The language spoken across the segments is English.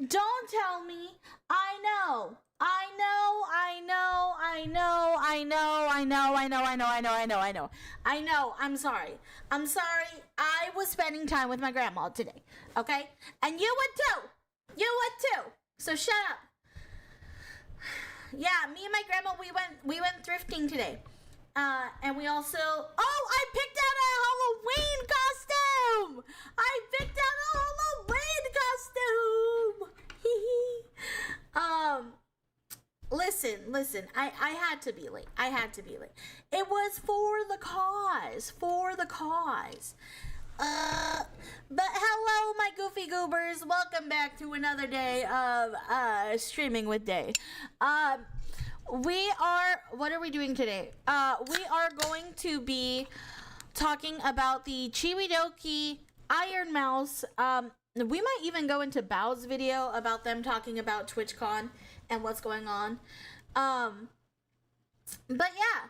Don't tell me. I know. I know. I know. I know. I know. I know. I know. I know. I know. I know. I know. I know. I'm sorry. I'm sorry. I was spending time with my grandma today. Okay? And you would too. You would too. So shut up. Yeah, me and my grandma, we went thrifting today. And we also, I picked out a Halloween costume. I picked out a Halloween costume. Listen, I had to be late. It was for the cause. But hello, my goofy goobers. Welcome back to another day of streaming with Day. What are we doing today? We are going to be talking about the Chibidoki IronMouse. We might even go into Bao's video about them talking about Twitchcon and what's going on. But yeah.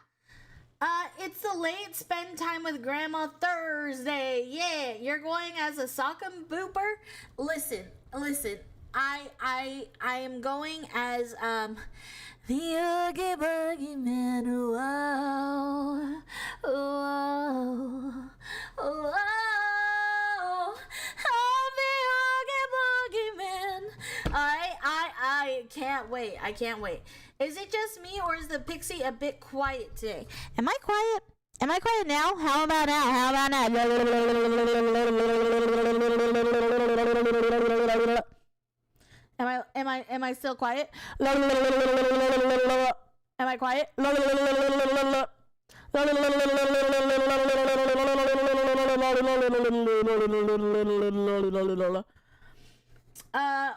It's the late spend time with Grandma Thursday. Yeah, you're going as a sock'em booper. Listen. I am going as the Oogie Boogie Man. Whoa, whoa, whoa. I'm the Oogie Boogie Man. I can't wait. Is it just me, or is the pixie a bit quiet today? Am I quiet? Am I quiet now? How about now? Am I still quiet? Am I quiet?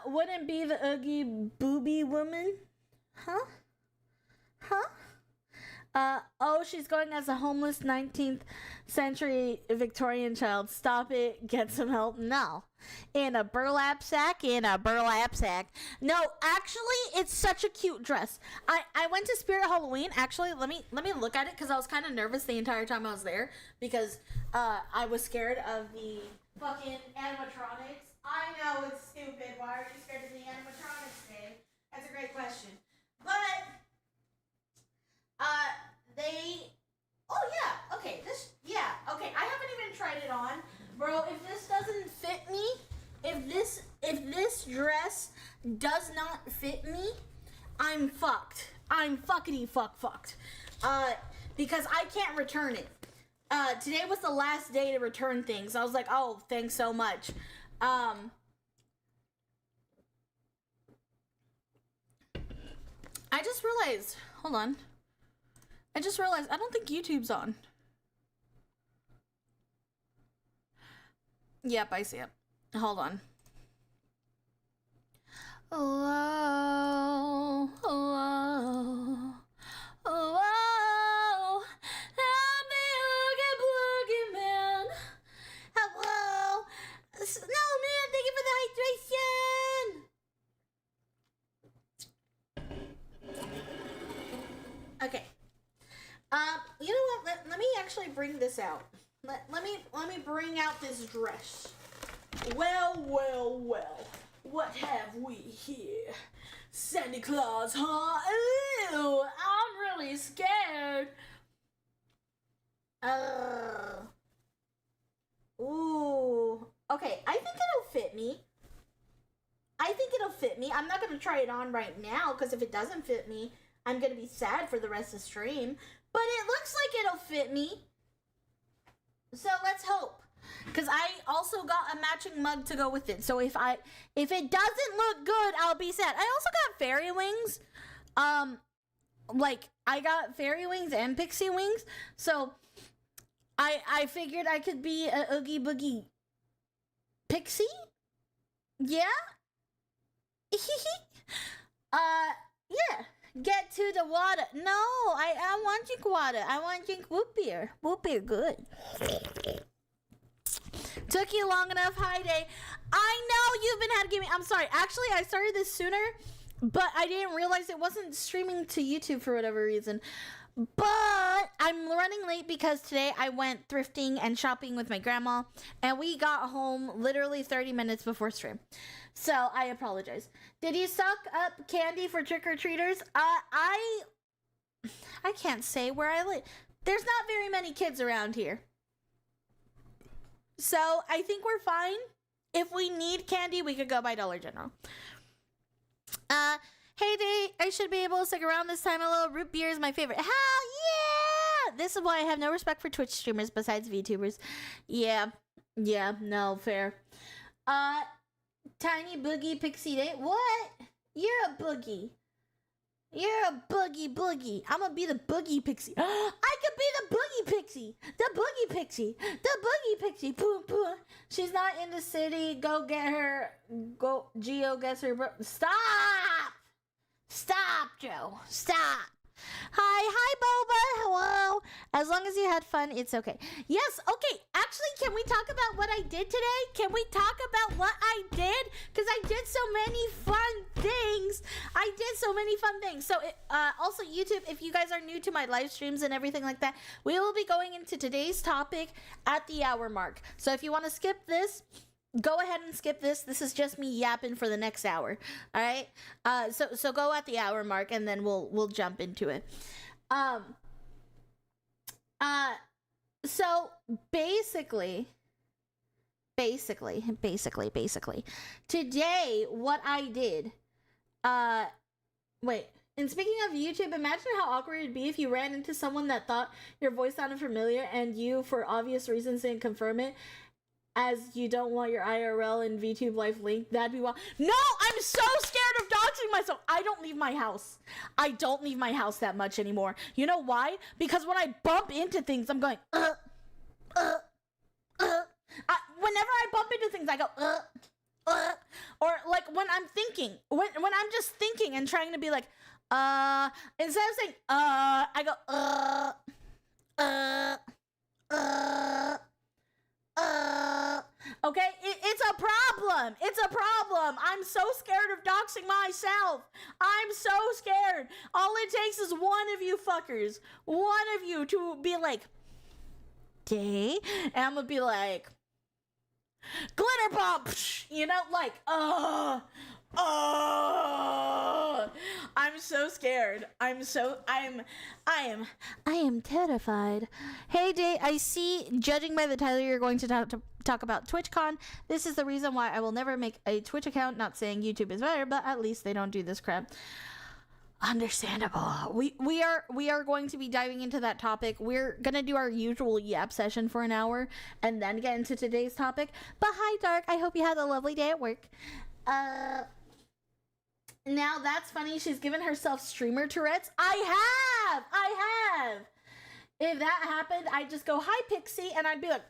Wouldn't be the Oogie Booby woman? Huh? She's going as a homeless 19th century Victorian child. Stop it. Get some help. No. In a burlap sack. No, actually, it's such a cute dress. I went to Spirit Halloween. Actually, let me look at it, because I was kind of nervous the entire time I was there, because I was scared of the fucking animatronics. I know it's stupid. Why are you scared of the animatronics, Dave? That's a great question. But I haven't even tried it on. Bro, if this doesn't fit me, if this dress does not fit me, I'm fucked. I'm fuckity fucked. Because I can't return it. Today was the last day to return things. I was like, oh, thanks so much. I just realized, hold on. I don't think YouTube's on. Yep, I see it. Hold on. Hello. I'm the Oogie Boogie Man. Hello. Snowman, thank you for the hydration. Okay. You know what? Let me actually bring this out. Let me bring out this dress. Well. What have we here? Santa Claus, huh? Ew, I'm really scared. Ooh. Okay, I think it'll fit me. I'm not going to try it on right now, because if it doesn't fit me, I'm going to be sad for the rest of the stream. But it looks like it'll fit me. So let's hope. Because I also got a matching mug to go with it. So if it doesn't look good, I'll be sad. I also got fairy wings. I got fairy wings and pixie wings. So I figured I could be a Oogie Boogie pixie? Yeah? Yeah. Get to the water. No, I want drink water. I want drink root beer. Root beer good. Took you long enough. Hi, Day. I know you've been had to give me. I'm sorry. Actually, I started this sooner, but I didn't realize it wasn't streaming to YouTube for whatever reason. But I'm running late because today I went thrifting and shopping with my grandma, and we got home literally 30 minutes before stream. So I apologize. Did you suck up candy for trick-or-treaters? I can't say where I live. There's not very many kids around here. So I think we're fine. If we need candy, we could go by Dollar General. Hey, Day, I should be able to stick around this time. A little root beer is my favorite. Hell yeah! This is why I have no respect for Twitch streamers besides VTubers. Yeah, no, fair. Tiny Boogie Pixie Day. What? You're a boogie. You're a boogie. I'm gonna be the Boogie Pixie. I could be the Boogie Pixie. The Boogie Pixie. The Boogie Pixie. Boom, boom. She's not in the city. Go get her. Go. Geo gets her. Stop, Joe. Stop. Hi, Boba. Hello. As long as you had fun, it's okay. Yes, okay. Actually, can we talk about what I did today? Can we talk about what I did? Because I did so many fun things. So, also, YouTube, if you guys are new to my live streams and everything like that, we will be going into today's topic at the hour mark. So, if you want to skip this, go ahead and skip this. This is just me yapping for the next hour. All right. So go at the hour mark, and then we'll jump into it. So basically, today what I did. Wait. And speaking of YouTube, imagine how awkward it'd be if you ran into someone that thought your voice sounded familiar, and you, for obvious reasons, didn't confirm it, as you don't want your IRL and VTube life link. That'd be wild. No, I'm so scared of doxing myself. I don't leave my house. I don't leave my house that much anymore. You know why? Because when I bump into things, I'm going, whenever I bump into things, I go, or like when I'm thinking, when I'm just thinking and trying to be like, instead of saying, I go, okay, it's a problem. I'm so scared of doxing myself. I'm so scared. All it takes is one of you fuckers, to be like, Day, and I'm gonna be like, glitter bomb, you know, like, I'm so scared. I am terrified. Hey, Day, I see, judging by the title, you're going to talk about TwitchCon. This is the reason why I will never make a Twitch account. Not saying YouTube is better, but at least they don't do this crap. Understandable. We are going to be diving into that topic. We're gonna do our usual yap session for an hour and then get into today's topic. But hi, Dark. I hope you had a lovely day at work. Now that's funny. She's given herself streamer Tourette's. I have. If that happened, I'd just go, hi, Pixie, and I'd be like,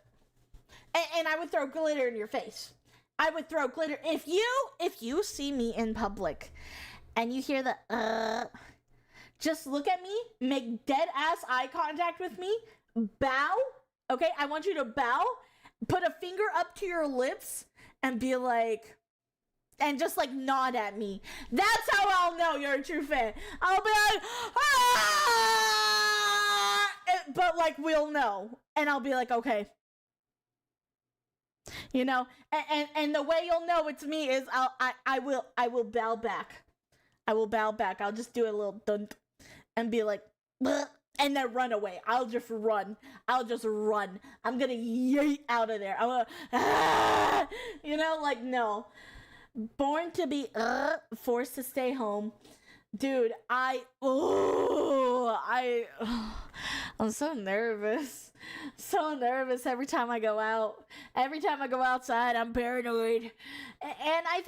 and I would throw glitter in your face. I would throw glitter. If you see me in public and you hear the, just look at me, make dead ass eye contact with me, bow. Okay, I want you to bow, put a finger up to your lips, and be like, and just like nod at me. That's how I'll know you're a true fan. I'll be like, ah! But like we'll know, and I'll be like, okay, you know. And the way you'll know it's me is I will bow back. I will bow back. I'll just do a little dunk and be like, bleh, and then run away. I'll just run. I'm gonna yeet out of there. I'm gonna, you know, like, no. Born to be forced to stay home. Dude, I'm so nervous. So nervous every time I go out. Every time I go outside, I'm paranoid. And I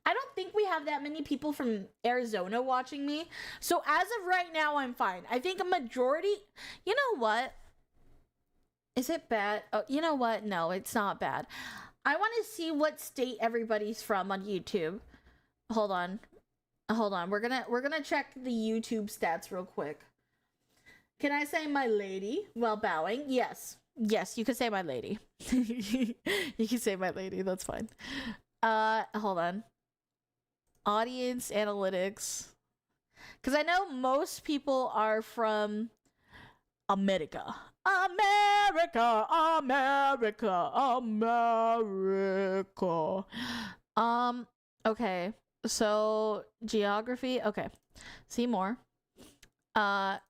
don't think we have that many people from Arizona watching me. So as of right now, I'm fine. I think a majority, you know what? Is it bad? Oh, you know what? No, it's not bad. I want to see what state everybody's from on YouTube. Hold on. We're gonna check the YouTube stats real quick. Can I say my lady while bowing? Yes, you can say my lady. You can say my lady. That's fine. Hold on. Audience analytics. Because I know most people are from America. America, America, America. Okay. So geography, okay. See more.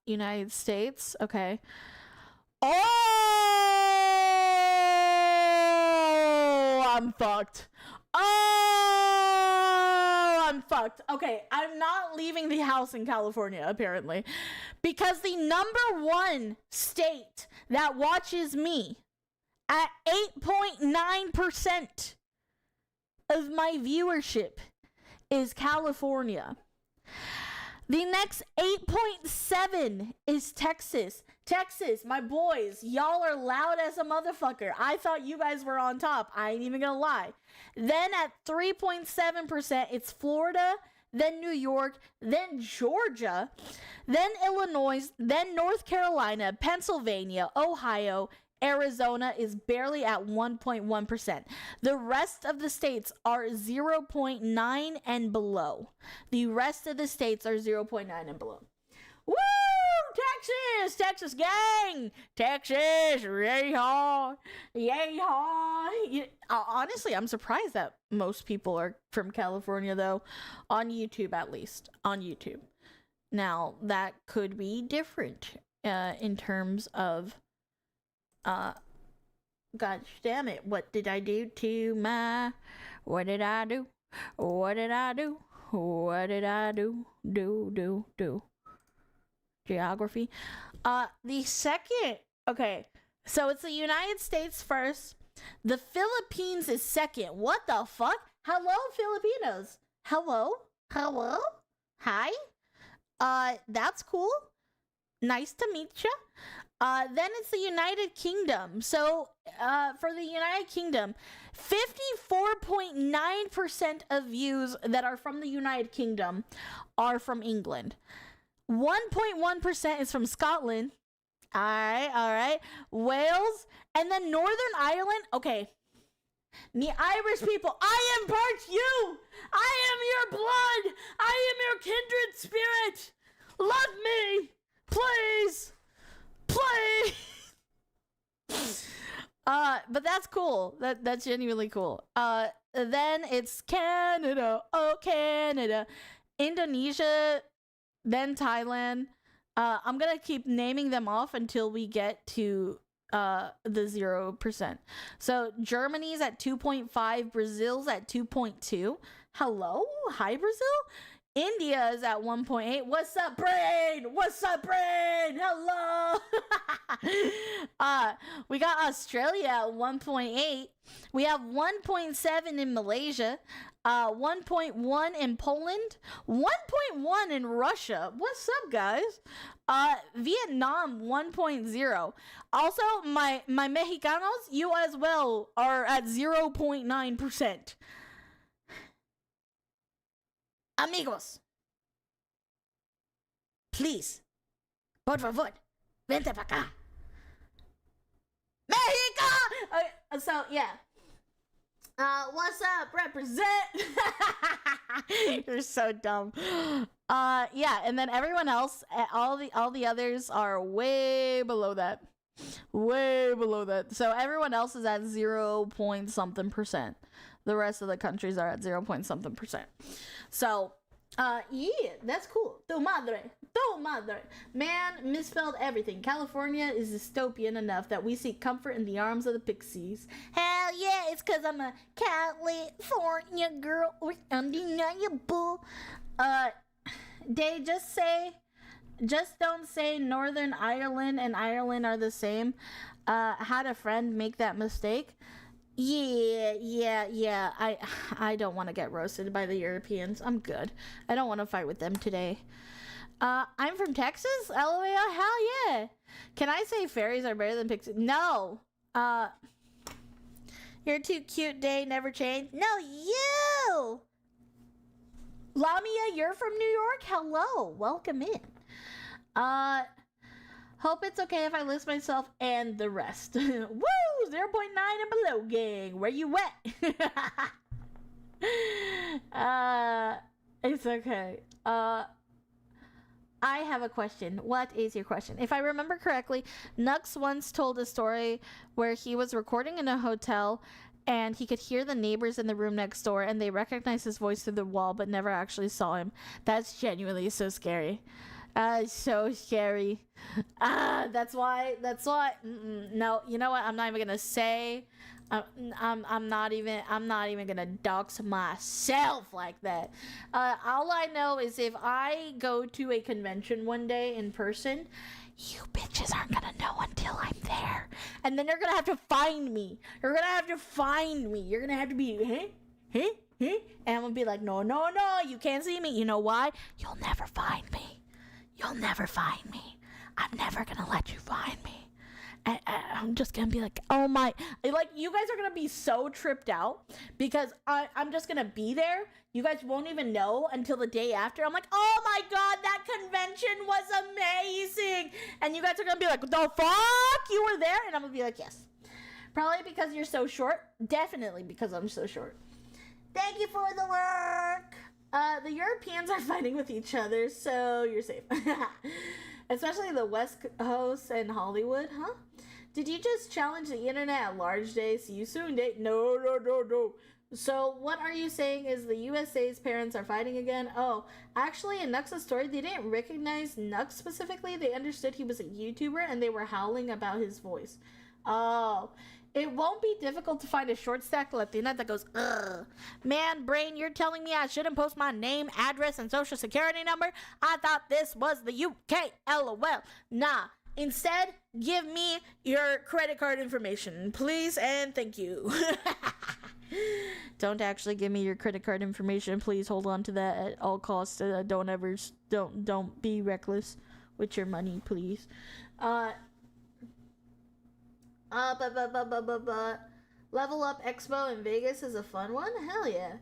United States, okay. Oh, I'm fucked. Oh, I'm fucked. Okay, I'm not leaving the house in California, apparently. Because the number one state that watches me at 8.9% of my viewership is California. The next 8.7 is Texas. Texas, my boys, y'all are loud as a motherfucker. I thought you guys were on top. I ain't even gonna lie. Then at 3.7%, it's Florida, then New York, then Georgia, then Illinois, then North Carolina, Pennsylvania, Ohio, Arizona is barely at 1.1%. The rest of the states are 0.9 and below. The rest of the states are 0.9 and below. Woo! Texas! Texas gang! Texas! Yay-haw! Yay-haw! Honestly, I'm surprised that most people are from California, though. On YouTube, at least. On YouTube. Now, that could be different in terms of gosh damn it, what did I do to my, what did I do? What did I do? What did I do? Do. Geography. The second, okay, so it's the United States first. The Philippines is second. What the fuck? Hello, Filipinos. Hello? Hello? Hi? That's cool. Nice to meet ya. Then it's the United Kingdom. So, for the United Kingdom, 54.9% of views that are from the United Kingdom are from England. 1.1% is from Scotland. Alright. Wales. And then Northern Ireland. Okay. The Irish people, I impart you. I am your blood. I am your kindred spirit. Love me. Please. But that's cool. That's genuinely cool. Then it's Canada. Oh, Canada. Indonesia. Then Thailand. I'm gonna keep naming them off until we get to the 0%. So Germany's at 2.5, Brazil's at 2.2. Hello? Hi, Brazil? India is at 1.8. What's up, brain? Hello. We got Australia at 1.8. We have 1.7 in Malaysia, 1.1 in Poland, 1.1 in Russia. What's up, guys? Vietnam 1.0. Also, my Mexicanos, you as well, are at 0.9%. Amigos, please, por favor, vente para acá. Mexico! So, yeah. What's up? Represent! You're so dumb. Yeah, and then everyone else, all the others are way below that. Way below that. So everyone else is at 0 point something percent. The rest of the countries are at 0 point something percent. So, yeah, that's cool. Tu madre. Man, misspelled everything. California is dystopian enough that we seek comfort in the arms of the pixies. Hell yeah, it's cause I'm a California girl. Undeniable. They just don't say Northern Ireland and Ireland are the same. Had a friend make that mistake. Yeah. I don't want to get roasted by the Europeans. I'm good. I don't want to fight with them today. I'm from Texas? LOL, hell yeah. Can I say fairies are better than pixies? No. You're too cute, day never change. No, you. Lamia, you're from New York? Hello. Welcome in. Hope it's okay if I list myself and the rest. Woo! 0.9 and below, gang. Where you at? It's okay. I have a question. What is your question? If I remember correctly, Nux once told a story where he was recording in a hotel and he could hear the neighbors in the room next door and they recognized his voice through the wall but never actually saw him. That's genuinely so scary. So scary. That's why. No, you know what? I'm not even gonna say. I'm not even gonna dox myself like that. All I know is if I go to a convention one day in person, you bitches aren't gonna know until I'm there, and then you're gonna have to find me. You're gonna have to be, hey, and I'm gonna be like, no, you can't see me. You know why? You'll never find me. I'm never gonna let you find me. I'm just gonna be like, oh my, like, you guys are gonna be so tripped out because I'm just gonna be there. You guys won't even know until the day after. I'm like, oh my god, that convention was amazing. And you guys are gonna be like, the fuck? You were there? And I'm gonna be like, yes. Probably because you're so short. Definitely because I'm so short. Thank you for the work. The Europeans are fighting with each other, so you're safe. Especially the West Coast and Hollywood, huh? Did you just challenge the internet at large day? See you soon, day. No. So what are you saying is the USA's parents are fighting again? Oh, actually in Nux's story, they didn't recognize Nux specifically. They understood he was a YouTuber and they were howling about his voice. Oh, it won't be difficult to find a short stack Latina that goes, ugh. Man, brain, you're telling me I shouldn't post my name, address, and social security number? I thought this was the UK, LOL. Nah, instead, give me your credit card information, please, and thank you. Don't actually give me your credit card information. Please hold on to that at all costs. Don't be reckless with your money, please. Level Up Expo in Vegas is a fun one? Hell yeah.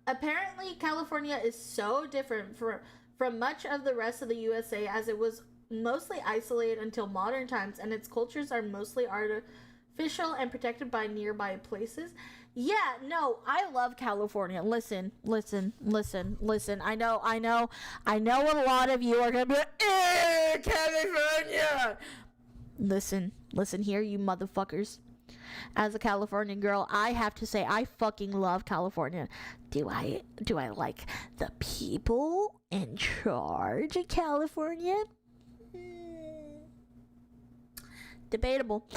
Apparently California is so different from much of the rest of the USA as it was mostly isolated until modern times and its cultures are mostly artificial and protected by nearby places. Yeah, no, I love California. Listen. I know a lot of you are gonna be like, California! Listen here, you motherfuckers. As a Californian girl, I have to say I fucking love California. Do I like the people in charge of California? Debatable.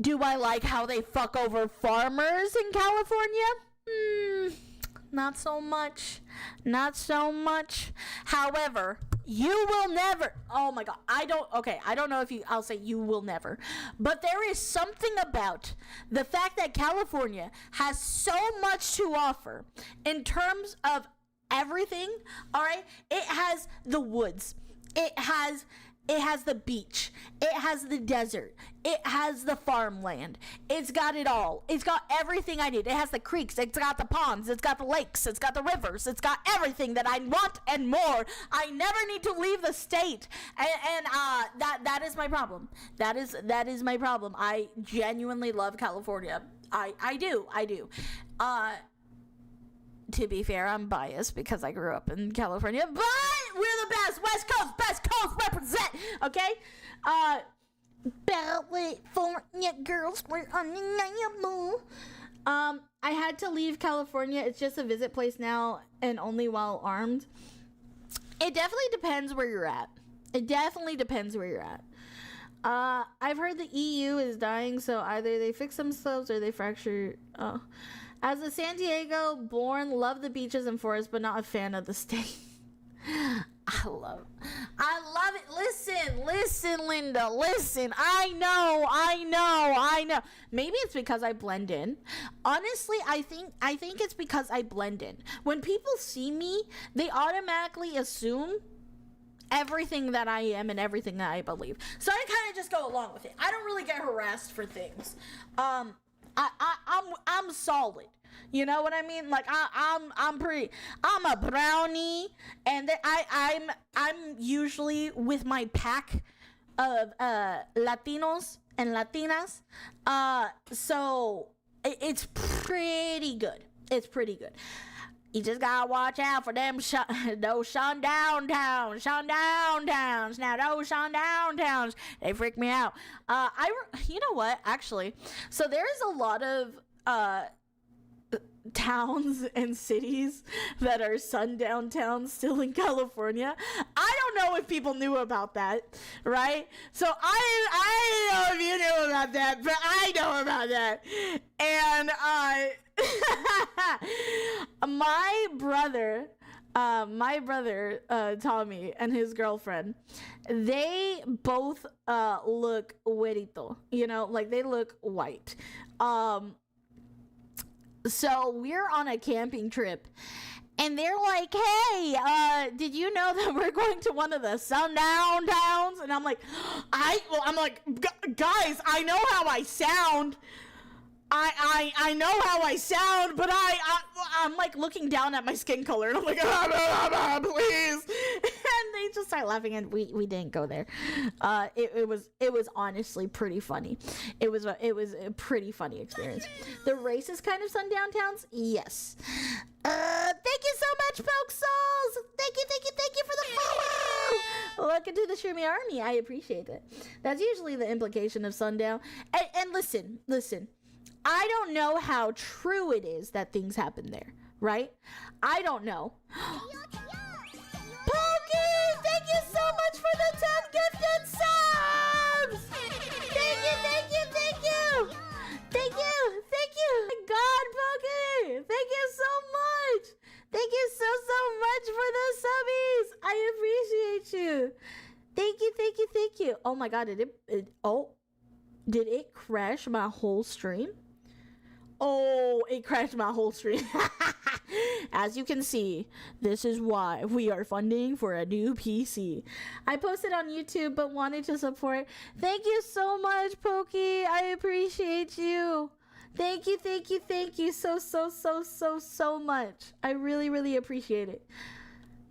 Do I like how they fuck over farmers in California? Not so much. However, you will never. Oh my god. I don't know if I'll say you will never. But there is something about the fact that California has so much to offer in terms of everything. All right? It has the woods. It has the beach. It has the desert. It has the farmland. It's got it all. It's got everything I need. It has the creeks. It's got the ponds. It's got the lakes. It's got the rivers. It's got everything that I want and more. I never need to leave the state. And that is my problem. That is my problem. I genuinely love California. I do. To be fair, I'm biased because I grew up in California, but we're the best. West Coast represent. Okay? California girls were undeniable. I had to leave California. It's just a visit place now and only while armed. It definitely depends where you're at. I've heard the EU is dying, so either they fix themselves or they fracture. As a San Diego born, love the beaches and forests, but not a fan of the state. I love it. Listen, Linda, listen. I know. Maybe it's because I blend in. Honestly, I think it's because I blend in. When people see me, they automatically assume everything that I am and everything that I believe. So I kind of just go along with it. I don't really get harassed for things. I'm solid. You know what I mean? Like I'm a brownie, and I'm usually with my pack of Latinos and Latinas. So it's pretty good. You just gotta watch out for them those sundown towns. Now those sundown towns, they freak me out. You know what? Actually, so there's a lot of towns and cities that are sundown towns still in California. I don't know if people knew about that, right? So I don't know if you knew about that, but I know about that. And my brother Tommy and his girlfriend, they both look güerito, you know, like they look white. So we're on a camping trip, and they're like, hey, did you know that we're going to one of the sundown towns? And I'm like, guys, I know how I sound. I know how I sound, but I'm like looking down at my skin color, and I'm like, please. And they just start laughing, and we didn't go there. It was honestly pretty funny. It was a pretty funny experience. The racist kind of sundown towns, yes. Thank you so much, Folk Souls. Thank you for the follow. Welcome to the Shroomie Army. I appreciate it. That's usually the implication of sundown. And listen. I don't know how true it is that things happen there, right? I don't know. Pokey, thank you so much for the 10 gifted subs! Thank you! My God, Pokey! Thank you so much! Thank you so much for the subbies! I appreciate you! Thank you! Oh my God, did it crash my whole stream? Oh, it crashed my whole stream. As you can see, this is why we are funding for a new PC. I posted on YouTube but wanted to support. Thank you so much, Pokey. I appreciate you. Thank you so much. I really appreciate it.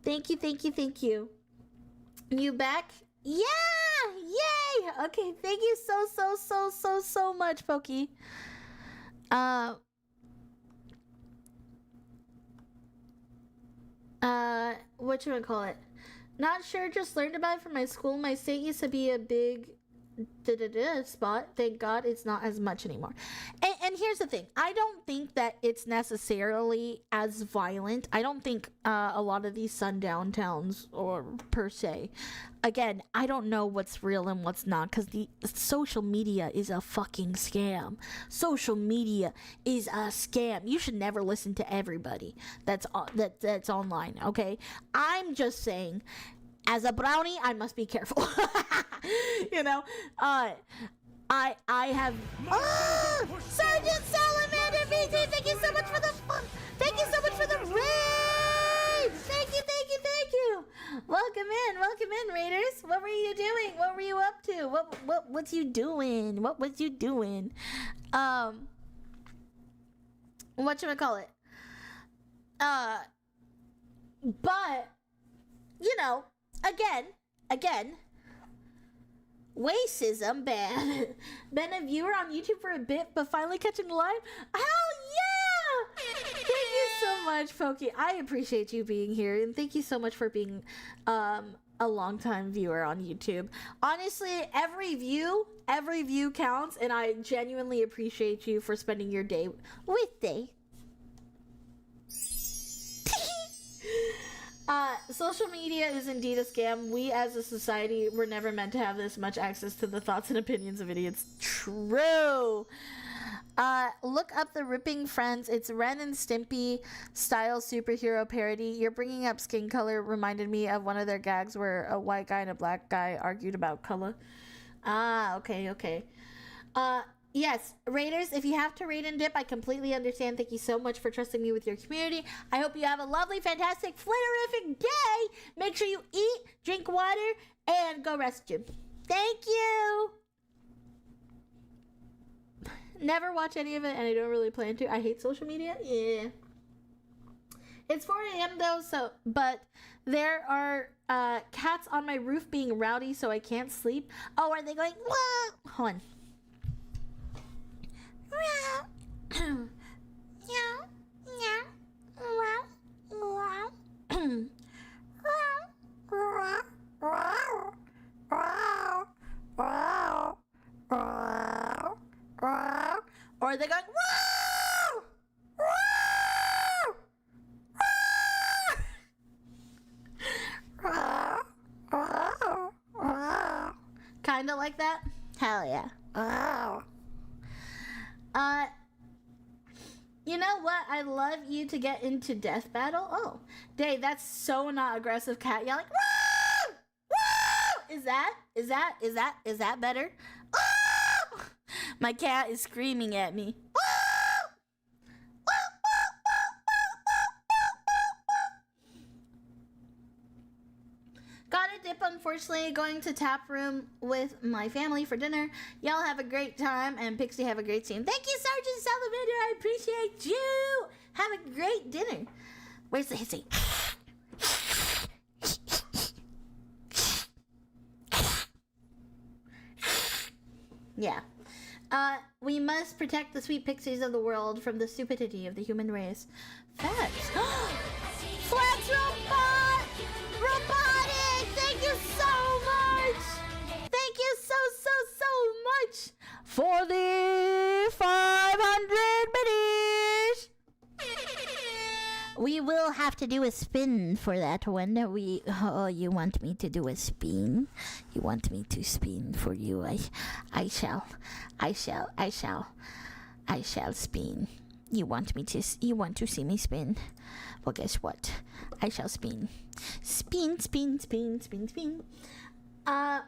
Thank you. You back? Yeah! Yay! Okay, thank you so much, Pokey. Whatchamacallit? Not sure, just learned about it from my school. My state used to be a big spot. Thank God it's not as much anymore. And here's the thing. I don't think that it's necessarily as violent. I don't think a lot of these sundown towns, or per se. Again, I don't know what's real and what's not, because the social media is a fucking scam. Social media is a scam. You should never listen to everybody that's online, okay? I'm just saying, as a brownie, I must be careful. You know, I have. Oh, Sergeant Salamander BT, thank you so much for the fun. Thank you so much for the raid. Thank you. Welcome in, Raiders. What were you doing? What were you up to? What was you doing? Whatchamacallit? But you know, again, racism bad. Been a viewer on YouTube for a bit, but finally catching live. Hell yeah! Thank you so much, Pokey. I appreciate you being here, and thank you so much for being a longtime viewer on YouTube. Honestly, every view counts, and I genuinely appreciate you for spending your day with me. Social media is indeed a scam. We as a society were never meant to have this much access to the thoughts and opinions of idiots. True. Look up the Ripping Friends. It's Ren and Stimpy style superhero parody. You're bringing up skin color reminded me of one of their gags where a white guy and a black guy argued about color. Okay. Yes, Raiders, if you have to raid and dip, I completely understand. Thank you so much for trusting me with your community. I hope you have a lovely, fantastic, flitterific day. Make sure you eat, drink water, and go restroom. Thank you. Never watch any of it, and I don't really plan to. I hate social media. Yeah. It's 4 a.m. though, but there are cats on my roof being rowdy, so I can't sleep. Oh, are they going, whoa? Hold on. they going, woo! Woo! Kind of like that? Hell yeah. You know what? I love you to get into death battle. Oh, Dave, that's so not aggressive cat yelling. Woo! Woo! Is that better? Oh! My cat is screaming at me. Gotta dip, unfortunately. Going to tap room with my family for dinner. Y'all have a great time, and Pixie have a great team. Thank you, Sergeant Salamander. I appreciate you. Have a great dinner. Where's the hissy? Yeah. We must protect the sweet pixies of the world from the stupidity of the human race. Facts. Flex Robot! Robotic! Thank you so much! Thank you so much for the 500 biddies! We will have to do a spin for that one. Oh, you want me to do a spin? You want me to spin for you? I shall spin. You want to see me spin? Well, guess what? I shall spin. Spin. I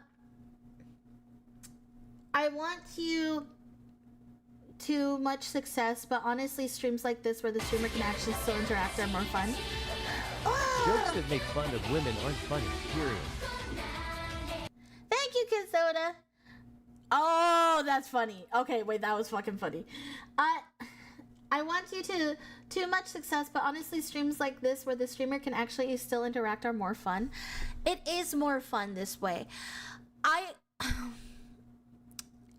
want you to much success, but honestly, streams like this where the streamer can actually still interact are more fun. Jokes that make fun of women aren't funny, period. Thank you, Kid Soda. Oh, that's funny. Okay, wait, that was fucking funny. I want you to much success, but honestly, streams like this where the streamer can actually still interact are more fun. It is more fun this way.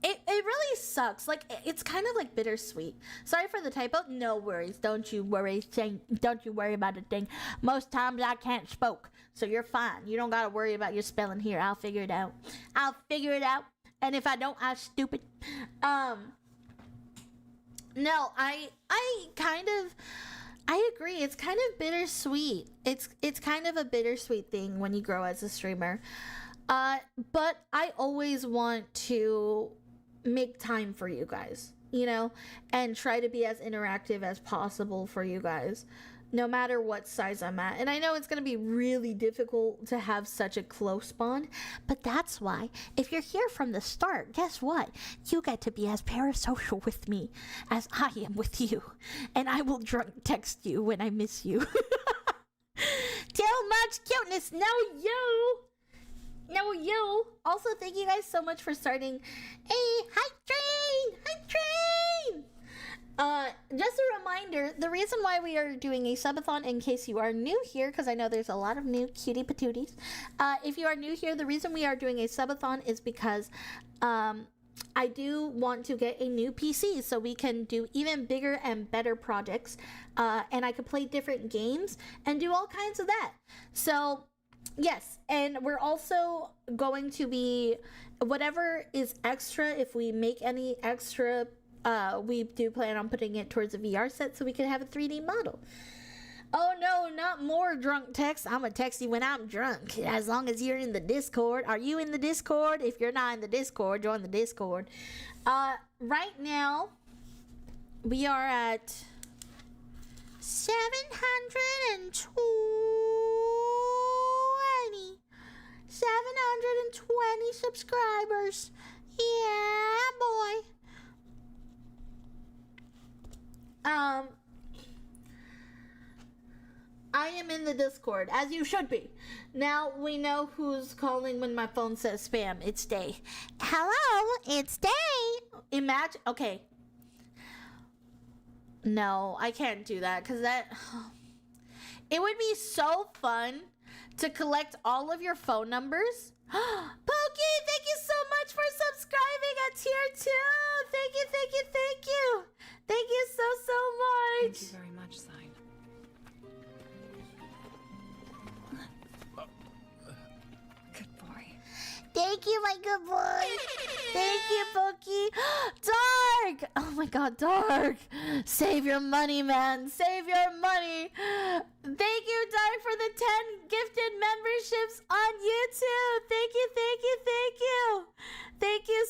It really sucks. Like, it's kind of like bittersweet. Sorry for the typo. No worries. Don't you worry about a thing. Most times I can't spoke, so you're fine. You don't gotta worry about your spelling here. I'll figure it out. And if I don't, I'm stupid. No, I agree. It's kind of bittersweet. It's kind of a bittersweet thing when you grow as a streamer. But I always want to make time for you guys, you know, and try to be as interactive as possible for you guys, no matter what size I'm at. And I know it's going to be really difficult to have such a close bond, but that's why, if you're here from the start, guess what? You get to be as parasocial with me as I am with you. And I will drunk text you when I miss you. Too much cuteness. No, you. Also, thank you guys so much for starting a hype train. Just a reminder, the reason why we are doing a subathon, in case you are new here, because I know there's a lot of new cutie patooties. If you are new here, the reason we are doing a subathon is because I do want to get a new PC so we can do even bigger and better projects, and I can play different games and do all kinds of that. So yes, and we're also going to be, whatever is extra, if we make any extra, we do plan on putting it towards a VR set so we can have a 3D model. Oh no, not more drunk text. I'm gonna text you when I'm drunk, as long as you're in the Discord. Are you in the Discord? If you're not in the Discord, join the Discord. Right now, we are at 720 subscribers. Yeah, boy. I am in the Discord, as you should be. Now we know who's calling when my phone says spam. It's Day. Hello, it's Day. Imagine, okay. No, I can't do that, because that... It would be so fun to collect all of your phone numbers. Pokey, thank you so much for subscribing at tier 2. Thank you. Thank you so much. Thank you very much, Sign. Good boy. Thank you, my good boy. Thank you, Pokey. Dark. Oh my god, Dark. Save your money, man. Save your money. Thank you, Dark, for the 10 gifted memberships on YouTube. Thank you, thank you, thank you. Thank you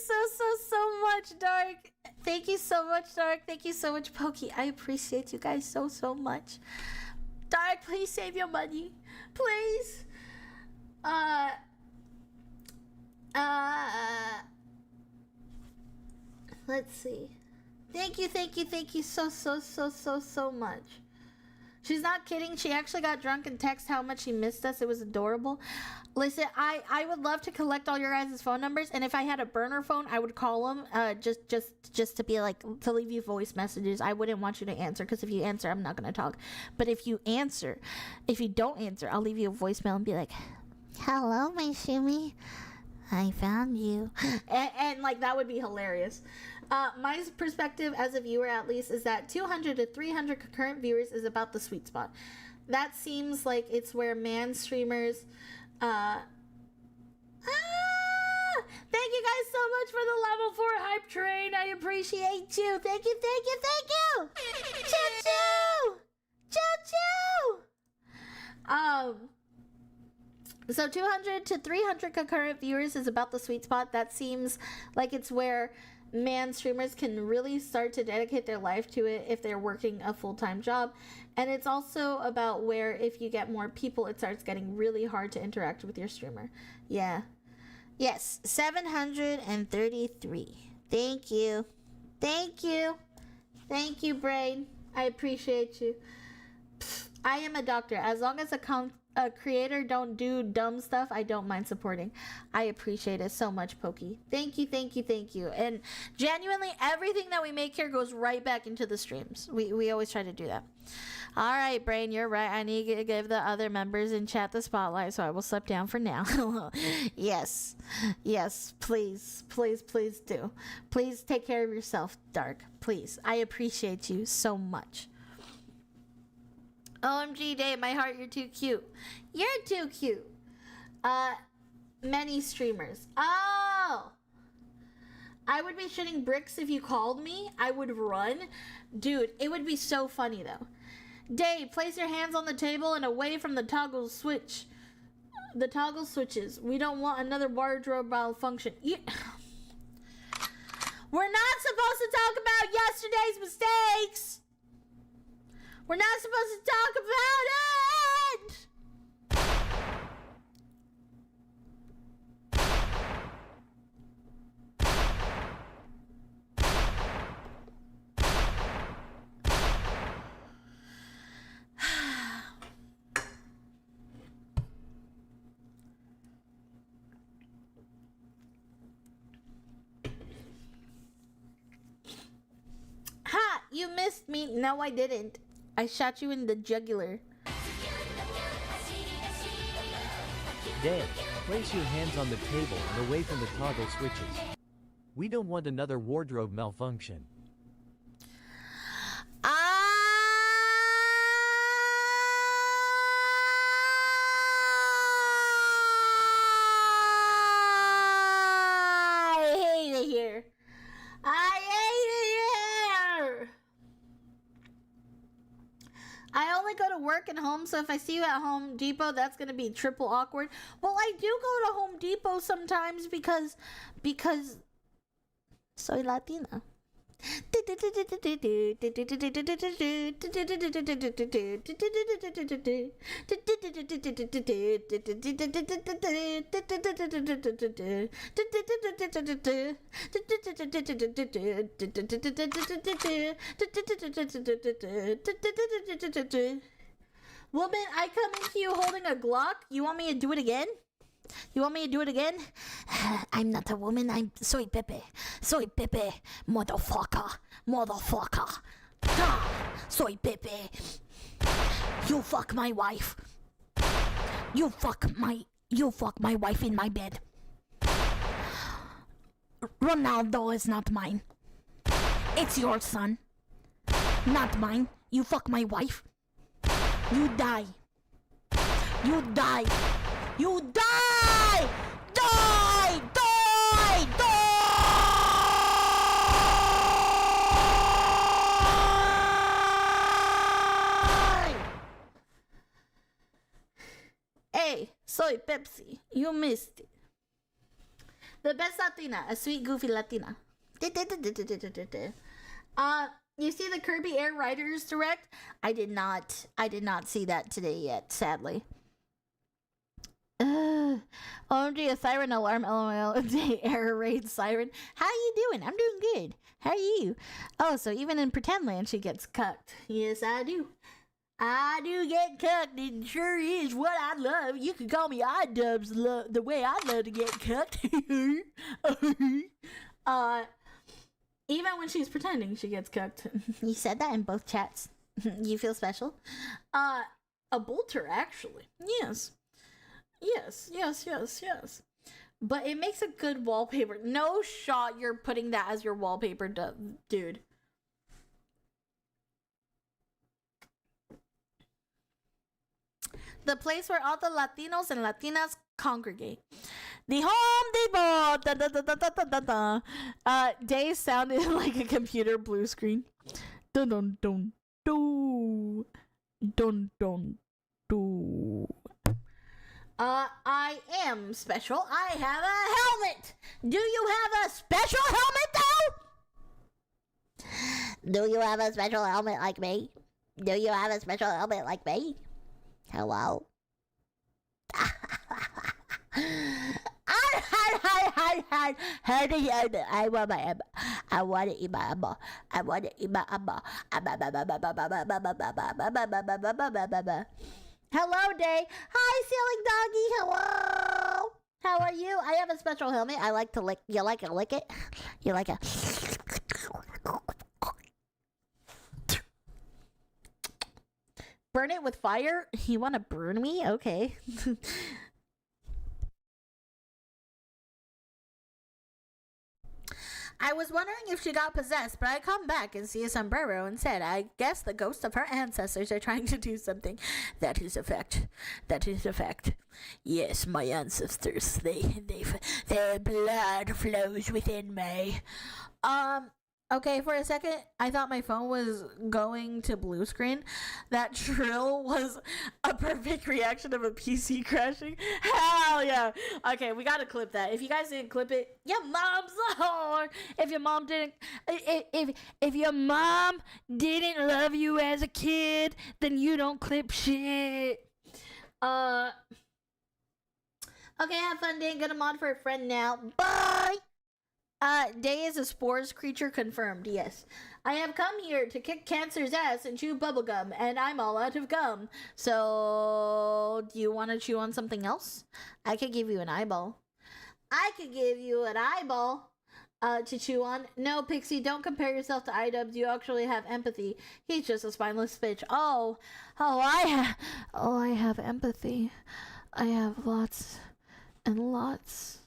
so much, Dark. Thank you so much, Dark. Thank you so much, Pokey. I appreciate you guys so much. Dark, please save your money. Please. Let's see. Thank you so much. She's not kidding. She actually got drunk and texted how much she missed us. It was adorable. Listen, I would love to collect all your guys' phone numbers, and if I had a burner phone, I would call them just to be like, to leave you voice messages. I wouldn't want you to answer, because if you answer, I'm not going to talk. But if you don't answer, I'll leave you a voicemail and be like, hello, my shimmy. I found you. And like, that would be hilarious. My perspective as a viewer, at least, is that 200 to 300 concurrent viewers is about the sweet spot. That seems like it's where man streamers... Thank you guys so much for the level 4 hype train. I appreciate you. Thank you. Choo-choo! Choo-choo! So 200 to 300 concurrent viewers is about the sweet spot. That seems like it's where man streamers can really start to dedicate their life to it if they're working a full-time job. And it's also about where if you get more people, it starts getting really hard to interact with your streamer. Yeah. Yes, 733. Thank you. Thank you, Brain. I appreciate you. I am a doctor. As long as a creator don't do dumb stuff, I don't mind supporting. I appreciate it so much, Pokey. Thank you. And genuinely, everything that we make here goes right back into the streams. We always try to do that. All right, Brain, you're right. I need to give the other members in chat the spotlight, so I will step down for now. Yes, please do. Please take care of yourself, Dark. Please. I appreciate you so much. OMG, Dave, my heart, you're too cute. You're too cute. Many streamers. Oh! I would be shooting bricks if you called me. I would run. Dude, it would be so funny, though. Dave, place your hands on the table and away from the toggle switch. The toggle switches. We don't want another wardrobe malfunction. We're not supposed to talk about yesterday's mistakes. We're not supposed to talk about it! Ha! You missed me. No, I didn't. I shot you in the jugular. Dan, place your hands on the table and away from the toggle switches. We don't want another wardrobe malfunction. I hate it here. I only go to work and home, so if I see you at Home Depot, that's gonna be triple awkward. Well, I do go to Home Depot sometimes because soy Latina. Woman, I come into you holding a Glock. You want me to do it again? I'm not a woman. I'm soy Pepe. Motherfucker. Soy Pepe. You fuck my wife. You fuck my wife in my bed. Ronaldo is not mine. It's your son. Not mine. You fuck my wife. You die. You die. You die! Die! Die! Die! Hey, soy Pepsi. You missed it. The best Latina, a sweet, goofy Latina. You see the Kirby Air Riders Direct? I did not see that today yet, sadly. OMG, a siren alarm, LOL. Day air raid siren. How you doing? I'm doing good. How are you? Oh, so even in pretend land, she gets cucked. Yes, I do. I do get cucked. It sure is what I love. You could call me iDubbbz, the way I love to get cucked. Even when she's pretending, she gets cucked. You said that in both chats. You feel special? A bolter, actually. Yes. Yes. But it makes a good wallpaper. No shot you're putting that as your wallpaper, dude. The place where all the Latinos and Latinas congregate. The Home Depot. Da, da, da, da, da, da, da. Day sounded like a computer blue screen. Dun dun dun dun dun dun dun. I am special. I have a helmet. Do you have a special helmet though? Do you have a special helmet like me? Do you have a special helmet like me? Hello? I want to eat my elbow. Hello, Day. Hi, Ceiling Doggy. Hello. How are you? I have a special helmet. I like to lick. You like to lick it? You like a... Burn it with fire? You want to burn me? Okay. I was wondering if she got possessed, but I come back and see a sombrero and said, I guess the ghosts of her ancestors are trying to do something. That is a fact. Yes, my ancestors, their blood flows within me. Okay, for a second, I thought my phone was going to blue screen. That trill was a perfect reaction of a PC crashing. Hell yeah. Okay, we gotta clip that. If you guys didn't clip it, your mom's a whore. If your mom didn't, if your mom didn't love you as a kid, then you don't clip shit. Okay, have fun, Dan. Gonna mod for a friend now. Bye. Day is a spores creature confirmed, yes. I have come here to kick cancer's ass and chew bubblegum, and I'm all out of gum. So, do you want to chew on something else? I could give you an eyeball. To chew on. No, Pixie, don't compare yourself to iDubbbz. You actually have empathy. He's just a spineless bitch. I have empathy. I have lots and lots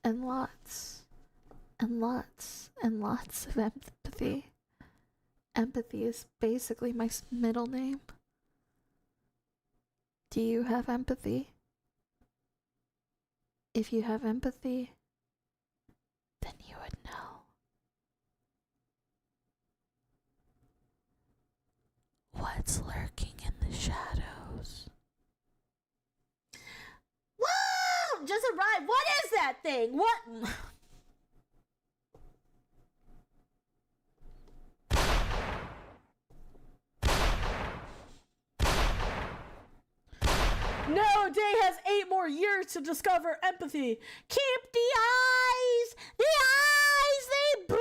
and lots. And lots of empathy. Empathy is basically my middle name. Do you have empathy? If you have empathy, then you would know. What's lurking in the shadows? Whoa! Just arrived. What is that thing? What? No, Day has 8 more years to discover empathy. Keep the eyes! The eyes, they burn!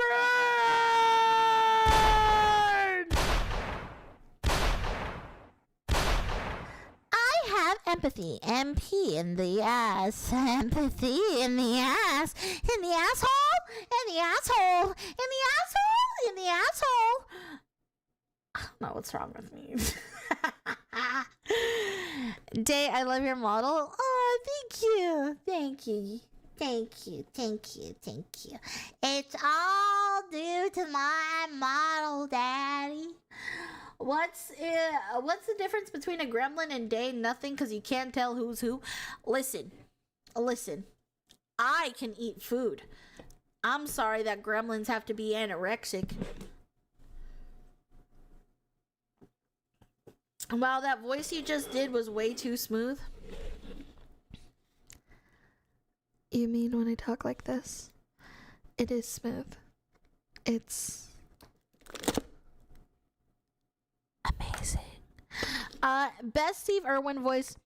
I have empathy. MP in the ass. Empathy in the ass. In the asshole? In the asshole? In the asshole? In the asshole? I don't know what's wrong with me. Day, I love your model. Oh, thank you. It's all due to my model, Daddy. What's the difference between a gremlin and Day? Nothing, because you can't tell who's who. Listen. I can eat food. I'm sorry that gremlins have to be anorexic. Wow, that voice you just did was way too smooth. you mean when I talk like this. It is smooth. It's amazing. Best Steve Irwin voice.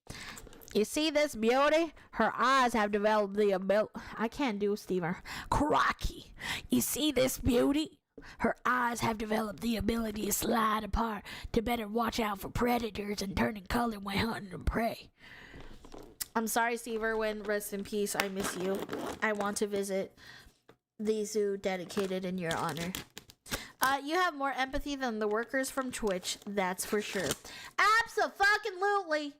You see this beauty? Her eyes have developed the ability. I can't do Stever. Crocky. You see this beauty? Her eyes have developed the ability to slide apart to better watch out for predators and turning color when hunting prey. I'm sorry, Steve Irwin. Rest in peace. I miss you. I want to visit the zoo dedicated in your honor. You have more empathy than the workers from Twitch. That's for sure. Abso-fucking-lutely.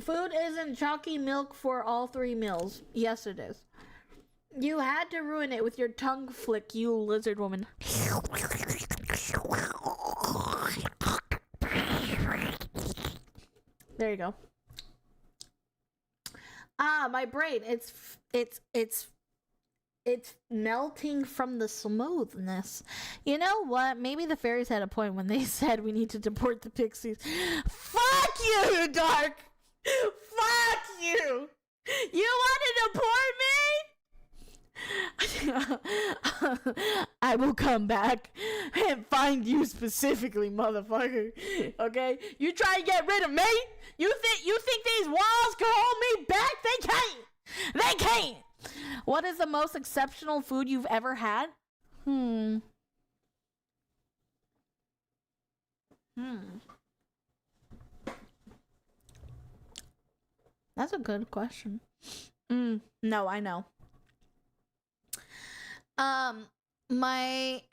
Food isn't chalky milk for all 3 meals. Yes, it is. You had to ruin it with your tongue flick, you lizard woman. There you go. My brain. It's melting from the smoothness. You know what? Maybe the fairies had a point when they said we need to deport the pixies. Fuck you, Dark! Fuck you! You want to deport me? I will come back and find you specifically, motherfucker. Okay? You try to get rid of me? You think these walls can hold me back? They can't! They can't! What is the most exceptional food you've ever had? That's a good question. No, I know. My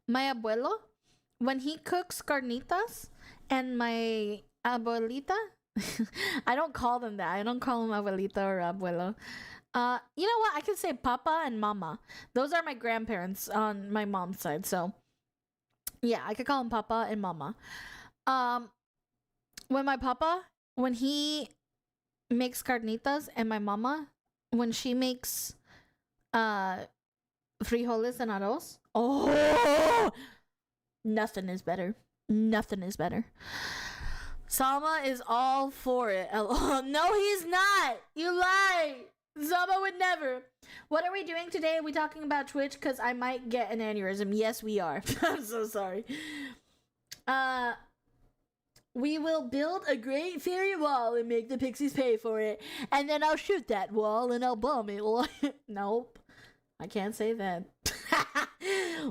abuelo, when he cooks carnitas, and my abuelita, I don't call them that. I don't call them abuelita or abuelo. You know what? I can say papa and mama. Those are my grandparents on my mom's side. So, yeah, I could call them papa and mama. When he makes carnitas, and my mama, when she makes frijoles and arroz, oh, nothing is better. Nothing is better. Sama is all for it. No, he's not. You lie. Sama would never. What are we doing today? Are we talking about Twitch? Because I might get an aneurysm. Yes, we are. I'm so sorry. We will build a great fairy wall and make the pixies pay for it. And then I'll shoot that wall and I'll bomb it. Nope. I can't say that.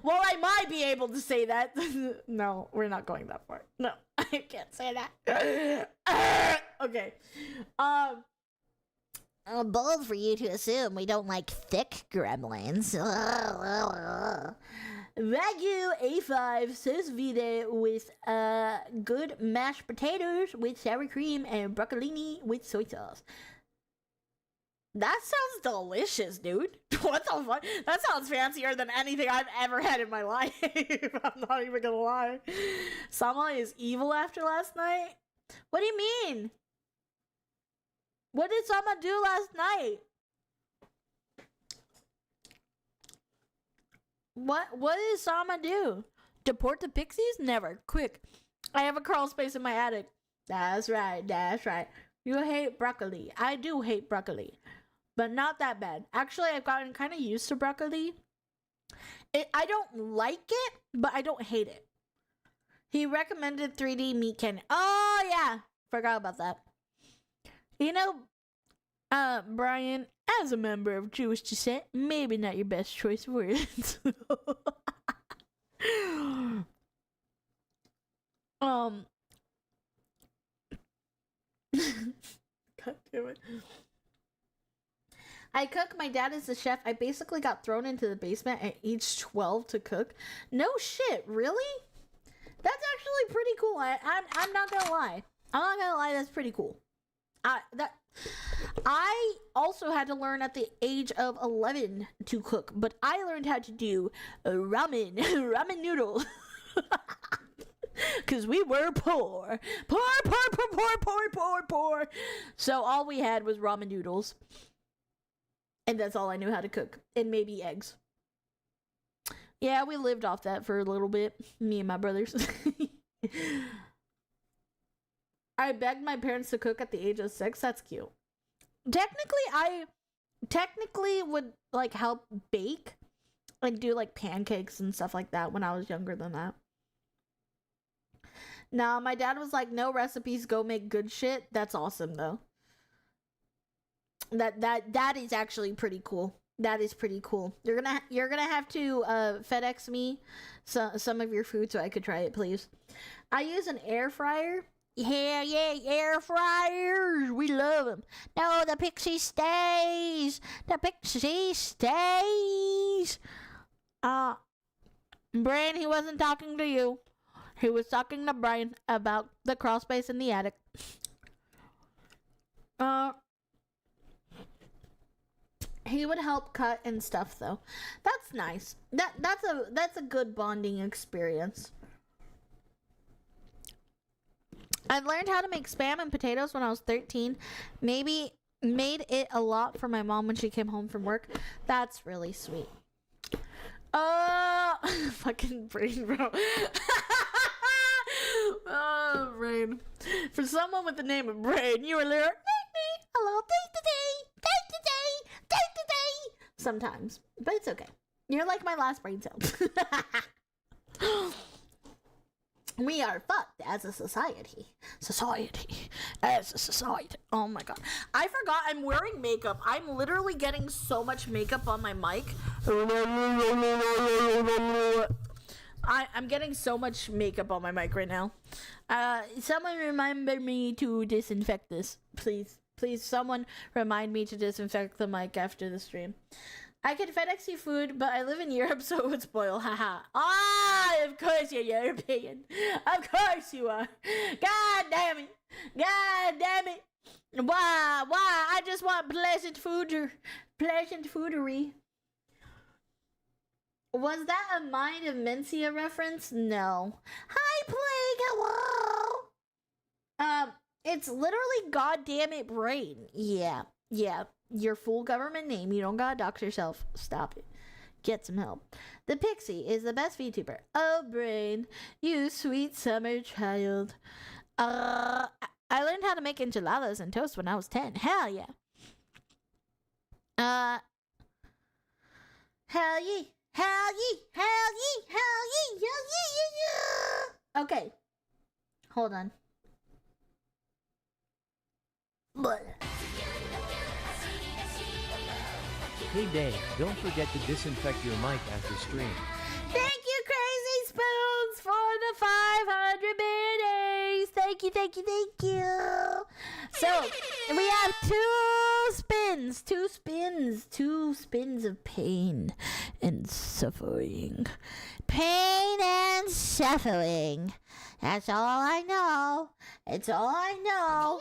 Well, I might be able to say that. No, we're not going that far. No, I can't say that. Okay. Bold for you to assume we don't like thick gremlins. Wagyu A5 says vide with good mashed potatoes with sour cream and broccolini with soy sauce. That sounds delicious, dude. What the fuck? That sounds fancier than anything I've ever had in my life. I'm not even gonna lie. Sama is evil after last night? What do you mean? What did Sama do last night? What did Sama do? Deport the pixies? Never. Quick. I have a crawl space in my attic. That's right. That's right. You hate broccoli. I do hate broccoli. But not that bad. Actually, I've gotten kind of used to broccoli. I don't like it, but I don't hate it. He recommended 3D meat candy. Oh, yeah. Forgot about that. You know, Brian, as a member of Jewish descent, maybe not your best choice of words. God damn it. I cook. My dad is the chef. I basically got thrown into the basement at age 12 to cook. No shit, really? That's actually pretty cool. I'm not gonna lie. I'm not gonna lie. That's pretty cool. I also had to learn at the age of 11 to cook, but I learned how to do ramen noodle. Because we were poor. Poor. So all we had was ramen noodles. And that's all I knew how to cook. And maybe eggs. Yeah, we lived off that for a little bit. Me and my brothers. I begged my parents to cook at the age of 6. That's cute. I technically would like help bake and do like pancakes and stuff like that when I was younger than that. Nah, my dad was like, no recipes, go make good shit. That's awesome though. That is actually pretty cool. That is pretty cool. You're gonna have to FedEx me some of your food so I could try it, please. I use an air fryer. Hell yeah, air fryers. We love them. No, the pixie stays. The pixie stays. Brain, he wasn't talking to you. He was talking to Brian about the crawl space in the attic. He would help cut and stuff though. That's nice. That's a good bonding experience. I learned how to make spam and potatoes when I was 13. Maybe made it a lot for my mom when she came home from work. That's really sweet. Fucking brain, bro. Oh, brain. For someone with the name of Brain, you were literally hello, day. Sometimes, but it's okay. You're like my last brain cell. We are fucked as a society. As a society. Oh my god. I forgot I'm wearing makeup. I'm literally getting so much makeup on my mic. I'm getting so much makeup on my mic right now. Someone remember me to disinfect this. Please, someone remind me to disinfect the mic after the stream. I can FedEx you food, but I live in Europe, so it would spoil. Haha. Of course you're European. Of course you are. God damn it. Why? I just want pleasant foodery. Was that a Mind of Mencia reference? No. Hi, Plague. Hello. It's literally goddamn it Brain. Yeah. Your full government name. You don't gotta dox yourself. Stop it. Get some help. The Pixie is the best VTuber. Oh, Brain. You sweet summer child. I learned how to make enchiladas and toast when I was 10. Hell yeah. Hell ye. Okay. Hold on. Hey Dave, don't forget to disinfect your mic after stream. Thank you, Crazy Spoons, for the 500 biddies. Thank you. So, we have two spins of pain and suffering. Pain and suffering. That's all I know. It's all I know.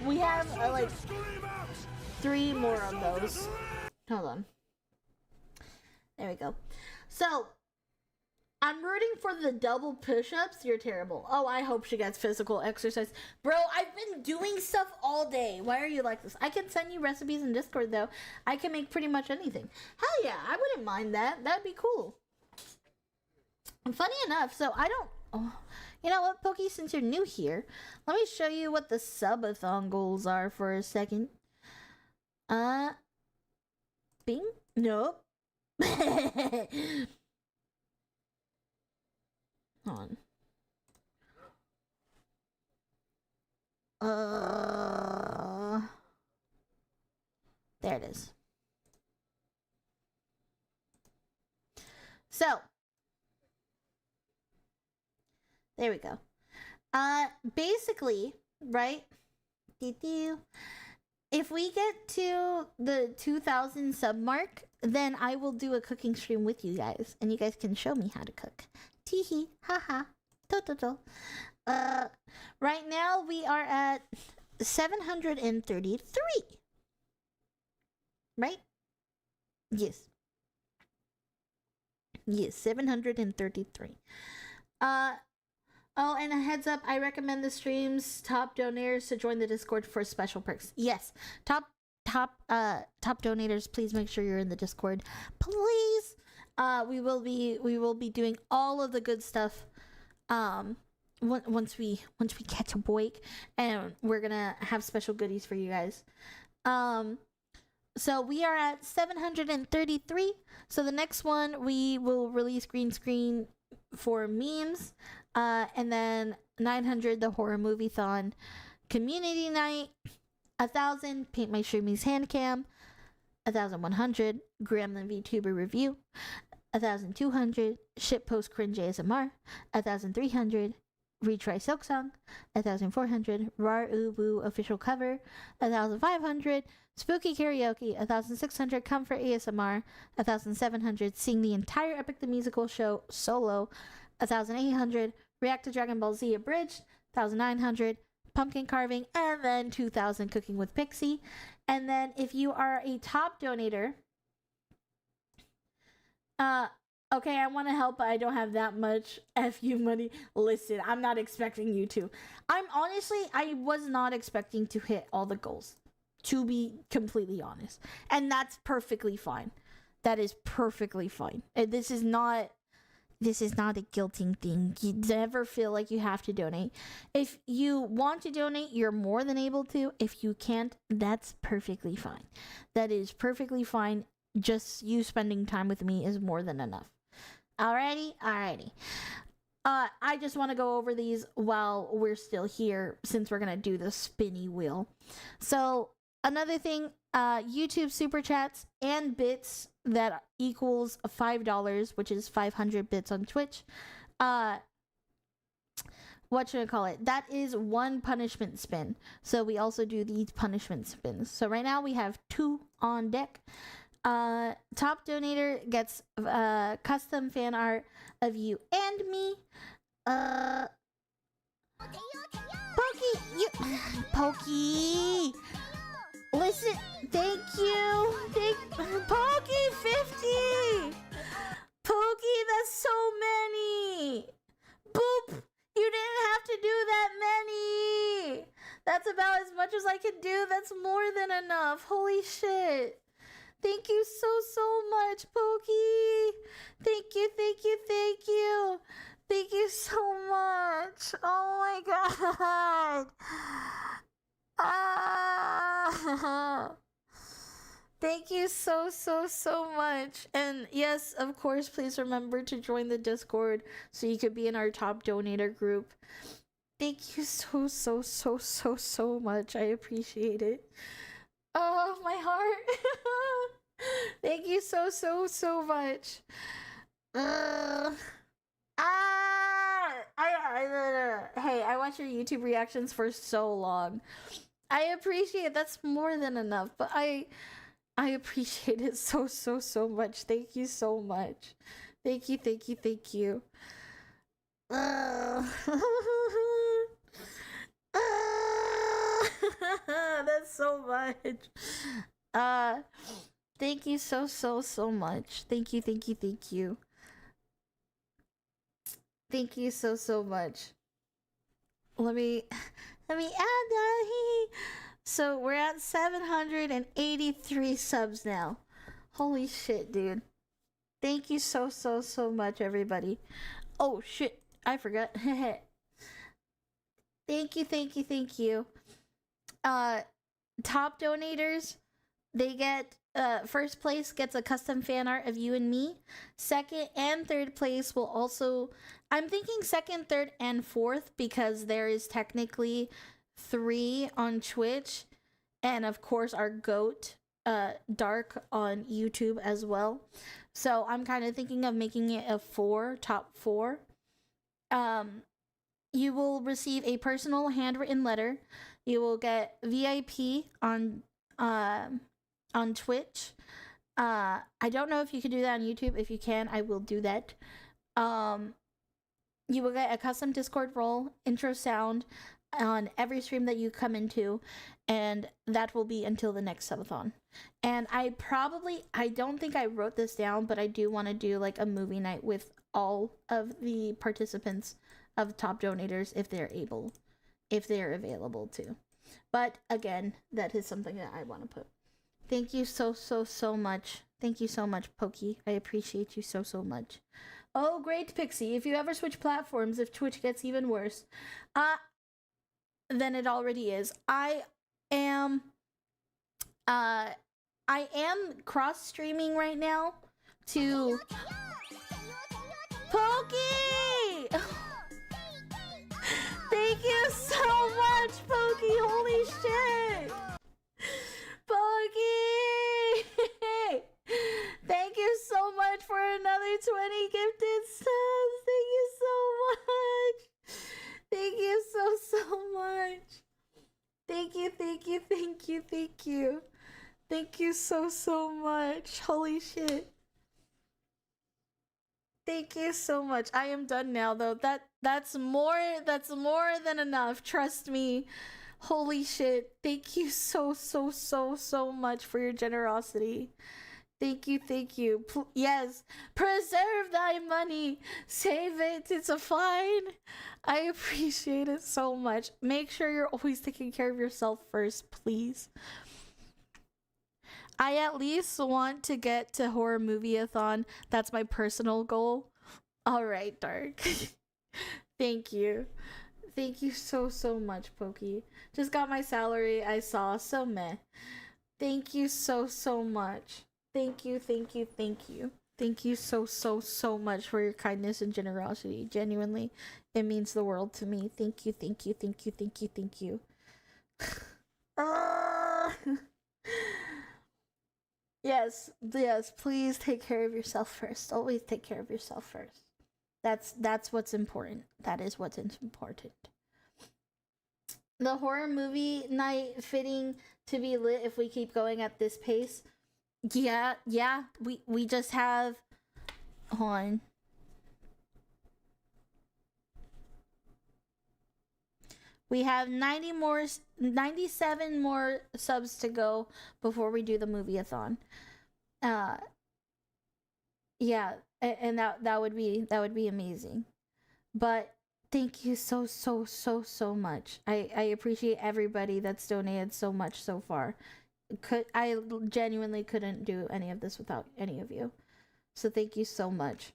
We have like 3 more of those. Hold on. There we go. So, I'm rooting for the double push-ups. You're terrible. Oh, I hope she gets physical exercise. Bro, I've been doing stuff all day. Why are you like this? I can send you recipes in Discord, though. I can make pretty much anything. Hell yeah, I wouldn't mind that. That'd be cool. And funny enough, so I don't... Oh, you know what, Pokey, since you're new here, let me show you what the subathon goals are for a second. Bing? Nope. Hold on. There it is. So, there we go. Basically, right? If we get to the 2,000 sub mark, then I will do a cooking stream with you guys, and you guys can show me how to cook. Teehee, haha, to. Right now we are at 733. Right? Yes. Yes, 733. Oh, and a heads up, I recommend the streams top donors to join the Discord for special perks. Yes. Top donators, please make sure you're in the Discord. Please. We will be doing all of the good stuff once we catch a break, and we're gonna have special goodies for you guys. So we are at 733. So the next one we will release green screen for memes, and then 900 the horror movie thon community night, 1,000 paint my streamies hand cam, 1,100 Gremlin VTuber review, 1,200 shitpost cringe ASMR, 1,300 retry silk song, 1,400 rar woo official cover, 1,500 spooky karaoke, 1,600 comfort ASMR, 1,700 sing the entire Epic the Musical show solo, 1,800 react to Dragon Ball Z abridged, 1,900 pumpkin carving, and then 2,000 cooking with Pixie. And then if you are a top donator, okay, I want to help, but I don't have that much FU money. Listen, I'm not expecting you to. I was not expecting to hit all the goals, to be completely honest. And that's perfectly fine. That is perfectly fine. And this is not a guilting thing. You never feel like you have to donate. If you want to donate, you're more than able to. If you can't, that's perfectly fine. That is perfectly fine. Just you spending time with me is more than enough. Alrighty. I just want to go over these while we're still here, since we're gonna do the spinny wheel. So another thing, YouTube super chats and bits that equals $5, which is 500 bits on Twitch. What should I call it? That is one punishment spin. So we also do these punishment spins. So right now we have 2 on deck. Top donator gets custom fan art of you and me. Pokey, listen, thank you. Pokey 50. Pokey, that's so many. Boop. You didn't have to do that many. That's about as much as I can do. That's more than enough. Holy shit. Thank you so much, Pokey. Thank you. Thank you so much. Oh my god. Thank you so much. And yes, of course, please remember to join the Discord so you could be in our top donator group. Thank you so much. I appreciate it. Oh, my heart. Thank you so much. Hey, I watch your YouTube reactions for so long. I appreciate it. That's more than enough, but I appreciate it so much. Thank you so much. Thank you. That's so much. Thank you so much. Thank you. Thank you so much. Let me add that. So we're at 783 subs now. Holy shit, dude. Thank you so much, everybody. Oh shit, I forgot. Thank you. Top donators, they get first place gets a custom fan art of you and me. Second and third place will also, I'm thinking second, third, and fourth, because there is technically 3 on Twitch, and of course our GOAT Dark on YouTube as well. So I'm kind of thinking of making it a top 4. You will receive a personal handwritten letter. You will get VIP on Twitch. I don't know if you can do that on YouTube. If you can, I will do that. You will get a custom Discord role, intro sound, on every stream that you come into, and that will be until the next subathon. And I don't think I wrote this down, but I do want to do like a movie night with all of the participants of top donators if they're available to. But again, that is something that I want to put. Thank you so much. Thank you so much, Pokey. I appreciate you so much. Oh, great, Pixie. If you ever switch platforms, if Twitch gets even worse, than it already is. I am cross streaming right now to Pokey. Thank you so much, Pokey. Holy shit. Pokey! Thank you so much for another 20 gifted subs. Thank you so much. Thank you so much. Thank you. Thank you so much. Holy shit. Thank you so much. I am done now though. That's more than enough. Trust me. Holy shit. Thank you so much for your generosity. Thank you. Yes. Preserve thy money. Save it. It's a fine. I appreciate it so much. Make sure you're always taking care of yourself first, please. I at least want to get to horror movie-a-thon. That's my personal goal. All right, Dark. Thank you. Thank you so much, Pokey. Just got my salary. I saw, so meh. Thank you so much. Thank you. Thank you so much for your kindness and generosity. Genuinely, it means the world to me. Thank you. Yes, please take care of yourself first. Always take care of yourself first. That's what's important. That is what's important. The horror movie night fitting to be lit if we keep going at this pace. Yeah, we just have, hold on. We have 97 more subs to go before we do the movie-a-thon. Yeah, and that would be amazing. But thank you so much. I appreciate everybody that's donated so much so far. I genuinely couldn't do any of this without any of you. So thank you so much.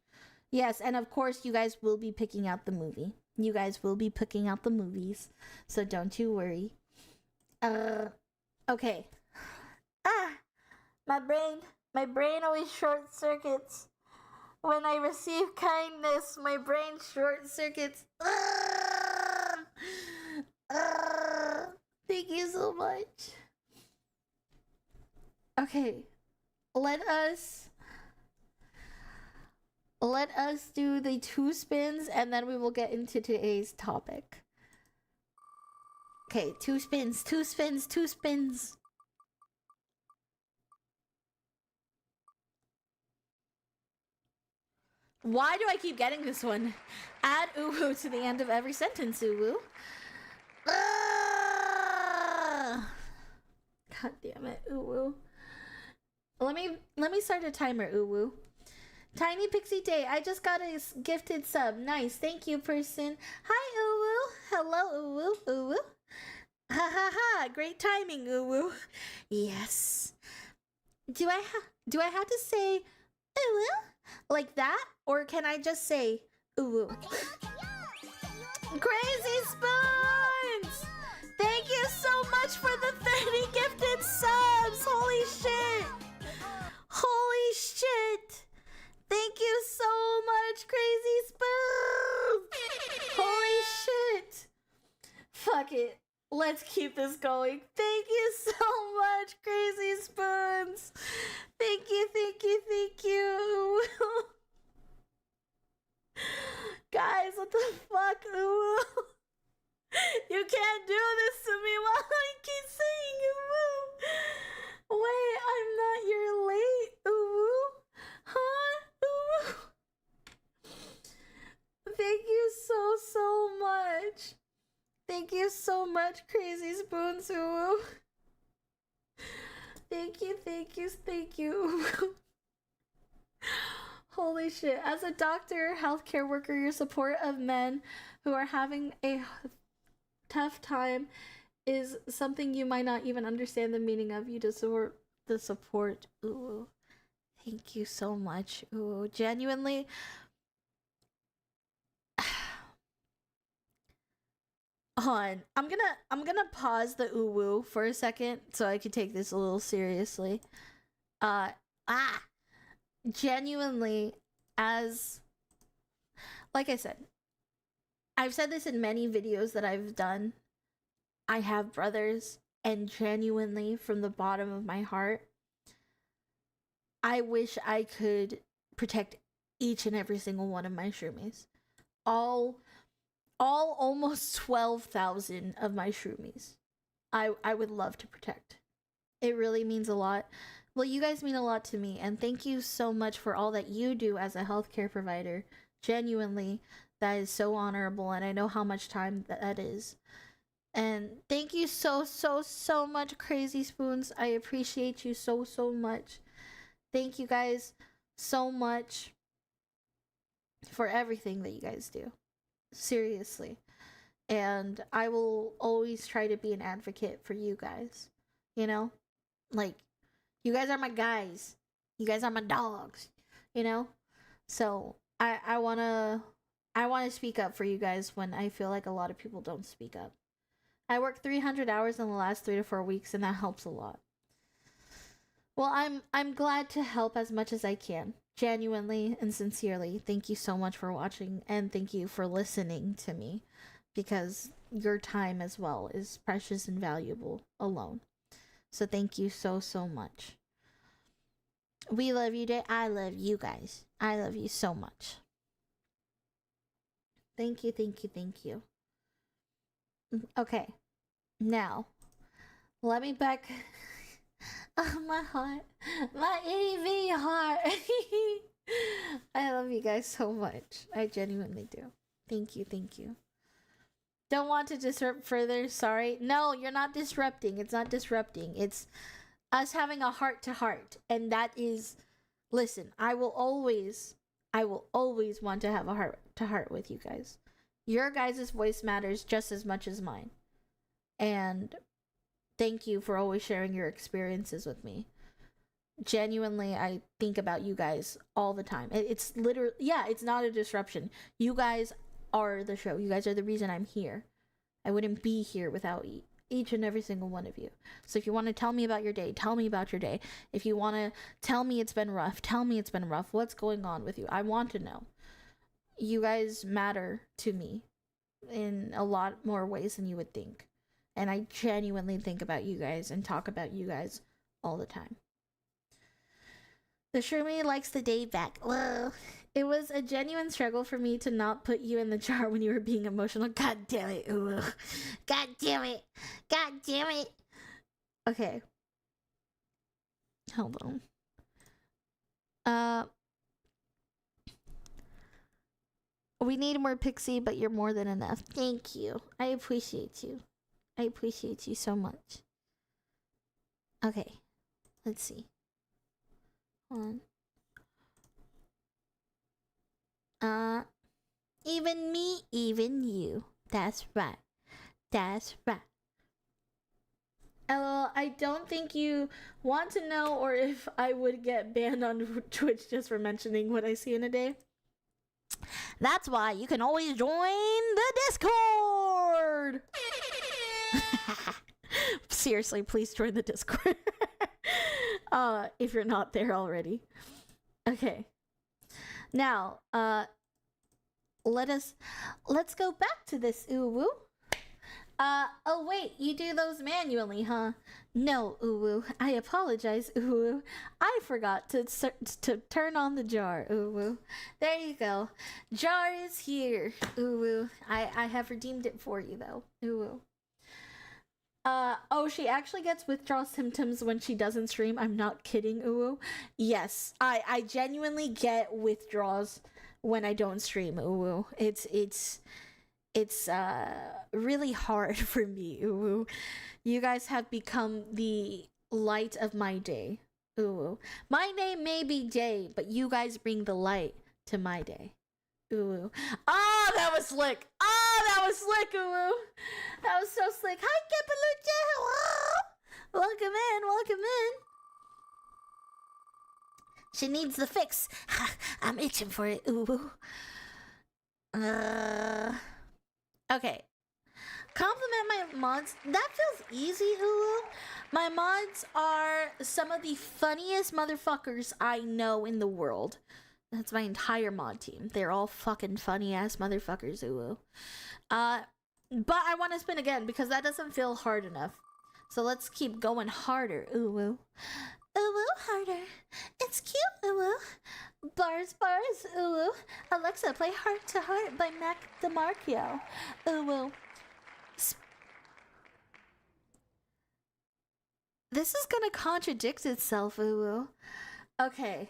Yes, and of course you guys will be picking out the movie. You guys will be picking out the movies. So don't you worry. Okay. My brain always short circuits. When I receive kindness, my brain short circuits. Thank you so much. Okay, let us do the 2 spins and then we will get into today's topic. Okay, 2 spins. Why do I keep getting this one? Add uwu to the end of every sentence, uwu. God damn it, uwu. Let me start a timer, uwu. Tiny Pixie Day, I just got a gifted sub. Nice, thank you, person. Hi, uwu. Hello, uwu. Ha ha ha! Great timing, uwu. Yes. Do I have to say uwu like that, or can I just say uwu? Crazy Spoons! Thank you so much for the 30 gifted subs. Holy shit! Thank you so much, Crazy Spoons! Holy shit! Fuck it. Let's keep this going. Thank you so much, Crazy Spoons! Thank you. Guys, what the fuck? Ooh. You can't do this to me while I keep saying ooh. Wait, I'm not your late. Ooh. Huh? Ooh. Thank you so much. Thank you so much, Crazy Spoons. Ooh. Thank you, thank you, thank you. Holy shit. As a doctor, healthcare worker, your support of men who are having a tough time is something you might not even understand the meaning of. You deserve the support. Ooh. Thank you so much. Ooh, genuinely. Hold on. I'm gonna pause the ooh woo for a second so I can take this a little seriously. Genuinely, as like I said, I've said this in many videos that I've done. I have brothers, and genuinely, from the bottom of my heart, I wish I could protect each and every single one of my shroomies. All almost 12,000 of my shroomies. I would love to protect. It really means a lot. Well, you guys mean a lot to me, and thank you so much for all that you do as a healthcare provider. Genuinely, that is so honorable, and I know how much time that is. And thank you so much, Crazy Spoons. I appreciate you so much. Thank you guys so much for everything that you guys do. Seriously. And I will always try to be an advocate for you guys. You know? Like, you guys are my guys. You guys are my dogs. You know? So, I wanna speak up for you guys when I feel like a lot of people don't speak up. I worked 300 hours in the last 3 to 4 weeks, and that helps a lot. Well, I'm glad to help as much as I can. Genuinely and sincerely, thank you so much for watching, and thank you for listening to me, because your time as well is precious and valuable alone. So thank you so much. We love you, Day. I love you guys. I love you so much. Thank you. Okay, now let me back. Oh, my heart, my itty heart. I love you guys so much. I genuinely do. Thank you. Don't want to disrupt further. Sorry. No, you're not disrupting. It's not disrupting. It's us having a heart to heart, and that is. Listen, I will always want to have a heart to heart with you guys. Your guys' voice matters just as much as mine. And thank you for always sharing your experiences with me. Genuinely, I think about you guys all the time. It's literally, yeah, it's not a disruption. You guys are the show. You guys are the reason I'm here. I wouldn't be here without each and every single one of you. So if you want to tell me about your day, tell me about your day. If you want to tell me it's been rough, tell me it's been rough. What's going on with you? I want to know. You guys matter to me in a lot more ways than you would think. And I genuinely think about you guys and talk about you guys all the time. The Shroomy likes the day back. Well, it was a genuine struggle for me to not put you in the jar when you were being emotional. God damn it. Ooh. God damn it. God damn it. Okay. Hold on. We need more Pixie, but you're more than enough. Thank you. I appreciate you. I appreciate you so much. Okay. Let's see. Hold on. Even me, even you. That's right. That's right. LOL, I don't think you want to know or if I would get banned on Twitch just for mentioning what I see in a day. That's why you can always join the Discord. Seriously, please join the Discord. If you're not there already. Okay. Now, let's go back to this Uwu. Oh wait, you do those manually, huh? No, Uwu. I apologize, Uwu. I forgot to turn on the jar, Uwu. There you go. Jar is here, Uwu. I have redeemed it for you, though, Uwu. Oh, she actually gets withdrawal symptoms when she doesn't stream. I'm not kidding, Uwu. Yes, I genuinely get withdrawals when I don't stream, Uwu. It's it's really hard for me. Ooh, you guys have become the light of my day. Ooh, my name may be Day, but you guys bring the light to my day. Ooh, oh, that was slick. Oh, that was slick. Ooh, that was so slick. Hi, Kepalucha. Hello. Welcome in. Welcome in. She needs the fix. I'm itching for it. Ooh. Okay. Compliment my mods. That feels easy, Ulu. My mods are some of the funniest motherfuckers I know in the world. That's my entire mod team. They're all fucking funny ass motherfuckers, Ulu. But I want to spin again because that doesn't feel hard enough. So let's keep going harder, Ulu. Ulu, harder. It's cute, Ulu. Bars, bars, Ulu. Alexa, play Heart to Heart by Mac DeMarco. Ulu. This is gonna contradict itself, Ulu. Okay.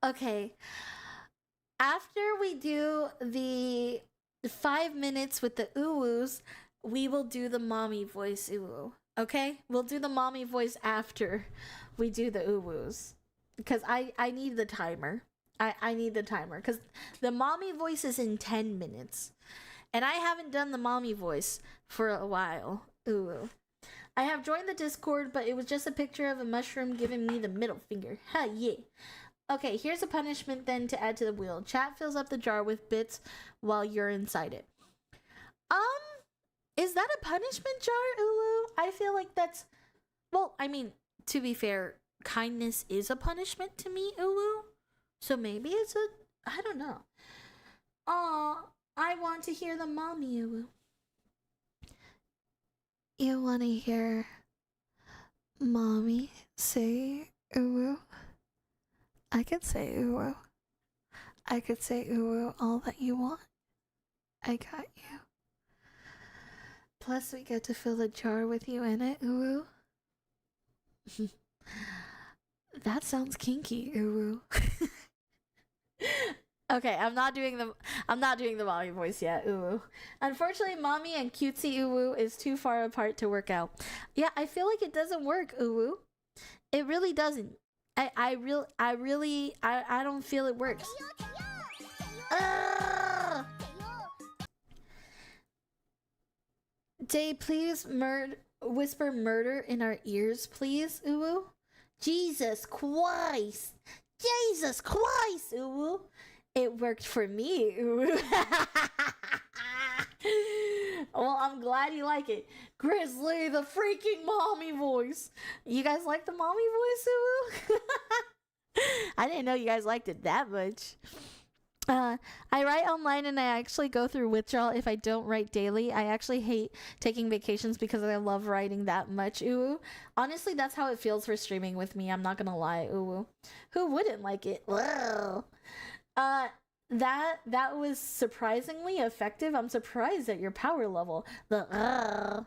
Okay. After we do the 5 minutes with the Uwus, we will do the mommy voice Uwu. Okay? We'll do the mommy voice after we do the Uwus. Because I need the timer. I need the timer. Because the mommy voice is in 10 minutes. And I haven't done the mommy voice for a while. Uwu. I have joined the Discord, but it was just a picture of a mushroom giving me the middle finger. Ha, yeah. Okay, here's a punishment then to add to the wheel. Chat fills up the jar with bits while you're inside it. Is that a punishment jar, Ulu? I feel like that's... Well, I mean, to be fair, kindness is a punishment to me, Ulu. So maybe it's a... I don't know. Aw, I want to hear the mommy, Ulu. You want to hear mommy say uwu? I could say uwu. I could say uwu all that you want. I got you. Plus we get to fill the jar with you in it, uwu. That sounds kinky, uwu. Okay, I'm not doing the mommy voice yet, uwu. Unfortunately, mommy and cutesy uwu is too far apart to work out. Yeah, I feel like it doesn't work, uwu. It really doesn't. I don't feel it works. Day, please whisper murder in our ears, please, uwu. Jesus Christ. Jesus Christ, uwu. It worked for me. Well, I'm glad you like it. Grizzly, the freaking mommy voice. You guys like the mommy voice, I didn't know you guys liked it that much. I write online and I actually go through withdrawal if I don't write daily. I actually hate taking vacations because I love writing that much. Ooh. Honestly, that's how it feels for streaming with me. I'm not gonna lie. Ooh. Who wouldn't like it? That was surprisingly effective. I'm surprised at your power level. The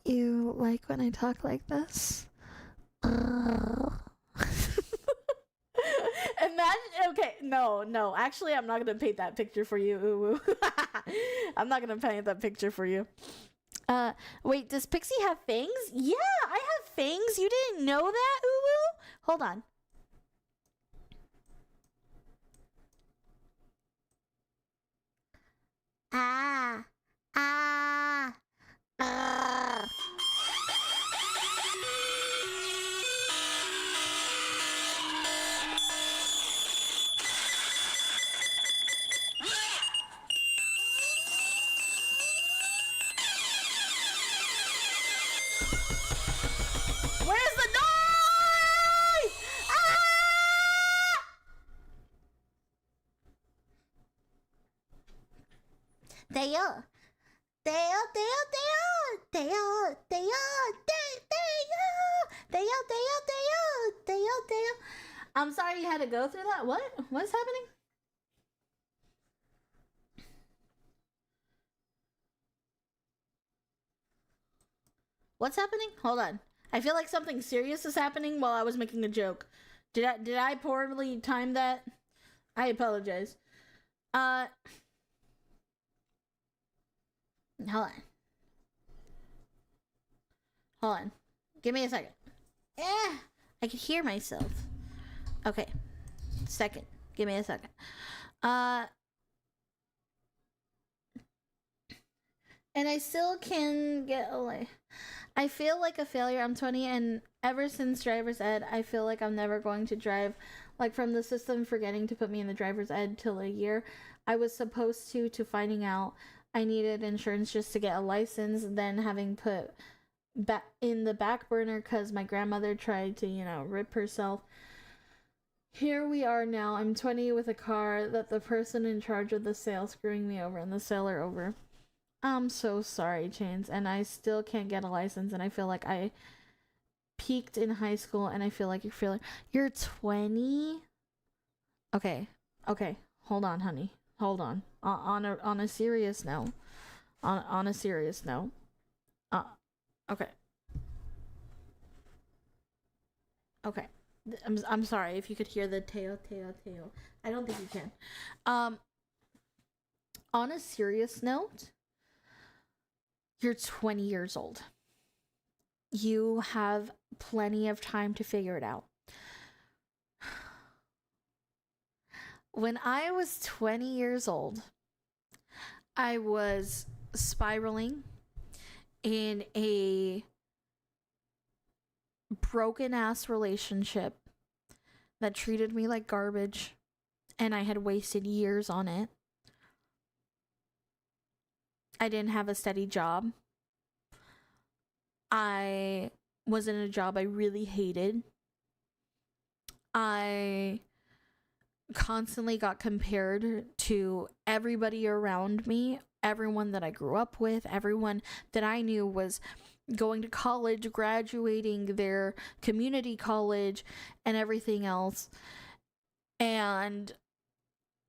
You like when I talk like this? Imagine, okay, no, actually, I'm not gonna paint that picture for you, Uwu. I'm not gonna paint that picture for you. Wait, does Pixie have fangs? Yeah, I have fangs. You didn't know that, Uwu? Hold on. Ah. Where's the noise? Ah! They are. I'm sorry you had to go through that. What? What's happening? What's happening? Hold on. I feel like something serious is happening while I was making a joke. Did I poorly time that? I apologize. Uh, hold on. Hold on. Give me a second. Yeah, I can hear myself. Okay. Second. Give me a second. And I still can get away. I feel like a failure. I'm 20, and ever since driver's ed, I feel like I'm never going to drive. Like, from the system forgetting to put me in the driver's ed till a year I was supposed to finding out I needed insurance just to get a license, then having put back in the back burner because my grandmother tried to, you know, rip herself. Here we are now. I'm 20 with a car that the person in charge of the sale screwing me over and the seller over. I'm so sorry, Chains, and I still can't get a license, and I feel like I peaked in high school, and I feel like you're 20? Okay, hold on, honey, hold on. On a serious note, on a serious note, okay. I'm sorry if you could hear the teo. I don't think you can. On a serious note, you're 20 years old. You have plenty of time to figure it out. When I was 20 years old, I was spiraling in a broken ass relationship that treated me like garbage, and I had wasted years on it. I didn't have a steady job. I was in a job I really hated. I constantly got compared to everybody around me, everyone that I grew up with, everyone that I knew was going to college, graduating their community college, and everything else. And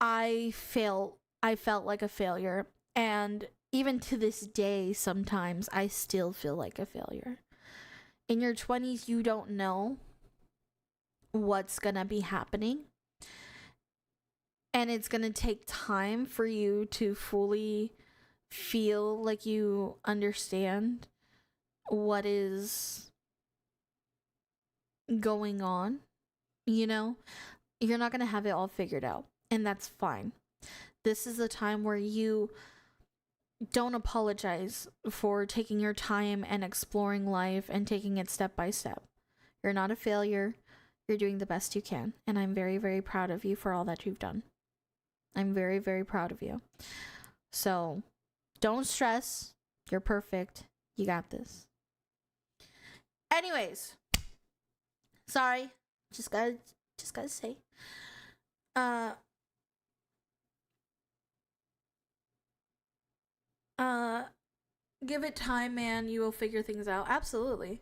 I felt like a failure. And even to this day, sometimes I still feel like a failure. In your 20s, you don't know what's gonna be happening. And it's gonna take time for you to fully feel like you understand what is going on. You know, you're not gonna have it all figured out, and that's fine. This is the time where you don't apologize for taking your time and exploring life and taking it step by step. You're not a failure. You're doing the best you can. And I'm very, very proud of you for all that you've done. I'm very, very proud of you. So don't stress. You're perfect. You got this. Anyways. Sorry. Just gotta say. Give it time, man. You will figure things out. Absolutely.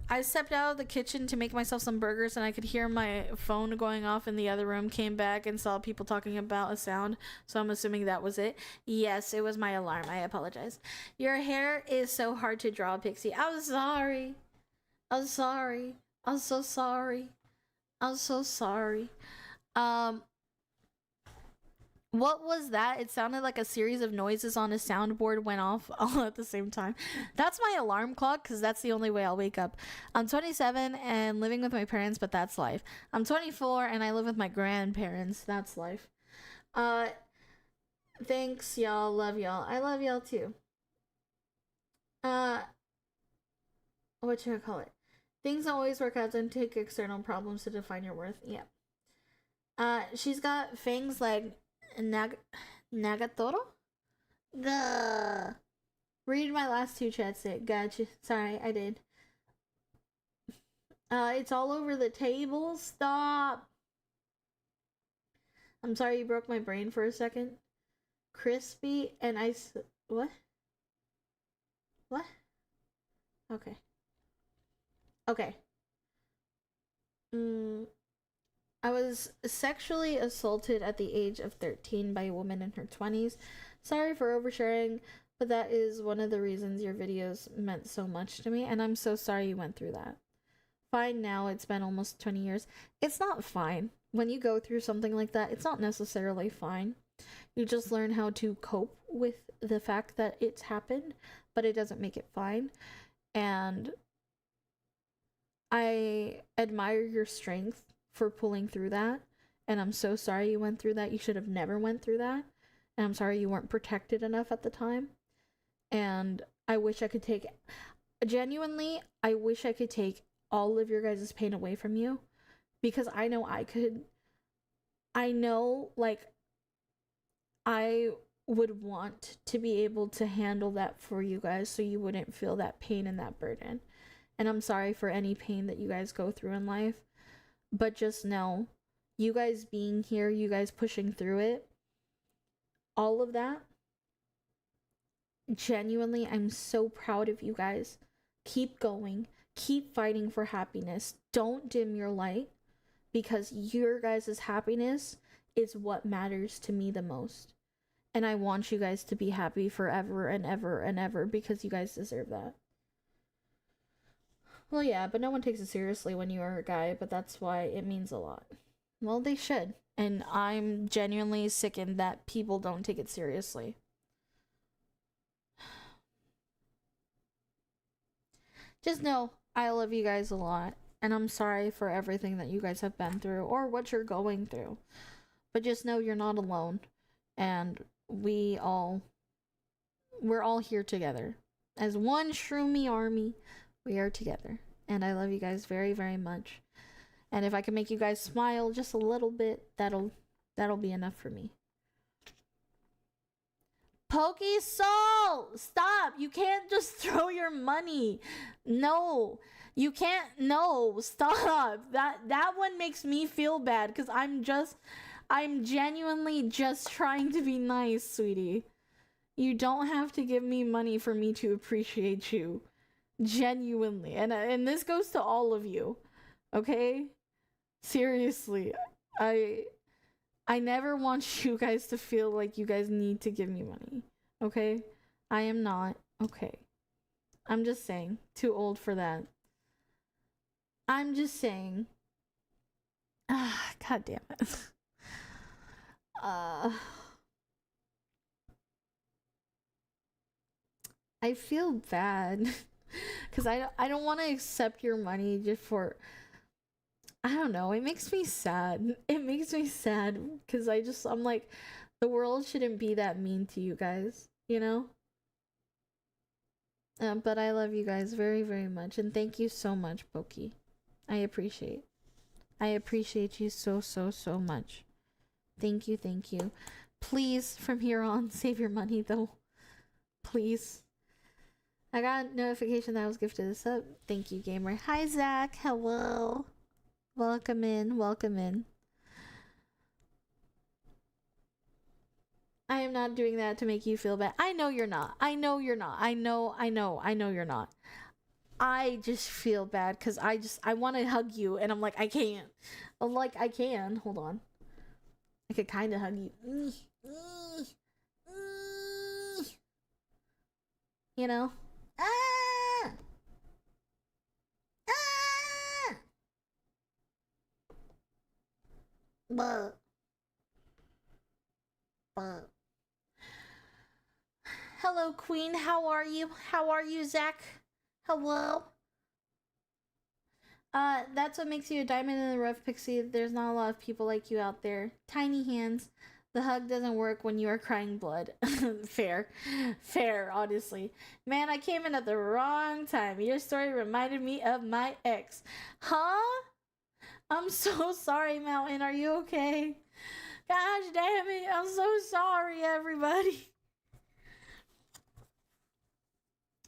I stepped out of the kitchen to make myself some burgers, and I could hear my phone going off in the other room. Came back and saw people talking about a sound, so I'm assuming that was it. Yes, it was my alarm. I apologize. Your hair is so hard to draw, Pixie. I'm sorry. I'm sorry. I'm so sorry. I'm so sorry. What was that? It sounded like a series of noises on a soundboard went off all at the same time. That's my alarm clock, because that's the only way I'll wake up. I'm 27 and living with my parents, but that's life. I'm 24 and I live with my grandparents. That's life. Thanks, y'all. Love y'all. I love y'all too. What should I call it? Things always work out. Don't take external problems to define your worth. Yeah. She's got fangs like Nagatoro? Gah. Read my last two chats. Gotcha. Sorry, I did. It's all over the table. Stop. I'm sorry you broke my brain for a second. Crispy and ice. What? What? Okay. Okay. I was sexually assaulted at the age of 13 by a woman in her 20s. Sorry for oversharing, but that is one of the reasons your videos meant so much to me, and I'm so sorry you went through that. Fine now, it's been almost 20 years. It's not fine. When you go through something like that, it's not necessarily fine. You just learn how to cope with the fact that it's happened, but it doesn't make it fine. And I admire your strength for pulling through that. And I'm so sorry you went through that. You should have never went through that. And I'm sorry you weren't protected enough at the time. And I wish I could take, genuinely, I wish I could take all of your guys' pain away from you. Because I know I could. I know, like, I would want to be able to handle that for you guys so you wouldn't feel that pain and that burden. And I'm sorry for any pain that you guys go through in life. But just know, you guys being here, you guys pushing through it, all of that, genuinely, I'm so proud of you guys. Keep going. Keep fighting for happiness. Don't dim your light, because your guys' happiness is what matters to me the most. And I want you guys to be happy forever and ever and ever, because you guys deserve that. Well, yeah, but no one takes it seriously when you are a guy, but that's why it means a lot. Well, they should. And I'm genuinely sickened that people don't take it seriously. Just know, I love you guys a lot. And I'm sorry for everything that you guys have been through, or what you're going through. But just know you're not alone. And we're all here together. As one shroomy army, we are together. And I love you guys very, very much. And if I can make you guys smile just a little bit, that'll be enough for me. Pokey Soul! Stop! You can't just throw your money. No. You can't. No. Stop. That one makes me feel bad, because I'm genuinely just trying to be nice, sweetie. You don't have to give me money for me to appreciate you. Genuinely. And this goes to all of you. Okay? Seriously. I never want you guys to feel like you guys need to give me money. Okay? I am not. Okay. I'm just saying. Too old for that. I'm just saying. God damn it. I feel bad. Because I don't want to accept your money just for... I don't know. It makes me sad. It makes me sad because I'm like, the world shouldn't be that mean to you guys, you know? But I love you guys very, very much. And thank you so much, Pokey. I appreciate you so, so, so much. Thank you, thank you. Please, from here on, save your money, though. Please. I got a notification that I was gifted a sub. Thank you, gamer. Hi, Zach. Hello. Welcome in. Welcome in. I am not doing that to make you feel bad. I know you're not. I know you're not. I know you're not. I just feel bad because I want to hug you and I'm like, I can't. I'm like, I can. Hold on. I could kind of hug you. You know? Ah! Ah! But. Hello, Queen. How are you? How are you, Zach? Hello? That's what makes you a diamond in the rough, Pixie. There's not a lot of people like you out there. Tiny hands. The hug doesn't work when you are crying blood. Fair. Fair, honestly. Man, I came in at the wrong time. Your story reminded me of my ex. Huh? I'm so sorry, Mountain. Are you okay? Gosh damn it. I'm so sorry, everybody.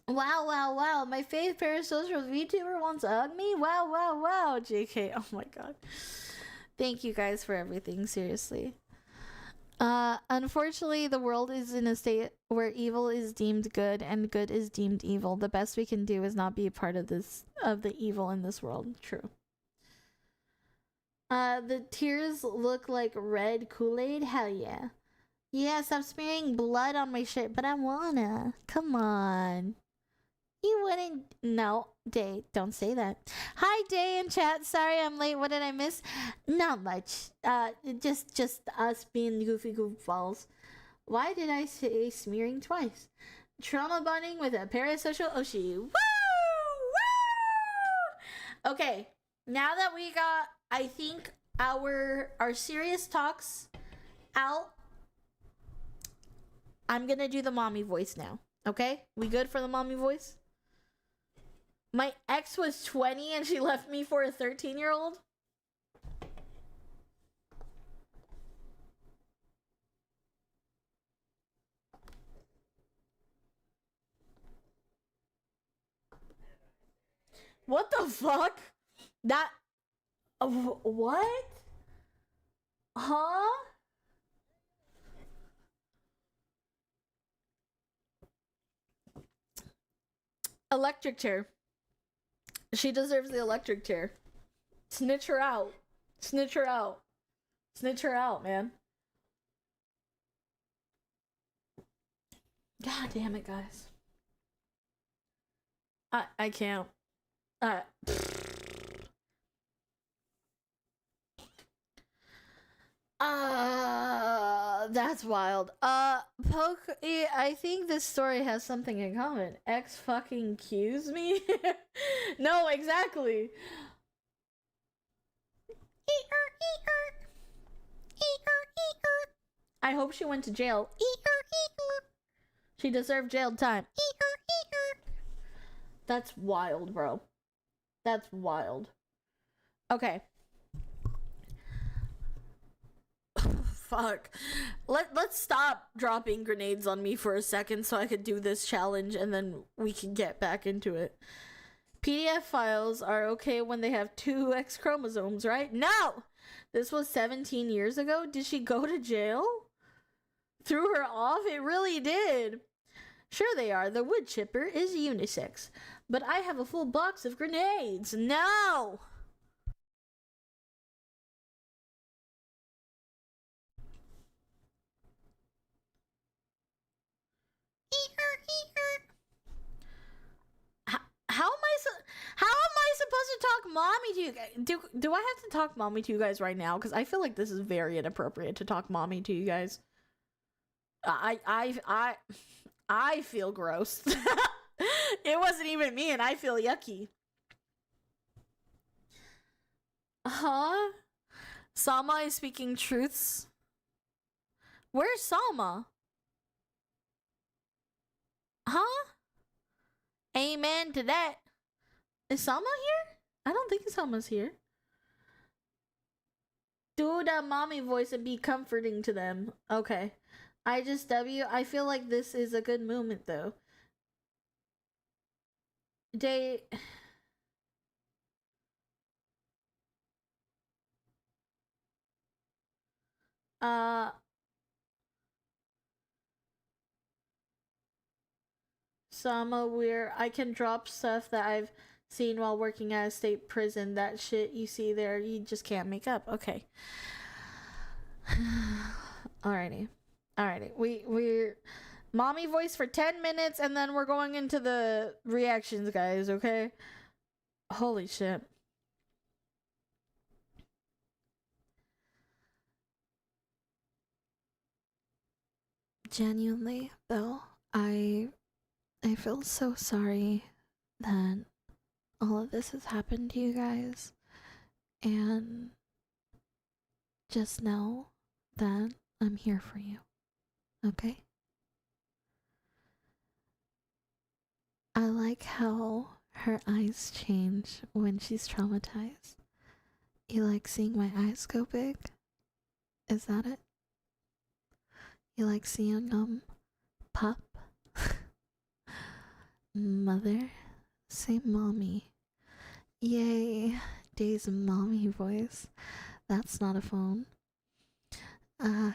Wow, wow, wow. My favorite parasocial VTuber wants to hug me? Wow, wow, wow. JK. Oh my god. Thank you guys for everything, seriously. Unfortunately, the world is in a state where evil is deemed good and good is deemed evil. The best we can do is not be a part of the evil in this world. True. The tears look like red Kool-Aid? Hell yeah. Yes, I'm smearing blood on my shirt, but I wanna. Come on. You wouldn't. No, Day, don't say that. Hi, Day in chat. Sorry I'm late. What did I miss? Not much. Just us being goofy goofballs. Why did I say smearing twice? Trauma bonding with a parasocial Oshi. Woo! Woo! Okay, now that we got, I think, our serious talks out, I'm gonna do the mommy voice now. Okay? We good for the mommy voice? My ex was 20 and she left me for a 13-year-old? What the fuck? That... what? Huh? Electric chair. She deserves the electric chair. Snitch her out. Snitch her out. Snitch her out, man. God damn it, guys. I can't. That's wild. Poke, I think this story has something in common. X fucking cues me? No, exactly. I hope she went to jail. She deserved jail time. That's wild, bro. That's wild. Okay. Fuck. Let's stop dropping grenades on me for a second so I could do this challenge and then we can get back into it. PDF files are okay when they have 2 X chromosomes, right? No! This was 17 years ago? Did she go to jail? Threw her off? It really did. Sure they are. The wood chipper is unisex. But I have a full box of grenades. No! How am I supposed to talk mommy to you guys? Do I have to talk mommy to you guys right now? Because I feel like this is very inappropriate to talk mommy to you guys. I feel gross. It wasn't even me, and I feel yucky. Huh? Sama is speaking truths. Where's Sama? Huh? Amen to that. Is Sama here? I don't think Sama's here. Do the mommy voice and be comforting to them. Okay. I feel like this is a good moment though. Sama, where I can drop stuff that I've seen while working at a state prison. That shit you see there, you just can't make up. Okay. Alrighty. We're mommy voice for 10 minutes and then we're going into the reactions, guys, okay? Holy shit. Genuinely, though, I feel so sorry that all of this has happened to you guys. And just know that I'm here for you. Okay? I like how her eyes change when she's traumatized. You like seeing my eyes go big? Is that it? You like seeing pop? Mother, say mommy. Yay, Day's mommy voice. That's not a phone.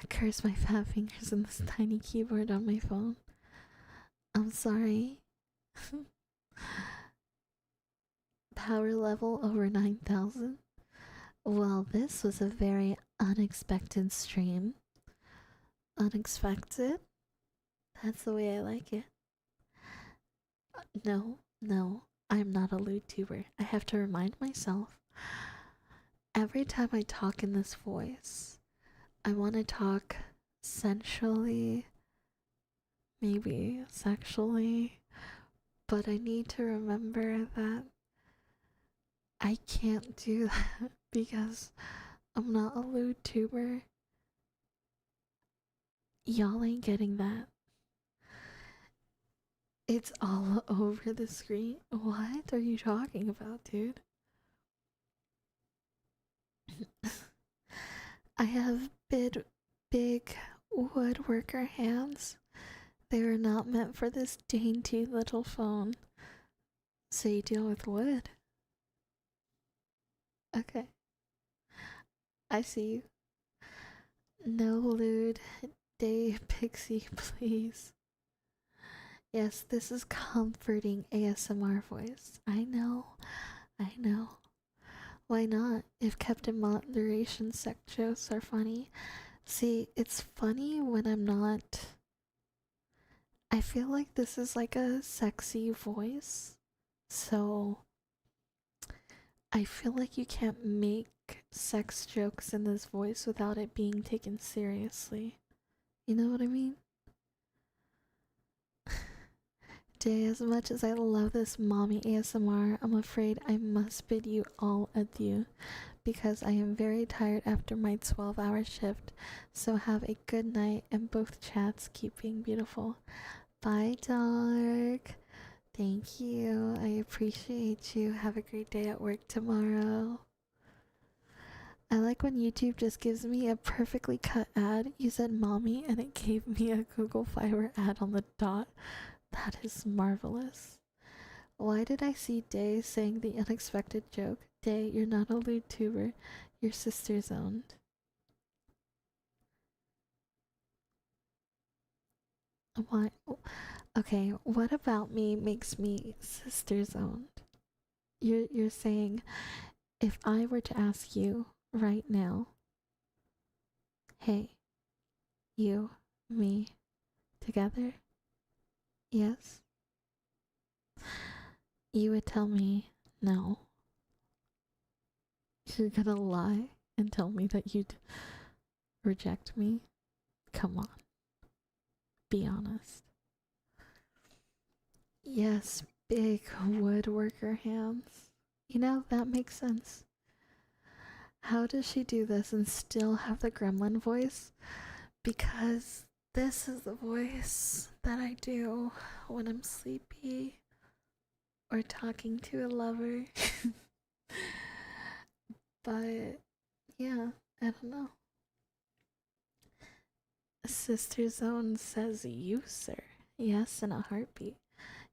Curse my fat fingers and this tiny keyboard on my phone. I'm sorry. Power level over 9,000. Well, this was a very unexpected stream. Unexpected? That's the way I like it. No, No, I'm not a lewd tuber. I have to remind myself every time I talk in this voice, I want to talk sensually, maybe sexually, but I need to remember that I can't do that because I'm not a lewd tuber. Y'all ain't getting that. It's all over the screen. What are you talking about, dude? I have big woodworker hands. They were not meant for this dainty little phone. So you deal with wood. Okay. I see you. No lewd day pixie, please. Yes, this is comforting ASMR voice. I know. Why not? If kept in moderation, sex jokes are funny. See, it's funny when I'm not. I feel like this is like a sexy voice. So I feel like you can't make sex jokes in this voice without it being taken seriously. You know what I mean? Day, as much as I love this mommy ASMR, I'm afraid I must bid you all adieu because I am very tired after my 12-hour shift. So have a good night and both chats keep being beautiful. Bye, Dark. Thank you. I appreciate you. Have a great day at work tomorrow. I like when YouTube just gives me a perfectly cut ad. You said mommy and it gave me a Google Fiber ad on the dot. That is marvelous. Why did I see Day saying the unexpected joke? Day, you're not a lewd tuber. Your sister's owned. Why? Okay, what about me makes me sister's owned? You're saying if I were to ask you right now, hey, you, me, together? Yes? You would tell me no. You're gonna lie and tell me that you'd reject me? Come on. Be honest. Yes, big woodworker hands. You know, that makes sense. How does she do this and still have the gremlin voice? Because this is the voice that I do when I'm sleepy or talking to a lover. But yeah, I don't know. Sister Zone says you, sir. Yes, in a heartbeat.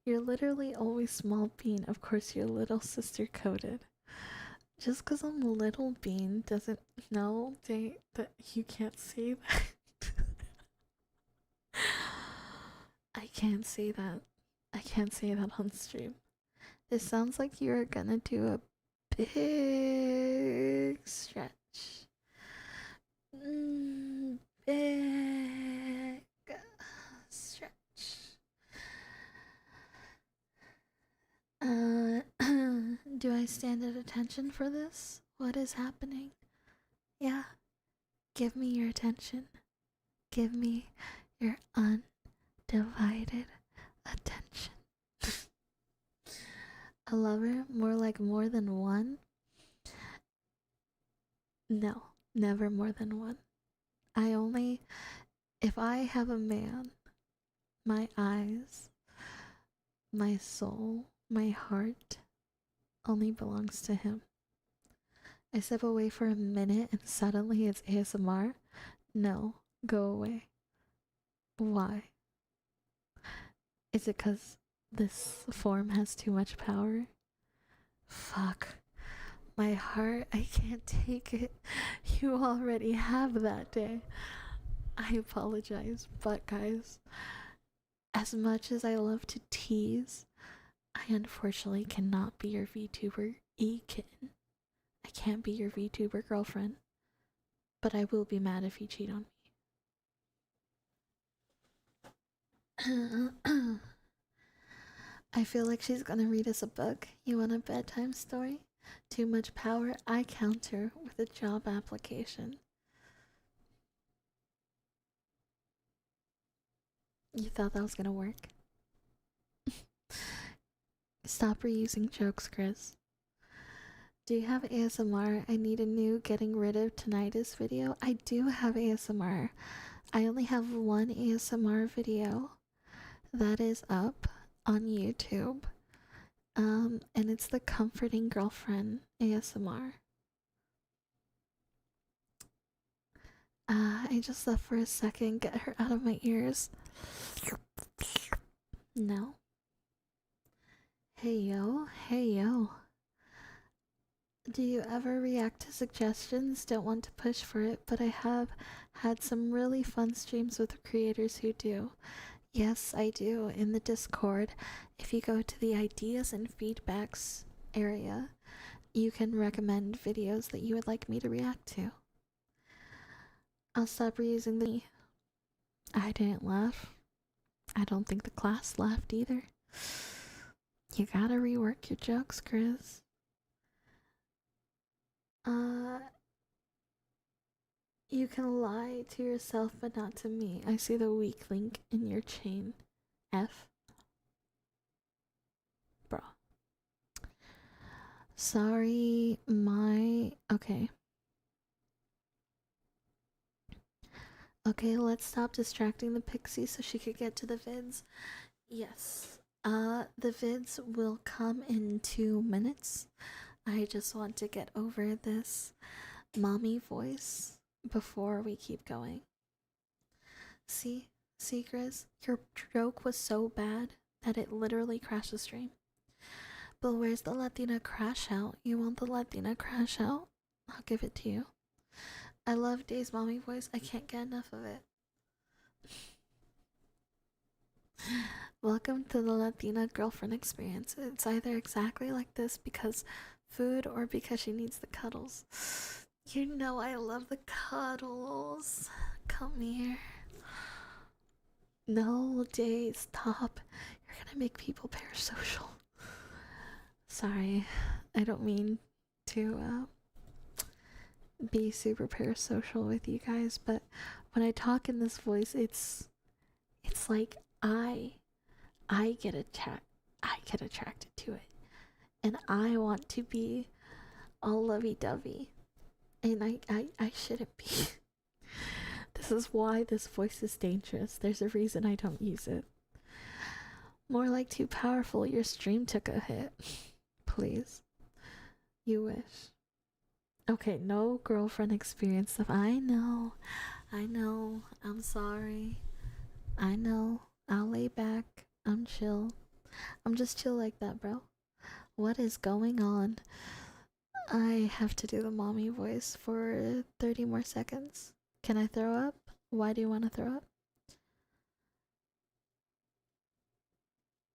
You're literally always small bean. Of course, you're little sister coded. Just because I'm little bean doesn't know that you can't see that. I can't say that. I can't say that on stream. It sounds like you are gonna do a big stretch. Big stretch. Do I stand at attention for this? What is happening? Yeah. Give me your attention. Give me your undivided attention. A lover? More like more than one? No, never more than one. If I have a man, my eyes, my soul, my heart only belongs to him. I step away for a minute and suddenly it's ASMR? No, go away. Why? Is it because this form has too much power? Fuck. My heart, I can't take it. You already have that day. I apologize, but guys, as much as I love to tease, I unfortunately cannot be your VTuber kitten. I can't be your VTuber girlfriend, but I will be mad if you cheat on me. I feel like she's gonna read us a book. You want a bedtime story? Too much power? I counter with a job application. You thought that was gonna work? Stop reusing jokes, Chris. Do you have ASMR? I need a new getting rid of tinnitus video. I do have ASMR. I only have one ASMR video that is up on YouTube. And it's the Comforting Girlfriend ASMR. I just left for a second, get her out of my ears. No. Hey yo, hey yo. Do you ever react to suggestions? Don't want to push for it, but I have had some really fun streams with creators who do. Yes, I do. In the Discord, if you go to the ideas and feedbacks area, you can recommend videos that you would like me to react to. I'll stop reusing the... I didn't laugh. I don't think the class laughed either. You gotta rework your jokes, Chris. You can lie to yourself but not to me. I see the weak link in your chain. F. Bro. Sorry, okay. Okay, let's stop distracting the pixie so she could get to the vids. Yes. The vids will come in 2 minutes. I just want to get over this mommy voice before we keep going. See, Chris, your joke was so bad that it literally crashed the stream. But where's the Latina crash out? You want the Latina crash out? I'll give it to you. I love Day's mommy voice. I can't get enough of it. Welcome to the Latina girlfriend experience. It's either exactly like this because food or because she needs the cuddles. You know I love the cuddles. Come here. No, Day, stop. You're gonna make people parasocial. Sorry, I don't mean to be super parasocial with you guys, but when I talk in this voice, it's like I get attracted to it, and I want to be all lovey-dovey, and I shouldn't be. This is why this voice is dangerous. There's a reason I don't use it. More like too powerful. Your stream took a hit. Please. You wish. Okay, no girlfriend experience stuff. I know. I'm sorry. I know. I'll lay back. I'm chill. I'm just chill like that, bro. What is going on? I have to do the mommy voice for 30 more seconds. Can I throw up? Why do you want to throw up?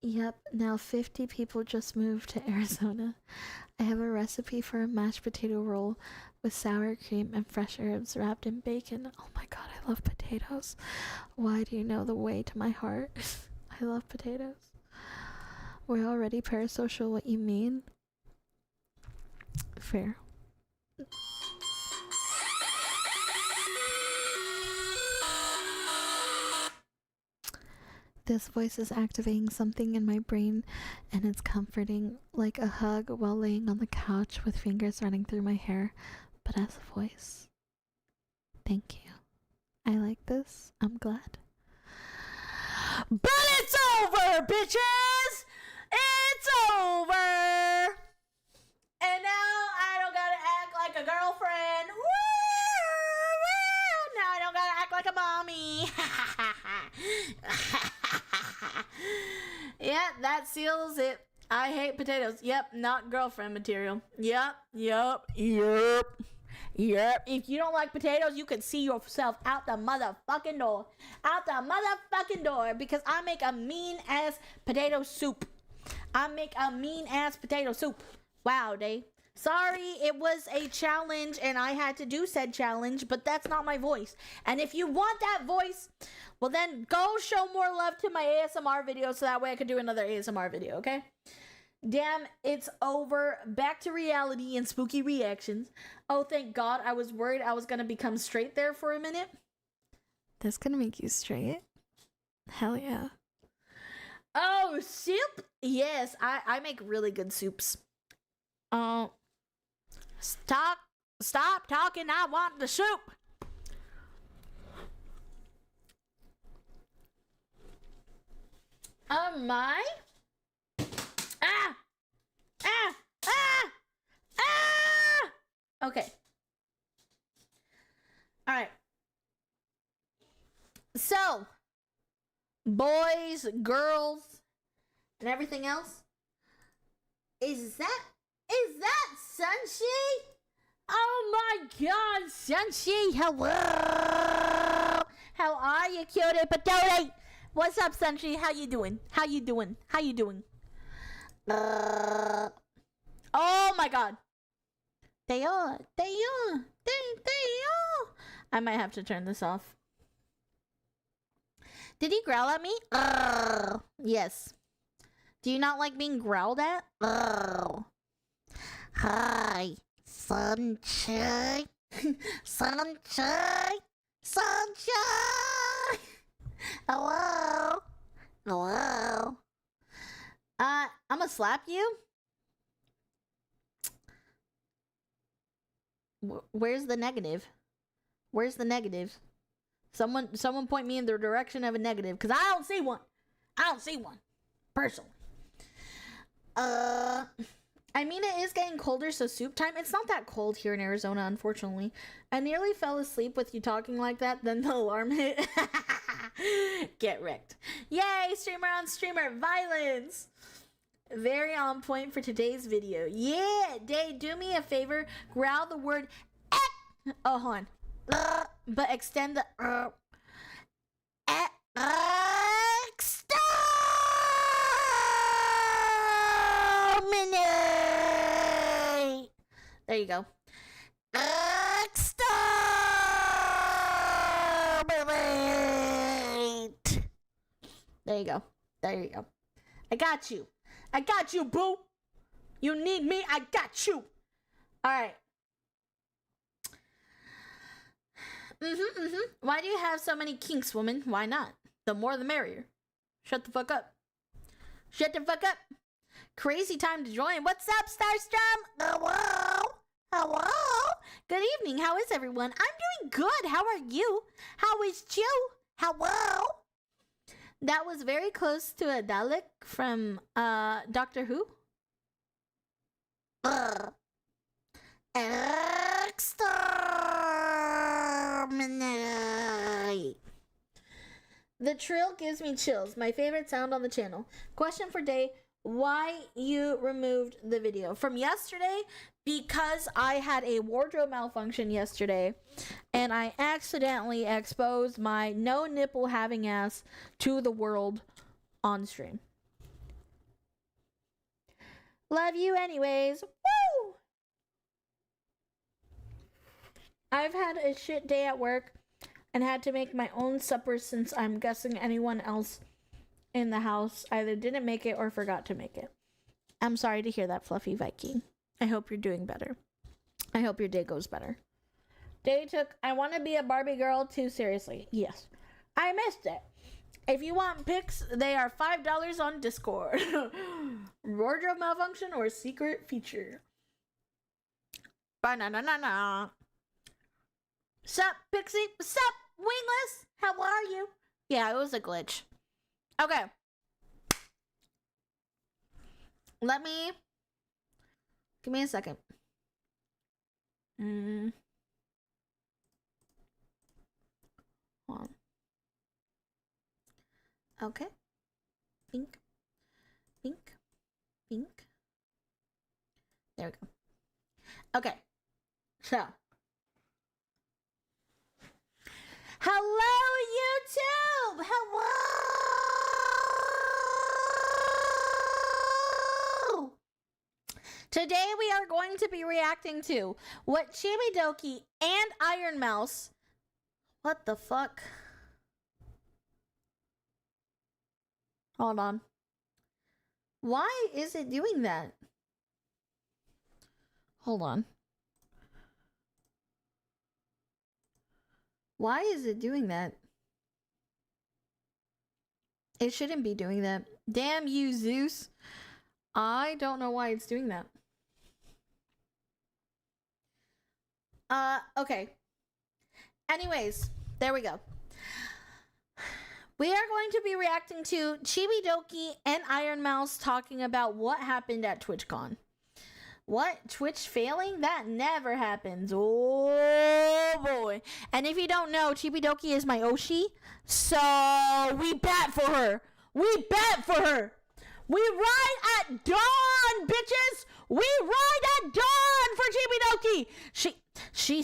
Yep, now 50 people just moved to Arizona. I have a recipe for a mashed potato roll with sour cream and fresh herbs wrapped in bacon. Oh my god, I love potatoes. Why do you know the way to my heart? I love potatoes. We're already parasocial, what you mean? Fair. This voice is activating something in my brain, and it's comforting, like a hug while laying on the couch with fingers running through my hair, but as a voice. Thank you. I like this. I'm glad. But it's over, bitches! It's over! And now I don't gotta act like a girlfriend. Woo! Now I don't gotta act like a mommy. Yeah, that seals it. I hate potatoes. Yep, not girlfriend material. Yep. If you don't like potatoes, you can see yourself out the motherfucking door. Out the motherfucking door, because I make a mean-ass potato soup. Wow, Dave. Sorry, it was a challenge and I had to do said challenge, but that's not my voice. And if you want that voice, well then go show more love to my ASMR video so that way I could do another ASMR video, okay? Damn, it's over. Back to reality and spooky reactions. Oh, thank God. I was worried I was going to become straight there for a minute. That's gonna make you straight. Hell yeah. Oh, soup? Yes, I make really good soups. Stop talking. I want the soup. Oh my. Okay. All right. So, boys, girls, and everything else. Is that Sunshi? Oh my God, Sunshi! Hello. How are you, cutie patootie? What's up, Sunshi? How you doing? How you doing? How you doing? Oh my God. They are. I might have to turn this off. Did he growl at me? Yes. Do you not like being growled at? Hi, sunshine. Sunshine. Sunshine. Hello. Hello. I'm gonna slap you. Where's the negative? Where's the negative? Someone point me in the direction of a negative, because I don't see one. I don't see one. Personally. I mean, it is getting colder, so soup time. It's not that cold here in Arizona, unfortunately. I nearly fell asleep with you talking like that, then the alarm hit. Get wrecked. Yay, streamer on streamer violence. Very on point for today's video. Yeah, Day, do me a favor. Growl the word eh. Oh, hold on. But extend the exterminate. There you go. Exterminate. There you go. There you go. I got you. I got you, boo. You need me, I got you. All right. Why do you have so many kinks, woman? Why not? The more the merrier. Shut the fuck up. Shut the fuck up. Crazy time to join. What's up, Starstrom? Hello? Hello? Good evening. How is everyone? I'm doing good. How are you? How is you? Hello? That was very close to a Dalek from Doctor Who. Exterminate. The trill gives me chills. My favorite sound on the channel. Question for Day. Why you removed the video from yesterday? Because I had a wardrobe malfunction yesterday and I accidentally exposed my no nipple having ass to the world on stream. Love you anyways. Woo! I've had a shit day at work and had to make my own supper since I'm guessing anyone else in the house either didn't make it or forgot to make it. I'm sorry to hear that, Fluffy Viking. I hope you're doing better. I hope your day goes better. Day took I want to be a Barbie girl too seriously. Yes. I missed it. If you want pics, they are $5 on Discord. Wardrobe malfunction or secret feature. Ba-na-na-na-na. Sup, Pixie? Sup, Wingless? How are you? Yeah, it was a glitch. Okay. Give me a second. Hold on. Okay. Pink. Pink. Pink. There we go. Okay. So. Hello, YouTube! Hello! Today we are going to be reacting to what Chibidoki and IronMouse. What the fuck? Hold on. Why is it doing that? Hold on. Why is it doing that? It shouldn't be doing that. Damn you, Zeus. I don't know why it's doing that. Okay. Anyways, there we go. We are going to be reacting to Chibidoki and IronMouse talking about what happened at Twitchcon. What? Twitch failing? That never happens. Oh boy. And if you don't know, Chibidoki is my Oshi. So we bat for her. We bat for her. We ride at dawn, bitches. We ride at dawn for Chibidoki. She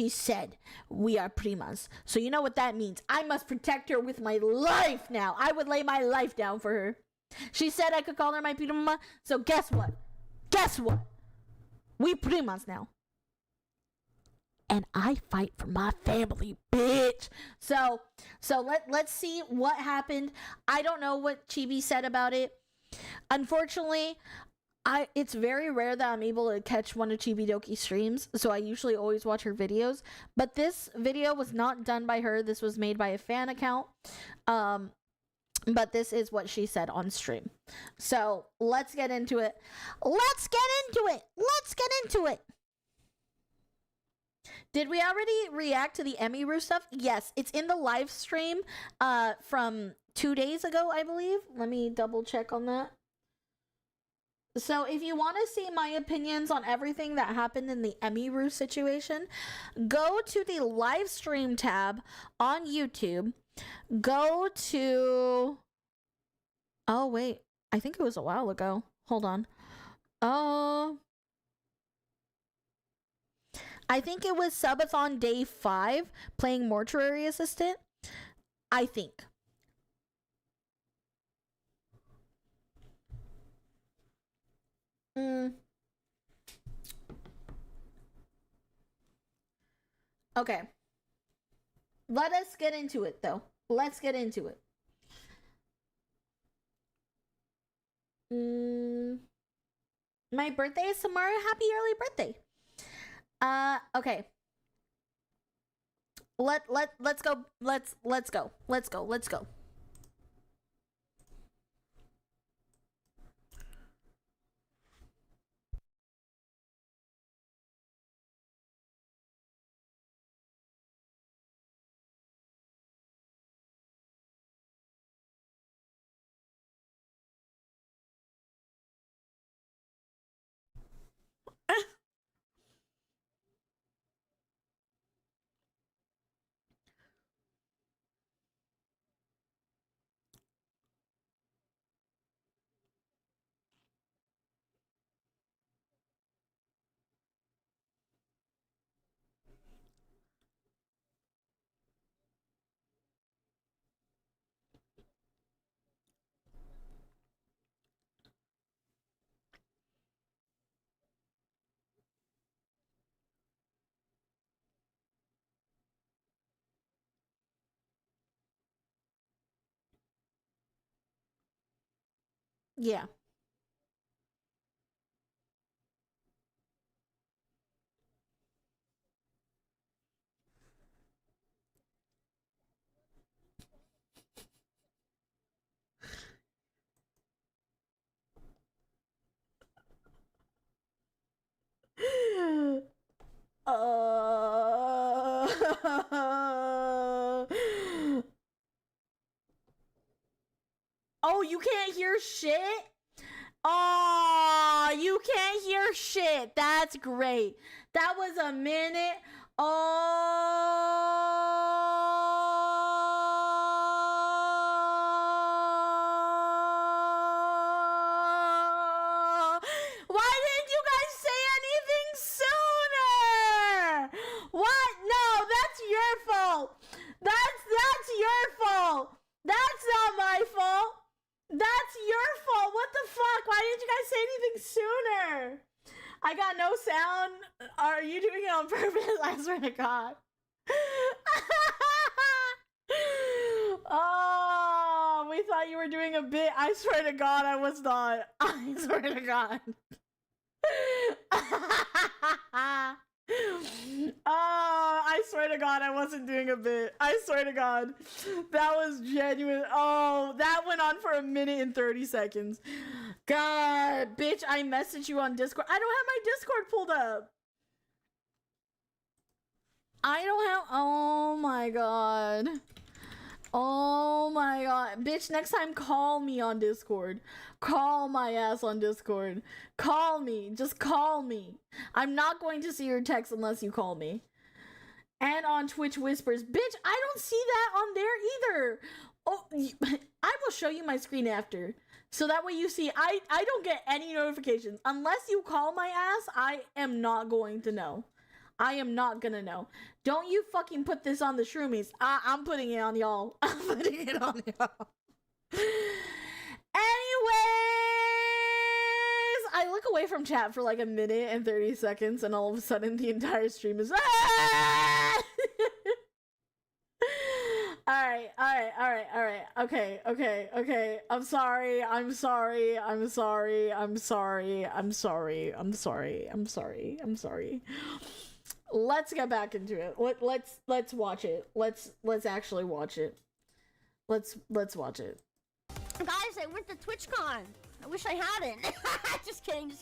said, we are primas. So you know what that means. I must protect her with my life now. I would lay my life down for her. She said I could call her my prima. So guess what? Guess what? We primas now. And I fight for my family, bitch. So let's see what happened. I don't know what Chibi said about it. Unfortunately, it's very rare that I'm able to catch one of Chibidoki's streams, so I usually always watch her videos. But this video was not done by her. This was made by a fan account. But this is what she said on stream. So let's get into it. Let's get into it. Let's get into it. Did we already react to the Emiru stuff? Yes, it's in the live stream from 2 days ago, I believe. Let me double check on that. So if you want to see my opinions on everything that happened in the Emiru situation, go to the live stream tab on YouTube. Go to... Oh, wait. I think it was a while ago. Hold on. I think it was Subathon Day 5, playing Mortuary Assistant. I think. Okay. Let us get into it, though. Let's get into it. My birthday is tomorrow. Happy early birthday. Okay. Let's go. Let's go. Yeah. Oh, you can't hear shit? Oh, you can't hear shit. That's great. That was a minute. Oh. Why didn't you guys say anything sooner? What? No, that's your fault. That's your fault. That's not my fault. That's your fault. What the fuck? Why didn't you guys say anything I got no sound. Are you doing it on purpose? I swear to God. Oh, we thought you were doing a bit. I swear to God, I was not. I swear to God. Oh, I swear to God, I wasn't doing a bit. I swear to God. That was genuine. Oh, that went on for 1:30. God, bitch, I messaged you on Discord. I don't have my Discord pulled up. I don't have. Oh my God. Oh my God. Bitch, next time call me on Discord. Call my ass on Discord. Call me. Just call me. I'm not going to see your text unless you call me. And on Twitch Whispers. Bitch, I don't see that on there either. Oh, I will show you my screen after. So that way you see, I don't get any notifications. Unless you call my ass, I am not going to know. I am not gonna know. Don't you fucking put this on the shroomies. I'm putting it on y'all. I'm putting it on y'all. Anyways, I look away from chat for like 1:30, and all of a sudden the entire stream is Alright. Okay. I'm sorry. Let's get back into it. Let's watch it. Let's actually watch it. Let's watch it. Guys, I went to Twitchcon. I wish I hadn't. Just kidding.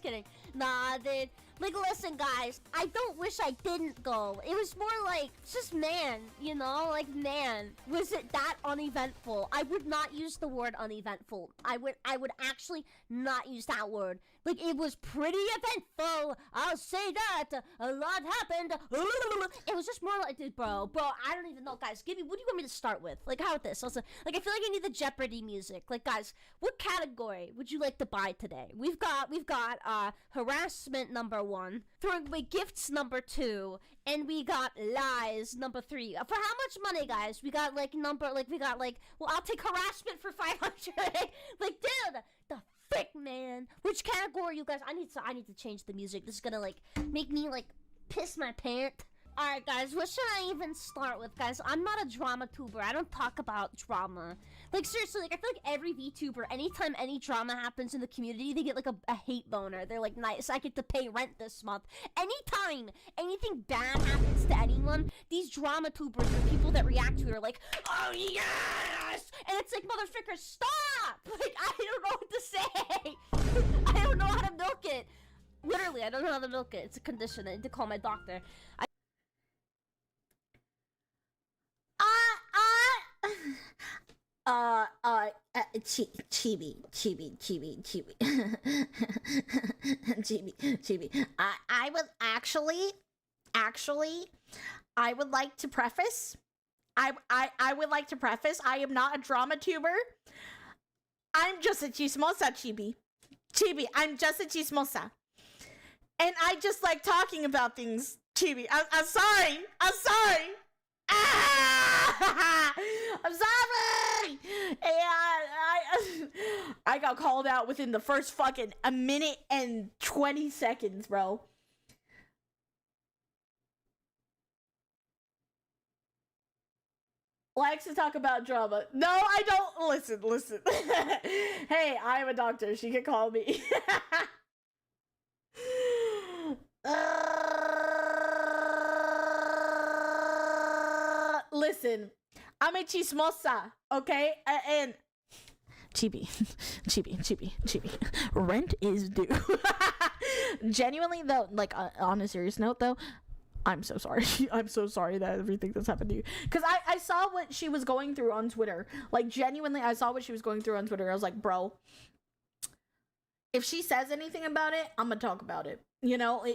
Nah, dude. Like, listen, guys. I don't wish I didn't go. It was more like, just man, you know? Like, man. Was it that uneventful? I would not use the word uneventful. I would actually not use that word. Like, it was pretty eventful. I'll say that. A lot happened. It was just more like, dude, bro, I don't even know. Guys, what do you want me to start with? Like, how about this? Also, like, I feel like I need the Jeopardy music. Like, guys, what category would you like to buy today? We've got harassment number 1, throwing away gifts number 2, and we got lies number 3. For how much money, guys? We got, well, I'll take harassment for 500. Like, dude, the frick, man. Which category, you guys? I need to change the music. This is gonna, like, make me, like, piss my pants. Alright, guys, what should I even start with, guys? I'm not a drama tuber. I don't talk about drama. Like, seriously, like, I feel like every VTuber, anytime any drama happens in the community, they get, like, a hate boner. They're like, nice, I get to pay rent this month. Anytime anything bad happens to anyone, these drama tubers or people that react to it are like, oh, yes! And it's like, motherfucker, stop! Like, I don't know what to say. I don't know how to milk it. Literally, I don't know how to milk it. It's a condition. I need to call my doctor. Chibi. I would actually, I would like to preface, I would like to preface, I am not a drama tuber. I'm just a chismosa, Chibi, I'm just a chismosa. And I just like talking about things, Chibi. I'm sorry. I'm sorry. And I got called out within the first fucking 1:20, bro. Likes to talk about drama. No, I don't. Listen. Hey, I'm a doctor. She can call me. Listen, I'm a chismosa, okay? And Chibi, rent is due. Genuinely though, like on a serious note though, I'm so sorry. I'm so sorry that everything that's happened to you. Because I saw what she was going through on Twitter. Like, genuinely, I saw what she was going through on Twitter. I was like, bro, if she says anything about it, I'm gonna talk about it. You know,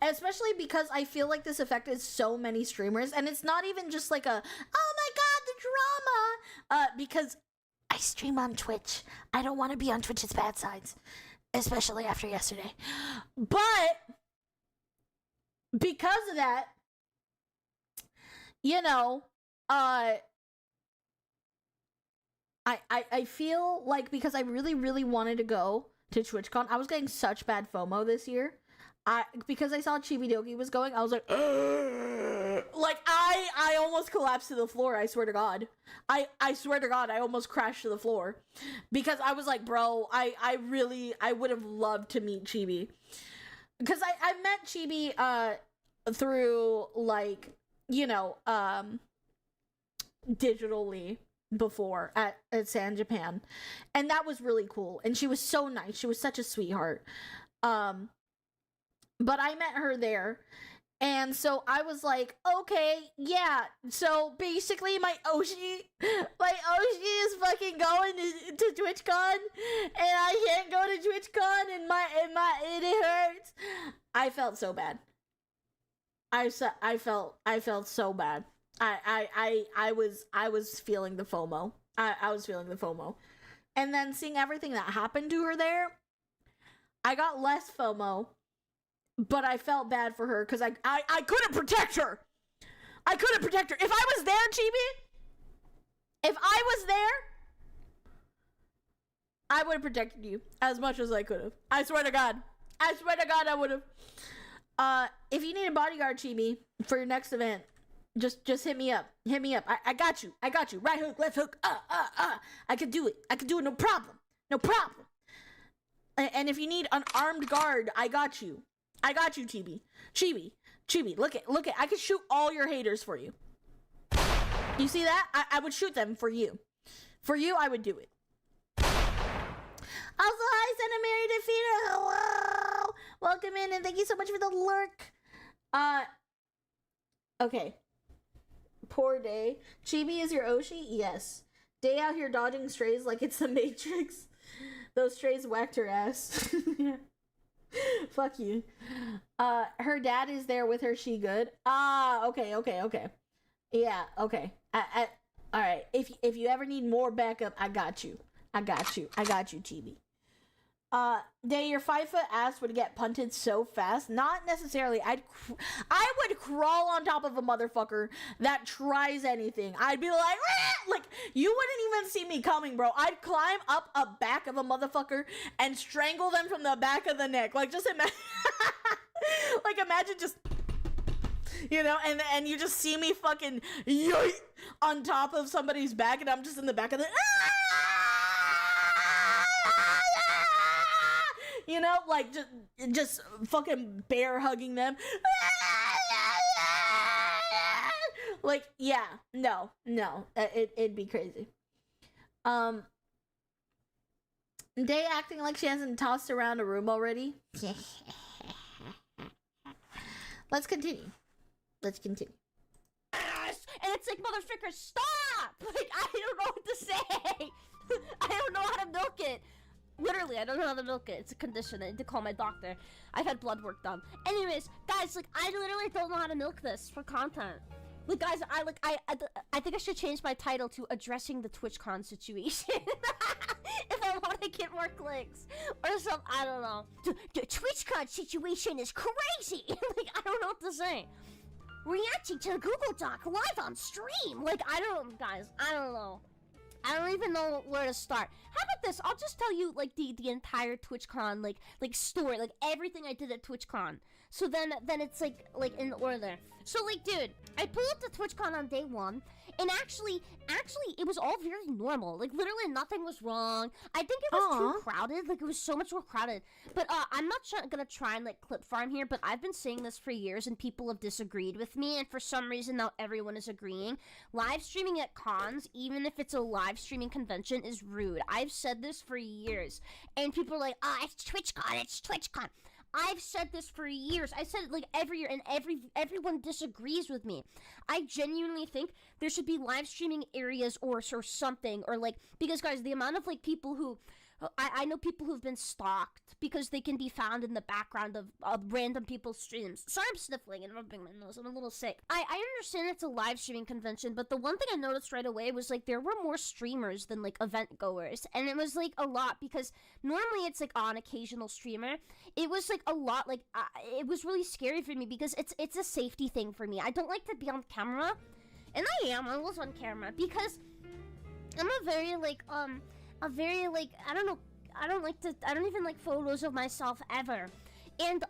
especially because I feel like this affected so many streamers, and it's not even just like oh my god, the drama, because I stream on Twitch. I don't want to be on Twitch's bad sides, especially after yesterday. But because of that, you know, I feel like, because I really wanted to go to TwitchCon. I was getting such bad FOMO this year. because I saw Chibidoki was going, I was like, like I almost collapsed to the floor. I swear to God, I swear to God, I almost crashed to the floor because I was like, bro, I would have loved to meet Chibi, because I met Chibi through, like, you know, digitally before at San Japan, and that was really cool, and she was so nice. She was such a sweetheart. But I met her there, and so I was like, okay, yeah, so basically my Oshi is fucking going to TwitchCon, and I can't go to TwitchCon, and it hurts. I felt so bad. I felt so bad. I was feeling the FOMO. I was feeling the FOMO. And then seeing everything that happened to her there, I got less FOMO, but I felt bad for her because I couldn't protect her. I couldn't protect her. If I was there, Chibi, if I was there, I would have protected you as much as I could have. I swear to God. I swear to God I would have. If you need a bodyguard, Chibi, for your next event, just hit me up. Hit me up. I got you. I got you. Right hook, left hook. I could do it. I could do it. No problem. No problem. And if you need an armed guard, I got you. I got you, Chibi. Chibi, look at. I could shoot all your haters for you. You see that? I would shoot them for you. For you, I would do it. Also, hi, Santa Mary Defeater. Hello. Welcome in, and thank you so much for the lurk. Okay. Poor Day. Chibi is your Oshi? Yes. Day out here dodging strays like it's the Matrix. Those strays whacked her ass. Fuck you. Her dad is there with her. She good? Okay. Yeah, okay. Alright. If you ever need more backup, I got you. Chibi. Day, your 5-foot ass would get punted so fast. Not necessarily. I would crawl on top of a motherfucker that tries anything. I'd be like you wouldn't even see me coming, bro. I'd climb up a back of a motherfucker and strangle them from the back of the neck. Like, just imagine, like, imagine just, you know, and you just see me fucking yoink on top of somebody's back, and I'm just in the back of the. You know, like, just fucking bear hugging them. Like, yeah, no, it'd be crazy. Day acting like she hasn't tossed around a room already. Let's continue. And it's like, motherfucker, stop! Like, I don't know what to say. I don't know how to milk it. Literally, I don't know how to milk it. It's a condition. I need to call my doctor. I've had blood work done. Anyways, guys, like, I literally don't know how to milk this for content. Like, guys, I think I should change my title to Addressing the TwitchCon Situation. If I want to get more clicks. Or something, I don't know. The TwitchCon situation is crazy. Like, I don't know what to say. Reacting to the Google Doc live on stream. Like, I don't know. I don't even know where to start. How about this? I'll just tell you, like, the entire TwitchCon, like story, like everything I did at TwitchCon. So then it's like in order. So, like, dude, I pulled up to TwitchCon on day 1, and actually, it was all very normal. Like, literally nothing was wrong. I think it was too crowded. Like, it was so much more crowded. But I'm not gonna try and, like, clip farm here, but I've been saying this for years, and people have disagreed with me, and for some reason now everyone is agreeing. Live streaming at cons, even if it's a live streaming convention, is rude. I've said this for years, and people are like, it's TwitchCon. I've said this for years. I said it like every year, and everyone disagrees with me. I genuinely think there should be live streaming areas or something, or like, because guys, the amount of like people who I know people who've been stalked because they can be found in the background of random people's streams. Sorry, I'm sniffling and rubbing my nose. I'm a little sick. I understand it's a live streaming convention, but the one thing I noticed right away was like there were more streamers than like event goers, and it was like a lot because normally it's like an occasional streamer. It was like a lot. Like it was really scary for me because it's a safety thing for me. I don't like to be on camera, and I was on camera because I'm a very like I don't even like photos of myself ever. And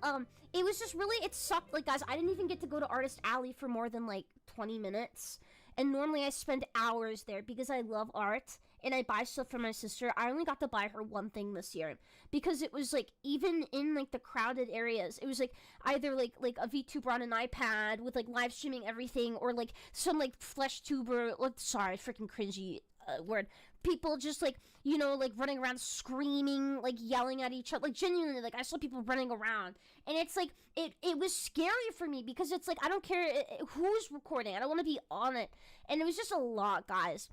it was just really, it sucked. Like, guys, I didn't even get to go to Artist Alley for more than like 20 minutes. And normally I spend hours there because I love art and I buy stuff for my sister. I only got to buy her one thing this year because it was like, even in like the crowded areas, it was like either like a VTuber on an iPad with like live streaming everything, or like some like flesh tuber, sorry, freaking cringy word, people just like, you know, like running around screaming, like yelling at each other, like genuinely, like I saw people running around, and it's like, it was scary for me because it's like, I don't care who's recording, I don't want to be on it, and it was just a lot, guys.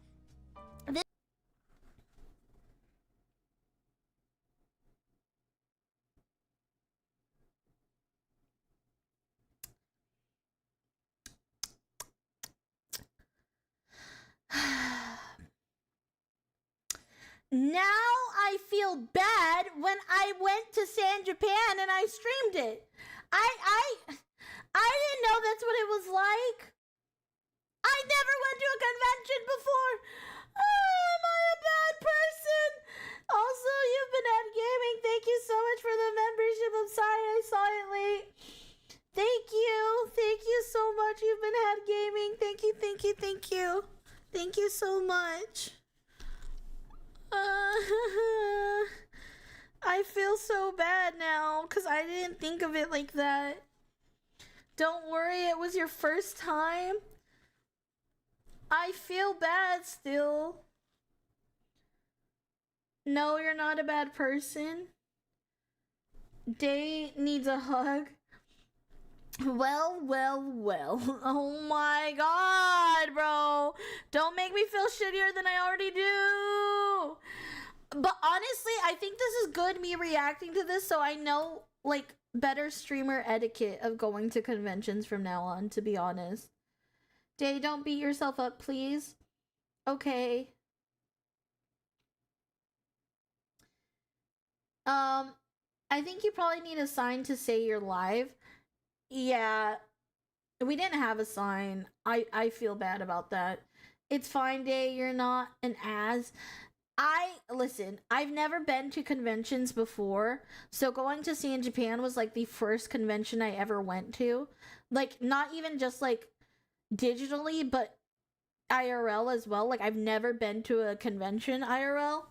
Now I feel bad when I went to San Japan and I streamed it. I didn't know that's what it was like. I never went to a convention before. Am I a bad person? Also, you've been at gaming. Thank you so much for the membership. I'm sorry I saw it late. Thank you. Thank you so much. You've been at gaming. Thank you, thank you, thank you. Thank you so much. I feel so bad now because I didn't think of it like that. Don't worry, it was your first time. I feel bad still. No, you're not a bad person. Day needs a hug. Well. Oh my god, bro. Don't make me feel shittier than I already do. But honestly, I think this is good, me reacting to this, so I know, like, better streamer etiquette of going to conventions from now on, to be honest. Day, don't beat yourself up, please. Okay. I think you probably need a sign to say you're live. Yeah, we didn't have a sign. I feel bad about that. It's fine, Day. You're not an ass. Listen, I've never been to conventions before, so going to see in Japan was like the first convention I ever went to. Like, not even just like digitally, but IRL as well. Like, I've never been to a convention IRL.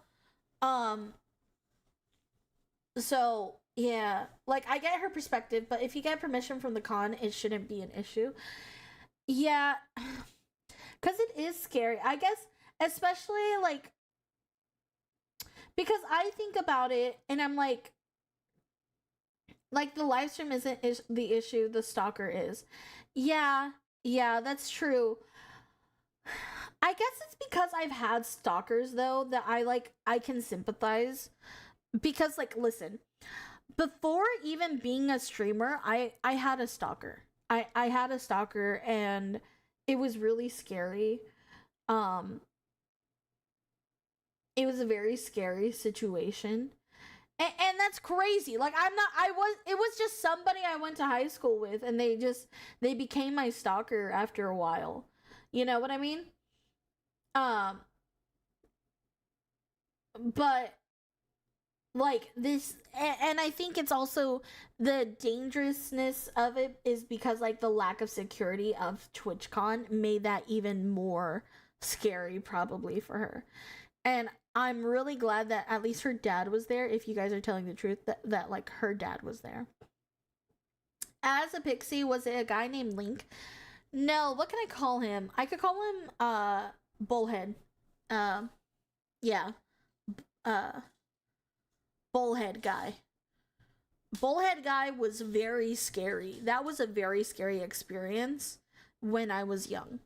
So yeah, like, I get her perspective, but if you get permission from the con, it shouldn't be an issue. Yeah, because it is scary, I guess, especially, like, because I think about it, and I'm like, the live stream isn't the issue, the stalker is. Yeah, that's true. I guess it's because I've had stalkers, though, that I can sympathize. Because, like, listen, before even being a streamer, I had a stalker. I had a stalker, and it was really scary. It was a very scary situation. And that's crazy. Like, it was just somebody I went to high school with, and they became my stalker after a while. You know what I mean? But, like, this, and I think it's also the dangerousness of it is because, like, the lack of security of TwitchCon made that even more scary, probably, for her. And I'm really glad that at least her dad was there, if you guys are telling the truth, that like, her dad was there. As a pixie, was it a guy named Link? No, what can I call him? I could call him, Bullhead. Yeah. Bullhead guy. Bullhead guy was very scary. That was a very scary experience when I was young.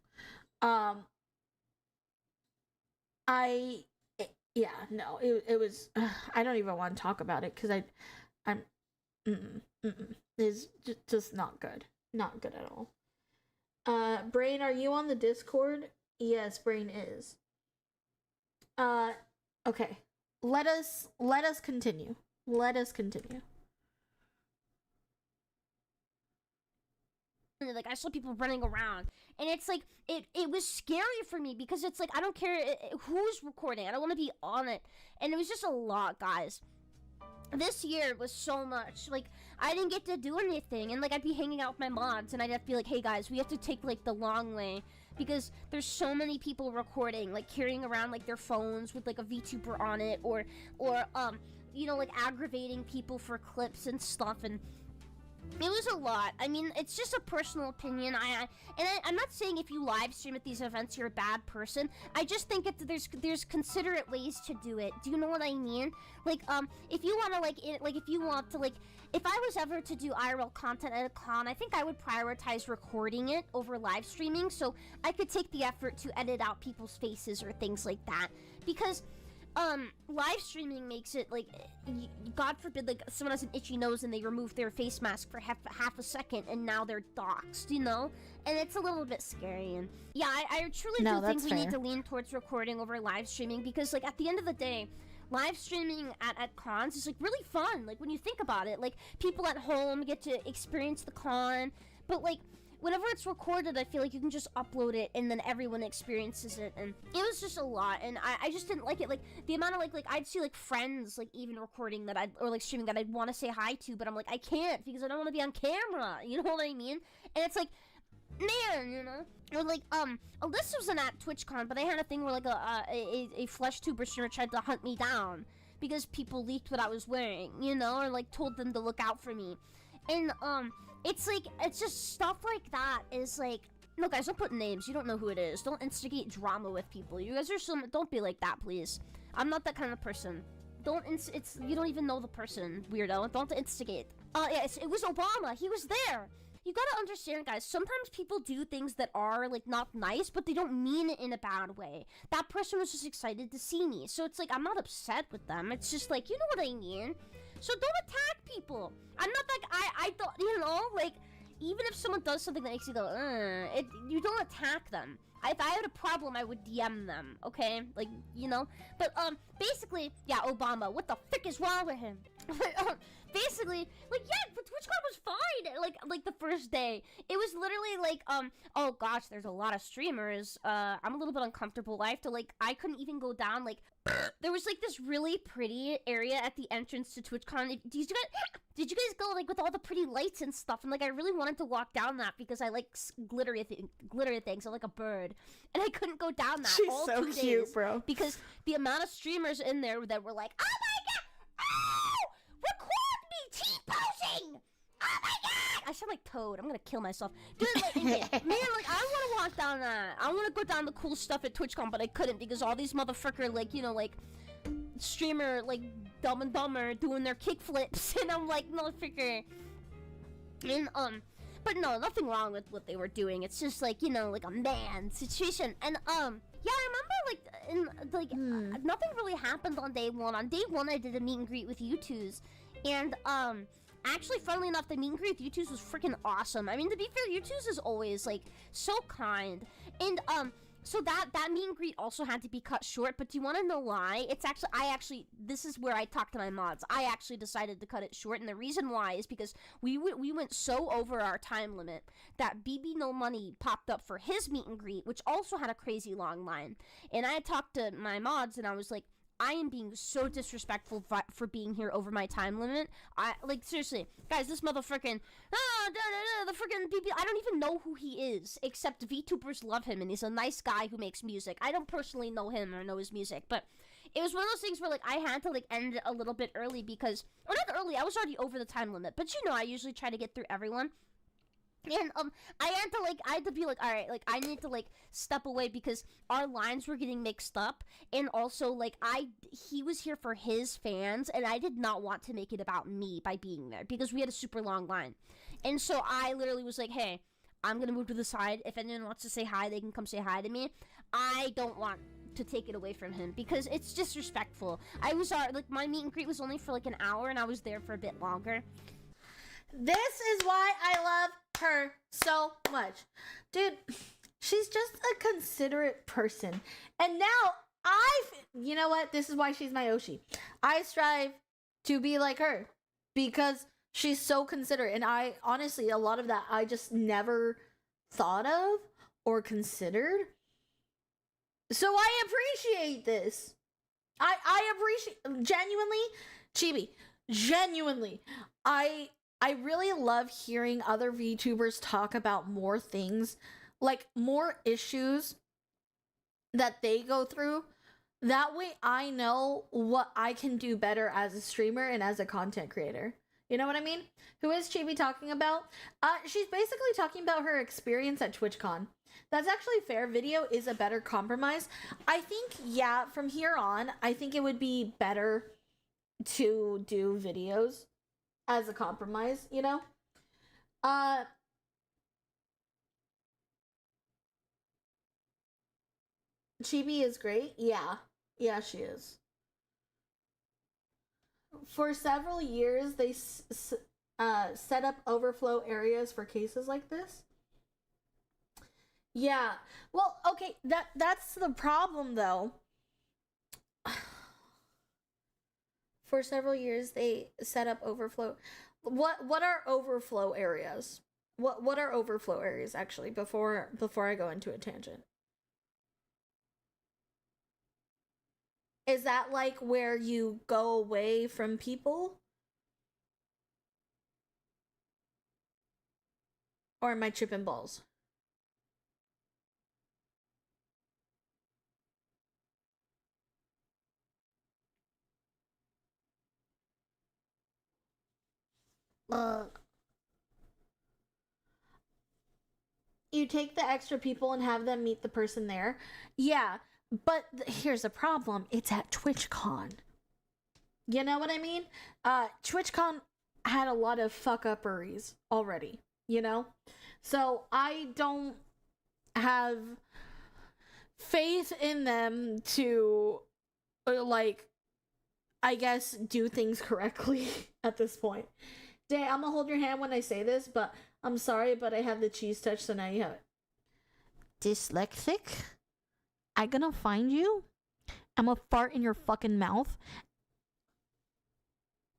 It was, I don't even want to talk about it because it's just not good. Not good at all. Brain, are you on the Discord? Yes, Brain is. Okay. Let us continue. Let us continue. Like, I saw people running around, and it's like, it was scary for me because it's like, I don't care who's recording, I don't want to be on it, and it was just a lot, guys. this year was so much. Like, I didn't get to do anything, and like I'd be hanging out with my mods, and I'd have to be like, hey guys, we have to take like the long way, because there's so many people recording, like carrying around like their phones with like a VTuber on it, or you know, like aggravating people for clips and stuff, and it was a lot. I mean, it's just a personal opinion. I'm not saying if you live stream at these events you're a bad person. I just think there's considerate ways to do it. Do you know what I mean? Like, if you want to if I was ever to do IRL content at a con, I think I would prioritize recording it over live streaming, so I could take the effort to edit out people's faces or things like that. Because live streaming makes it like, God forbid, like someone has an itchy nose and they remove their face mask for half a second and now they're doxxed, you know? And it's a little bit scary. And yeah, I truly do think we need to lean towards recording over live streaming, because like at the end of the day, live streaming at cons is like really fun. Like when you think about it, like people at home get to experience the con, but like whenever it's recorded, I feel like you can just upload it and then everyone experiences it, and it was just a lot, and I just didn't like it. Like the amount of like I'd see like friends like even recording that or like streaming that I'd want to say hi to, but I'm like, I can't because I don't want to be on camera, you know what I mean? And it's like, man, you know? Or like Alyssa wasn't at TwitchCon, but I had a thing where like a flesh tuber streamer tried to hunt me down because people leaked what I was wearing, you know, or like told them to look out for me. And it's like, it's just stuff like that is like, no guys, don't put names, you don't know who it is. Don't instigate drama with people. You guys are don't be like that, please. I'm not that kind of person. You don't even know the person, weirdo. Don't instigate. Yeah, it was Obama. He was there. You gotta understand, guys, sometimes people do things that are, like, not nice, but they don't mean it in a bad way. That person was just excited to see me. So it's like, I'm not upset with them. It's just like, you know what I mean? So don't attack people. I'm not like, I don't, you know, like, even if someone does something that makes you go, you don't attack them. If I had a problem, I would DM them, okay? Like, you know? But, basically, yeah, Obama, what the frick is wrong with him? Basically, like, yeah, but TwitchCon was fine, like, the first day. It was literally, like, oh gosh, there's a lot of streamers, I'm a little bit uncomfortable. I couldn't even go down, like, there was, like, this really pretty area at the entrance to TwitchCon. Did you guys go, like, with all the pretty lights and stuff? And, like, I really wanted to walk down that because I like glittery things. I like a bird. And I couldn't go down that. She's all so 2 cute, days bro. Because the amount of streamers in there that were like, oh my god! Oh! Record me T-posing! Oh my god! I sound like Toad. I'm gonna kill myself. Dude, like, man, like, I want to walk down that. I want to go down the cool stuff at TwitchCon, but I couldn't because all these motherfucker, like, you know, like, streamer, like, Dumb and Dumber doing their kickflips, and I'm like, no, figure. And, but no, nothing wrong with what they were doing. It's just, like, you know, like, a man situation. And, yeah, I remember, like, nothing really happened on day one. On day one, I did a meet and greet with U2s, and, actually, funnily enough, the meet and greet with U2s was freaking awesome. I mean, to be fair, U2s is always, like, so kind. And, so that meet and greet also had to be cut short, but do you want to know why? This is where I talked to my mods. I actually decided to cut it short, and the reason why is because we went so over our time limit that BB No Money popped up for his meet and greet, which also had a crazy long line. And I talked to my mods, and I was like, I am being so disrespectful for being here over my time limit. Like, seriously, guys, this motherfucking, the freaking BB, I don't even know who he is, except VTubers love him, and he's a nice guy who makes music. I don't personally know him or know his music, but it was one of those things where, like, I had to, like, end it a little bit early because, or not early, I was already over the time limit, but you know, I usually try to get through everyone. And, I had to be like, all right, like, I need to, like, step away because our lines were getting mixed up, and also, like, he was here for his fans, and I did not want to make it about me by being there, because we had a super long line. And so I literally was like, hey, I'm gonna move to the side. If anyone wants to say hi, they can come say hi to me. I don't want to take it away from him, because it's disrespectful. I was, like, my meet and greet was only for, like, an hour, and I was there for a bit longer. This is why I love her so much. Dude, she's just a considerate person. And now you know what? This is why she's my Oshi. I strive to be like her because she's so considerate. And I, honestly, a lot of that I just never thought of or considered. So I appreciate this. I appreciate, genuinely, Chibi, Genuinely, I really love hearing other VTubers talk about more things, like more issues that they go through. That way I know what I can do better as a streamer and as a content creator. You know what I mean? Who is Chibi talking about? She's basically talking about her experience at TwitchCon. That's actually fair. Video is a better compromise. I think, yeah, from here on, I think it would be better to do videos as a compromise, you know? Chibi is great. Yeah. Yeah, she is. For several years, they set up overflow areas for cases like this. Yeah. Well, okay, that's the problem though. For several years they set up overflow. What are overflow areas? What are overflow areas actually before I go into a tangent? Is that like where you go away from people? Or am I tripping balls? You take the extra people and have them meet the person there. Yeah, but here's the problem. It's at TwitchCon. You know what I mean? TwitchCon had a lot of fuck-upperies already, you know? So I don't have faith in them to, like, I guess, do things correctly at this point. Day, I'm gonna hold your hand when I say this, but I'm sorry, but I have the cheese touch, so now you have it. Dyslexic? I gonna find you? I'm gonna fart in your fucking mouth.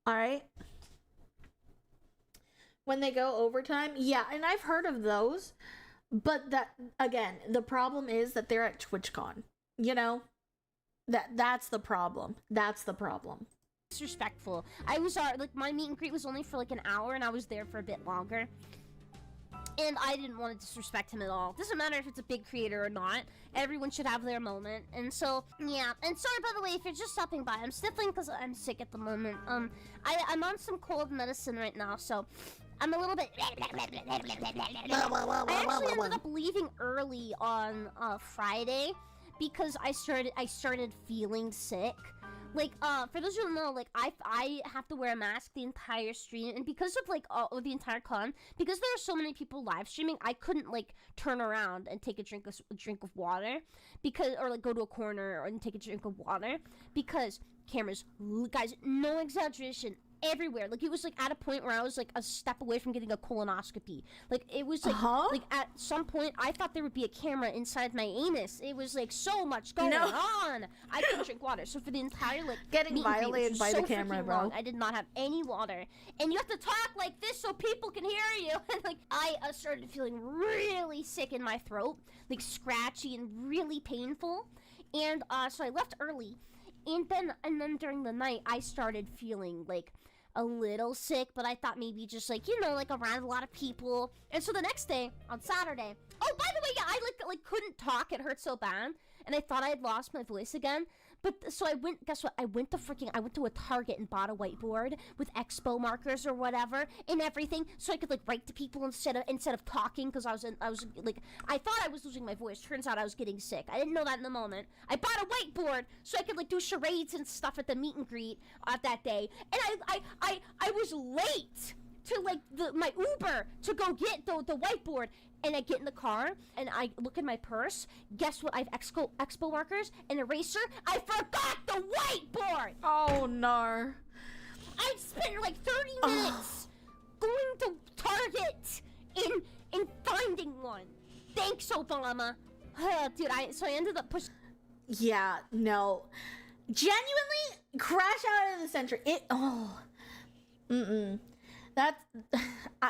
Alright? When they go overtime? Yeah, and I've heard of those. But that, again, the problem is that they're at TwitchCon. You know? That's the problem. That's the problem. Disrespectful. I was like, my meet and greet was only for like an hour and I was there for a bit longer. And I didn't want to disrespect him at all. Doesn't matter if it's a big creator or not. Everyone should have their moment. And so, yeah. And sorry, by the way, if you're just stopping by. I'm sniffling because I'm sick at the moment. I'm on some cold medicine right now, so I'm a little bit... I actually ended up leaving early on Friday because I started feeling sick. Like, for those who don't know, like, I have to wear a mask the entire stream, and because of, like, the entire con, because there are so many people live streaming, I couldn't, like, turn around and take a drink of water, because, or, like, go to a corner and take a drink of water, because cameras, guys, no exaggeration, everywhere. Like, it was, like, at a point where I was, like, a step away from getting a colonoscopy. Like, it was, like, like, at some point, I thought there would be a camera inside my anus. It was, like, so much going on. I couldn't drink water. So for the entire, like, getting violated by the camera, bro. Long, I did not have any water. And you have to talk like this so people can hear you. And, like, I started feeling really sick in my throat. Like, scratchy and really painful. And, so I left early. And then during the night, I started feeling, like, a little sick, but I thought maybe just, like, you know, like, around a lot of people. And so the next day, on Saturday, oh, by the way, yeah, I, like couldn't talk. It hurt so bad. And I thought I had lost my voice again. But, so I went, guess what? I went to a Target and bought a whiteboard with expo markers or whatever and everything, so I could, like, write to people instead of talking, because I was, like, I thought I was losing my voice. Turns out I was getting sick. I didn't know that in the moment. I bought a whiteboard so I could, like, do charades and stuff at the meet and greet that day. And I was late to, like, my Uber to go get the whiteboard. And I get in the car, and I look in my purse. Guess what? I have expo markers, an eraser. I forgot the whiteboard! Oh, no. I spent, like, 30 minutes going to Target and finding one. Thanks, Obama. Dude, so I ended up pushing... Yeah, no. Genuinely, crash out of the center. That's...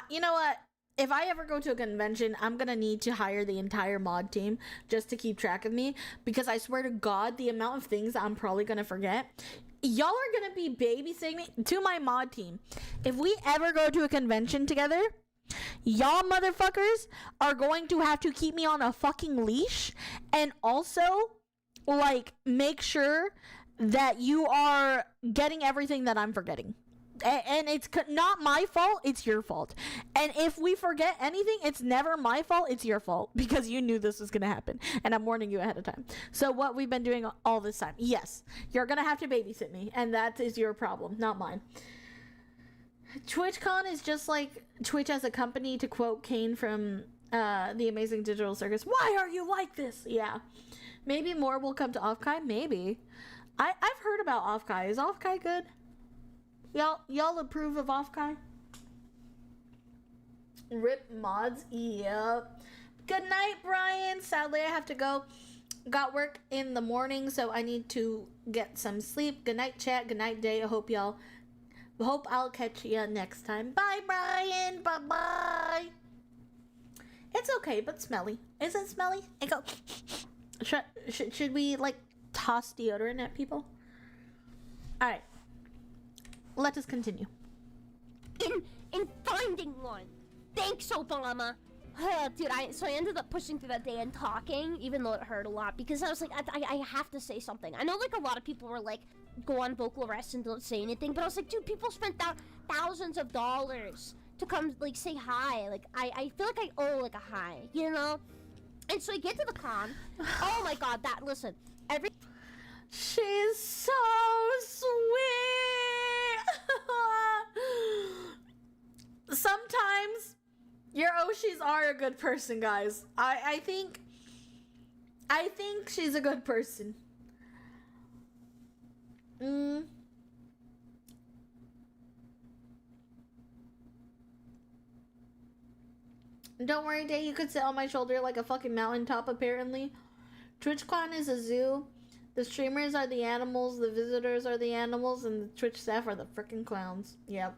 you know what? if I ever go to a convention, I'm gonna need to hire the entire mod team just to keep track of me, because I swear to God, the amount of things that I'm probably gonna forget. Y'all are gonna be babysitting me to my mod team. If we ever go to a convention together, y'all motherfuckers are going to have to keep me on a fucking leash, and also, like, make sure that you are getting everything that I'm forgetting. And it's not my fault, it's your fault. And if we forget anything, it's never my fault, it's your fault, because you knew this was gonna happen, and I'm warning you ahead of time. So what we've been doing all this time, yes, you're gonna have to babysit me, and that is your problem, not mine. TwitchCon is just like Twitch as a company, to quote Kane from The Amazing Digital Circus. Why are you like this? Yeah. Maybe more will come to Offkai, maybe. I've heard about Offkai. Is Offkai good? Y'all approve of Offkai? Rip mods? Yep. Good night, Brian. Sadly, I have to go. Got work in the morning, so I need to get some sleep. Good night, chat. Good night, day. I hope I'll catch you next time. Bye, Brian. Bye-bye. It's okay, but smelly. Is it smelly? I go... Should we, like, toss deodorant at people? Alright. Let us continue. In finding one. Thanks, Obama. Dude, so I ended up pushing through that day and talking, even though it hurt a lot, because I was like, I have to say something. I know, like, a lot of people were like, go on vocal arrest and don't say anything, but I was like, dude, people spent thousands of dollars to come, like, say hi. Like, I feel like I owe, like, a hi, you know? And so I get to the con. Oh my god, She's so sweet. Sometimes your Oshis are a good person, guys. I think she's a good person. Don't worry, Day, you could sit on my shoulder like a fucking mountaintop, apparently. TwitchCon is a zoo. The streamers are the animals, the visitors are the animals, and the Twitch staff are the freaking clowns. Yep.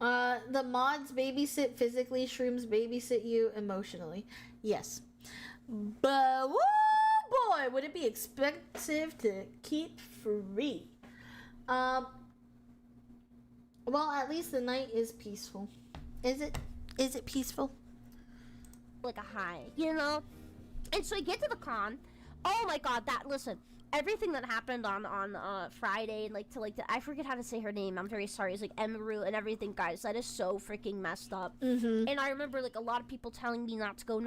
The mods babysit physically, shrooms babysit you emotionally. Yes. But, woo boy, would it be expensive to keep free. Well, at least the night is peaceful. Is it peaceful? like a high, you know? And so I get to the con. Oh my god, listen, everything that happened on Friday, I forget how to say her name, I'm very sorry, it's like Emaru and everything, guys, that is so freaking messed up. And I remember like a lot of people telling me not to go.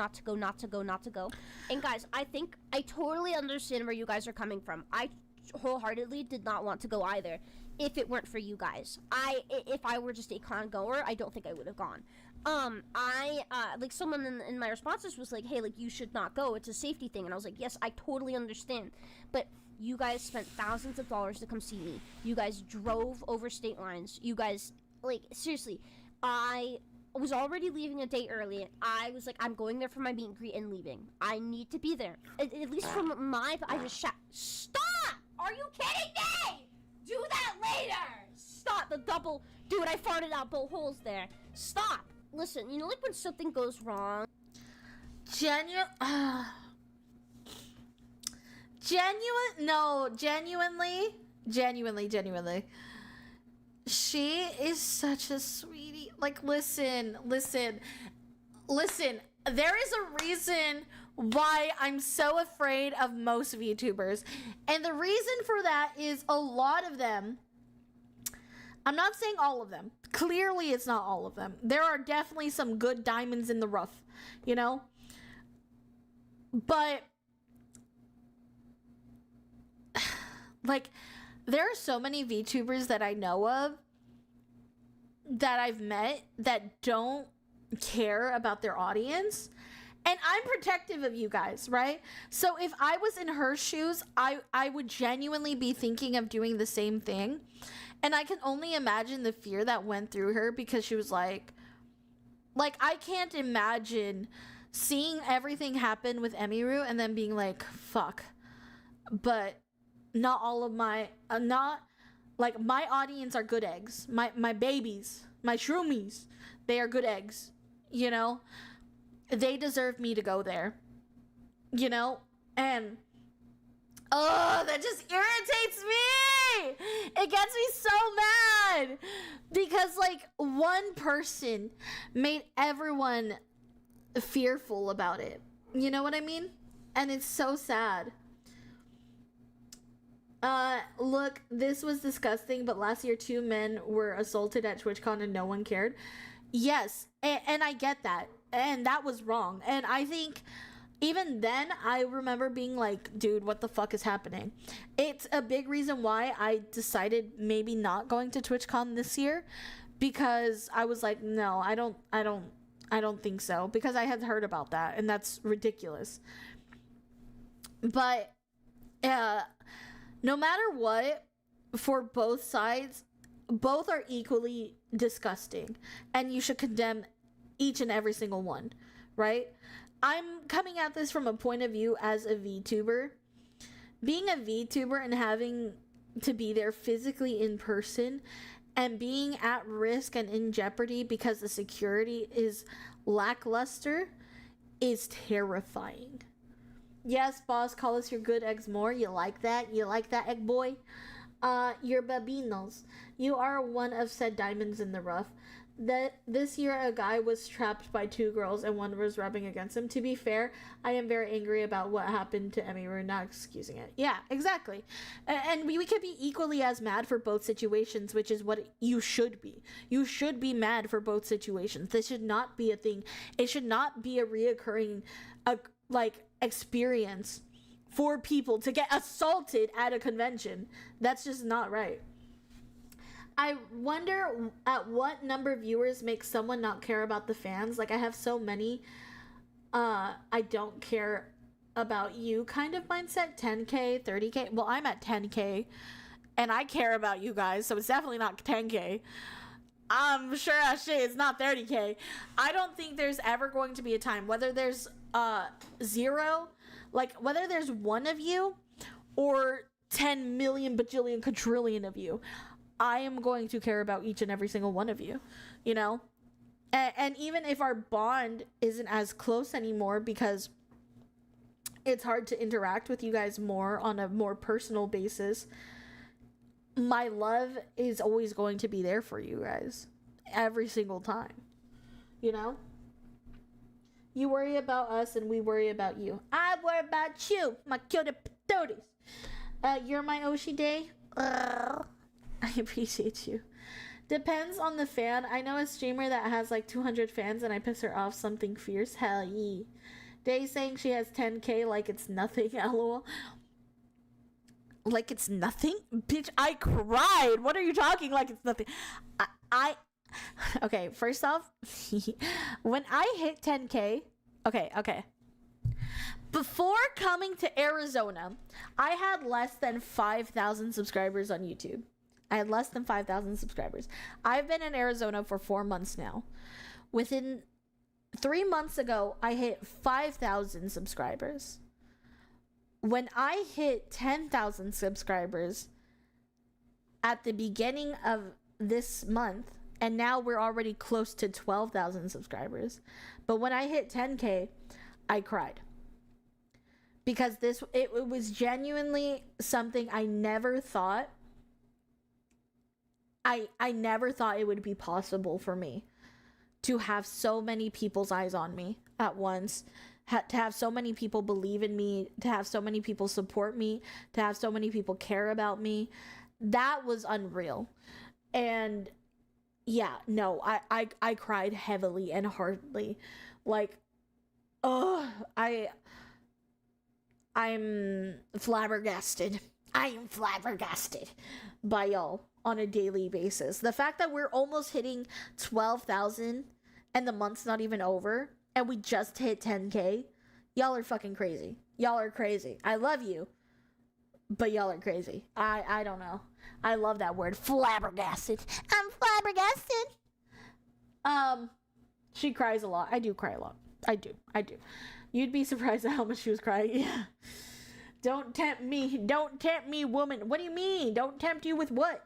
And guys, I think I totally understand where you guys are coming from. I wholeheartedly did not want to go either if it weren't for you guys. If I were just a con goer, I don't think I would have gone. Like someone in my responses was like, hey, like you should not go, it's a safety thing. And I was like, yes, I totally understand, but you guys spent thousands of dollars to come see me. You guys drove over state lines. You guys, like, seriously, I was already leaving a day early. I was like, I'm going there for my meet and greet and leaving. I need to be there. At least from I just stop! Are you kidding me? Do that later! Stop, the double, dude, I farted out both holes there. Stop. Listen, you know, like when something goes wrong. Genuinely. She is such a sweetie. Like, listen. There is a reason why I'm so afraid of most VTubers. And the reason for that is a lot of them, I'm not saying all of them. Clearly, it's not all of them. There are definitely some good diamonds in the rough, you know? But, like, there are so many VTubers that I know of that I've met that don't care about their audience. And I'm protective of you guys, right? So if I was in her shoes, I would genuinely be thinking of doing the same thing. And I can only imagine the fear that went through her, because she was like I can't imagine seeing everything happen with Emiru and then being like, fuck. But not all of my, not Like, my audience are good eggs. My babies, my shroomies, they are good eggs. You know? They deserve me to go there. You know? And oh, that just irritates me. It gets me so mad because like one person made everyone fearful about it. You know what I mean? And it's so sad. Look, this was disgusting, but last year 2 men were assaulted at TwitchCon and no one cared. Yes, and I get that. And that was wrong. And I think even then, I remember being like, dude, what the fuck is happening? It's a big reason why I decided maybe not going to TwitchCon this year, because I was like, no, I don't think so, because I had heard about that, and that's ridiculous. But no matter what, for both sides, both are equally disgusting, and you should condemn each and every single one, right? I'm coming at this from a point of view as a VTuber. Being a VTuber and having to be there physically in person and being at risk and in jeopardy because the security is lackluster is terrifying. Yes, boss, call us your good eggs more. You like that? You like that, egg boy? Your babinos. You are one of said diamonds in the rough. That this year a guy was trapped by 2 girls and one was rubbing against him. To be fair, I am very angry about what happened to Emmy. We're not excusing it. Yeah, exactly. And we could be equally as mad for both situations, which is what you should be. You should be mad for both situations. This should not be a thing. It should not be a reoccurring experience for people to get assaulted at a convention. That's just not right. I wonder at what number of viewers makes someone not care about the fans. Like, I have so many I don't care about you kind of mindset. 10k, 30k. Well, I'm at 10k and I care about you guys, so it's definitely not 10k. I'm sure as shit it's not 30k. I don't think there's ever going to be a time, whether there's 0, like whether there's 1 of you or 10 million bajillion quadrillion of you, I am going to care about each and every single one of you, you know? And even if our bond isn't as close anymore because it's hard to interact with you guys more on a more personal basis, my love is always going to be there for you guys every single time, you know? You worry about us and we worry about you. I worry about you, my cutie patooties. You're my Oshi Day. I appreciate you. Depends on the fan. I know a streamer that has like 200 fans and I piss her off something fierce. Hell yeah. Day saying she has 10k like it's nothing. LOL. Like it's nothing? Bitch, I cried. What are you talking like it's nothing? Okay, first off, when I hit 10k, okay. Before coming to Arizona, I had less than 5,000 subscribers on YouTube. I had less than 5,000 subscribers. I've been in Arizona for 4 months now. Within 3 months ago, I hit 5,000 subscribers. When I hit 10,000 subscribers at the beginning of this month, and now we're already close to 12,000 subscribers. But when I hit 10k, I cried. Because it was genuinely something I never thought I never thought it would be possible for me to have so many people's eyes on me at once, to have so many people believe in me, to have so many people support me, to have so many people care about me. That was unreal. And yeah, no, I cried heavily and hardly. Like, I'm flabbergasted. I am flabbergasted by y'all on a daily basis. The fact that we're almost hitting 12,000 and the month's not even over and we just hit 10k, y'all are fucking crazy. Y'all are crazy. I love you, but y'all are crazy. I don't know. I love that word, flabbergasted. I'm flabbergasted. She cries a lot. I do cry a lot. I do. You'd be surprised at how much she was crying. Yeah. Don't tempt me. Don't tempt me, woman. What do you mean? Don't tempt you with what?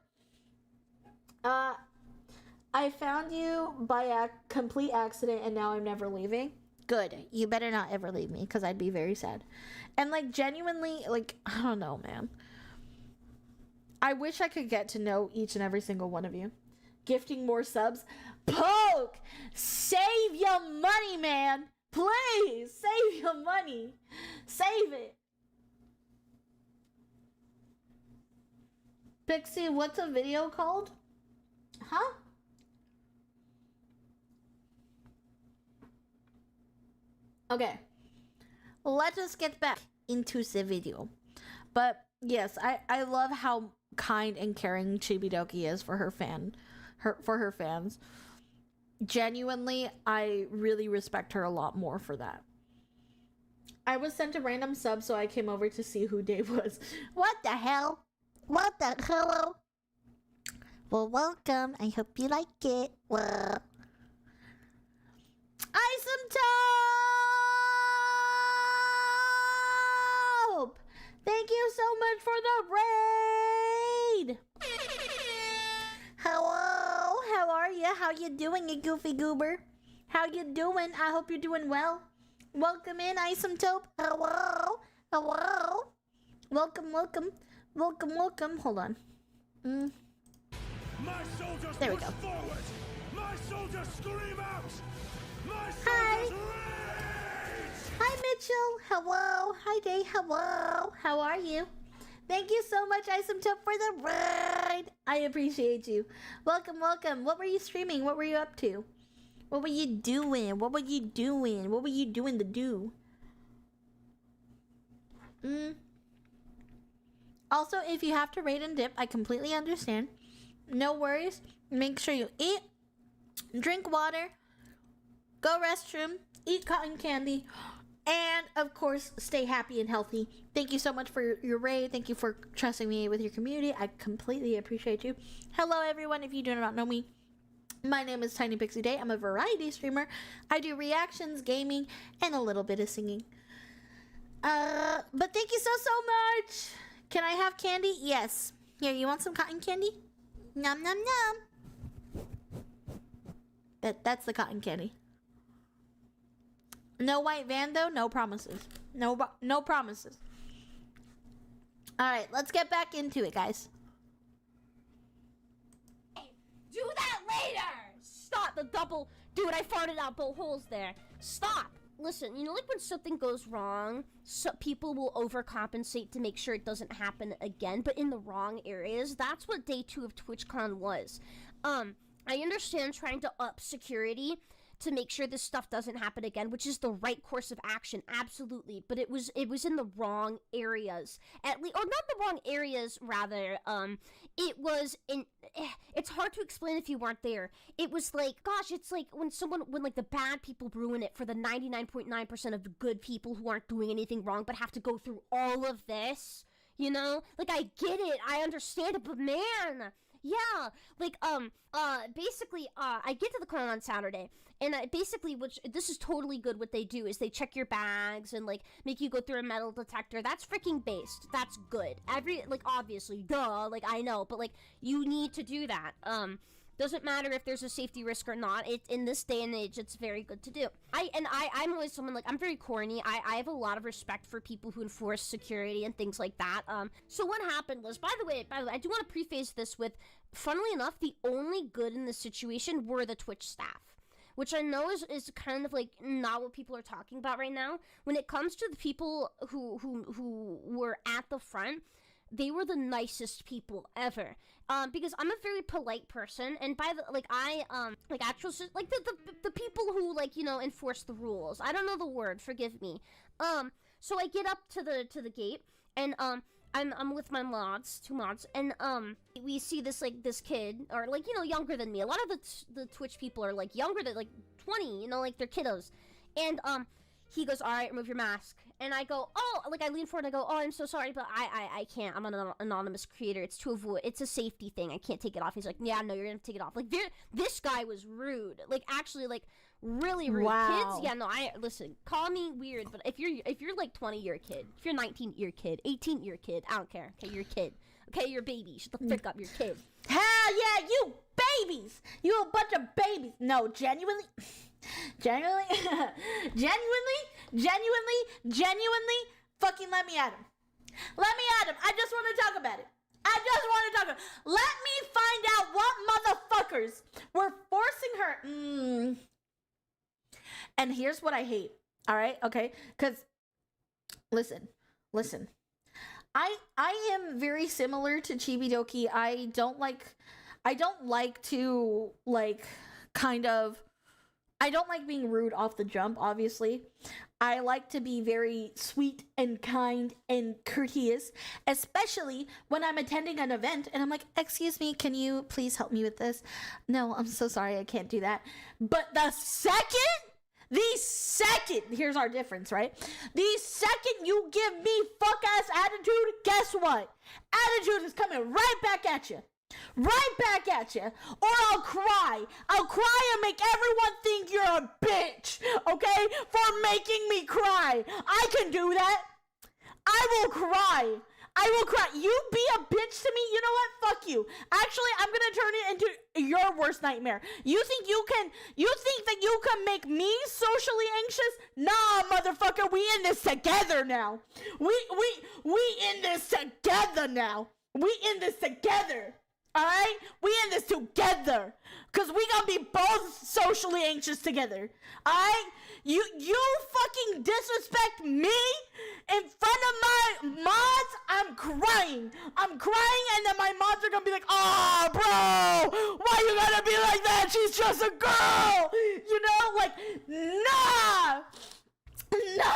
I found you by a complete accident and now I'm never leaving. Good. You better not ever leave me because I'd be very sad. And like genuinely, like, I don't know, man. I wish I could get to know each and every single one of you. Gifting more subs. Poke! Save your money, man! Please! Save your money! Save it! Pixie, what's a video called? Huh? Okay. Let us get back into the video. But yes, I love how kind and caring Chibidoki is for her fans. Genuinely, I really respect her a lot more for that. I was sent a random sub, so I came over to see who Dave was. What the hell? What the hello? Well, welcome. I hope you like it. Well, Isomtope! Thank you so much for the raid! Hello, how are you? How you doing, you goofy goober? How you doing? I hope you're doing well. Welcome in, Isomtope. Hello, hello. Welcome, welcome, welcome, welcome. Hold on. My soldiers there we push go. forward. My soldiers scream out. My Hi. soldiers rage. Hi, Mitchell. Hello. Hi, Day. Hello. How are you? Thank you so much, Isomtope, for the ride. I appreciate you. Welcome, welcome. What were you streaming? What were you up to? What were you doing? What were you doing? What were you doing to do? Also, if you have to raid and dip, I completely understand. No worries. Make sure you eat, drink water, go restroom, eat cotton candy, and of course, stay happy and healthy. Thank you so much for your raid. Thank you for trusting me with your community. I completely appreciate you. Hello, everyone. If you do not know me, my name is Tiny Pixie Day. I'm a variety streamer. I do reactions, gaming, and a little bit of singing. But thank you so much. Can I have candy? Yes. Here, you want some cotton candy? Nom nom nom. That's the cotton candy. No white van though. No promises. No promises. All right, let's get back into it, guys. Do that later! Stop the double... Dude, I farted out both holes there. Stop! Listen, you know, like when something goes wrong, so people will overcompensate to make sure it doesn't happen again, but in the wrong areas. That's what day 2 of TwitchCon was. I understand trying to up security to make sure this stuff doesn't happen again, which is the right course of action, absolutely. But it was in the wrong areas, at least, or not the wrong areas, rather. It was in. It's hard to explain if you weren't there. It was like, gosh, it's like when like the bad people ruin it for the 99.9% of the good people who aren't doing anything wrong, but have to go through all of this. You know, like I get it, I understand it, but man. Yeah, like, basically, I get to the con on Saturday, and basically, which, this is totally good, what they do is they check your bags and, like, make you go through a metal detector. That's freaking based. That's good. Obviously, duh, like, I know, but, like, you need to do that. Doesn't matter if there's a safety risk or not. In this day and age, it's very good to do. I'm always someone, like, I'm very corny. I have a lot of respect for people who enforce security and things like that. So what happened was, by the way, I do want to preface this with, funnily enough, the only good in this situation were the Twitch staff, which I know is kind of like not what people are talking about right now. When it comes to the people who were at the front, they were the nicest people ever. Because I'm a very polite person, and by the, like, the people who, like, you know, enforce the rules. I don't know the word, forgive me. So I get up to the gate, and, I'm with my mods, 2 mods, and, we see this kid, or, like, you know, younger than me. A lot of the Twitch people are, like, younger than, like, 20, you know, like, they're kiddos. And, he goes, all right, remove your mask. And I go, oh, like, I lean forward and I go, oh, I'm so sorry, but I can't. I'm an anonymous creator. It's a safety thing. I can't take it off. He's like, yeah, no, you're gonna take it off. Like, this guy was rude. Like, actually, like, really rude. Wow. Kids, yeah, no, listen, call me weird, but if you're like 20, you're a kid. If you're 19, you're a kid. 18, you're a kid. I don't care. Okay, you're a kid. Okay, you're a baby. Shut the frick up, you're a kid. Hell yeah, you babies. You a bunch of babies. No, genuinely, genuinely, fucking let me at him. Let me at him. I just want to talk about it. Let me find out what motherfuckers were forcing her. And here's what I hate. All right, okay, because listen. I am very similar to Chibidoki. I don't like to I don't like being rude off the jump, obviously. I like to be very sweet and kind and courteous, especially when I'm attending an event and I'm like, excuse me, can you please help me with this? No, I'm so sorry, I can't do that. But the second, here's our difference, right? The second you give me fuck-ass attitude, guess what? Attitude is coming right back at you. Right back at you. Or I'll cry. I'll cry and make everyone think you're a bitch, okay? For making me cry. I can do that. I will cry. You be a bitch to me? You know what? Fuck you. Actually, I'm gonna turn it into your worst nightmare. You think that you can make me socially anxious? Nah, motherfucker, we in this together now. We in this together now. We in this together. Alright? We in this together. Cause we gonna be both socially anxious together. Alright? You fucking disrespect me in front of my mods, I'm crying, and then my mods are gonna be like, oh, bro, why you gotta be like that? She's just a girl, you know, like, nah, I'm gonna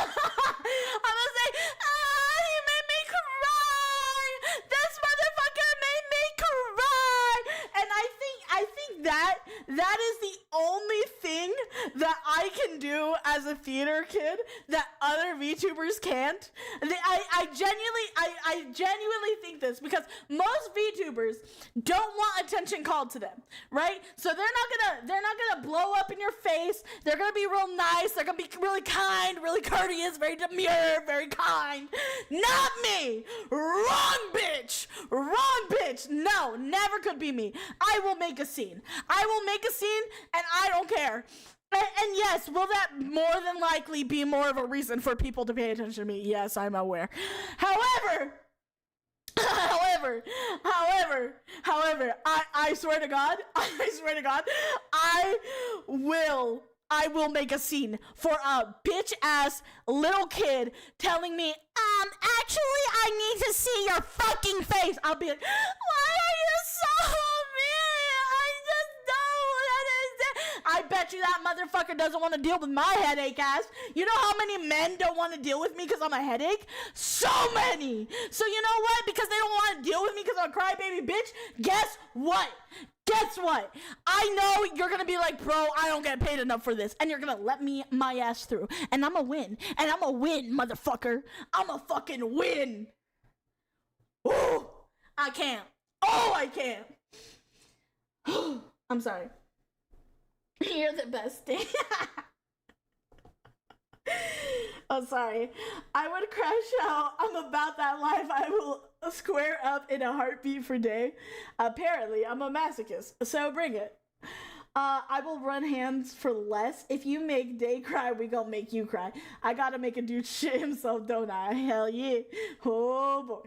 say, he made me cry, this motherfucker made me cry, and I think that is the only thing that I can do as a theater kid that other VTubers can't. I genuinely think this, because most VTubers don't want attention called to them, right? So they're not gonna blow up in your face. They're gonna be real nice. They're gonna be really kind, really courteous, very demure, very kind. Not me. Wrong bitch. No, never could be me. I will make a scene, and I don't care. And yes, will that more than likely be more of a reason for people to pay attention to me? Yes, I'm aware. However, I swear to God, I will make a scene for a bitch ass little kid telling me, actually I need to see your fucking face. I'll be like, why are you so mean? I just don't understand. I bet you that motherfucker doesn't want to deal with my headache ass. You know how many men don't want to deal with me because I'm a headache? So many. So you know what? Because they don't want to deal with me because I'm a crybaby bitch, guess what? I know you're gonna be like, bro, I don't get paid enough for this, and you're gonna let me my ass through, and I'm gonna win, motherfucker. I'ma fucking win. Ooh, I can't. Oh, I can't. I'm sorry. You're the best thing. I'm sorry. I would crash out. I'm about that life. I will square up in a heartbeat for day. Apparently, I'm a masochist, so bring it. I will run hands for less. If you make Day cry, we gonna make you cry. I gotta make a dude shit himself, don't I? Hell yeah. Oh boy.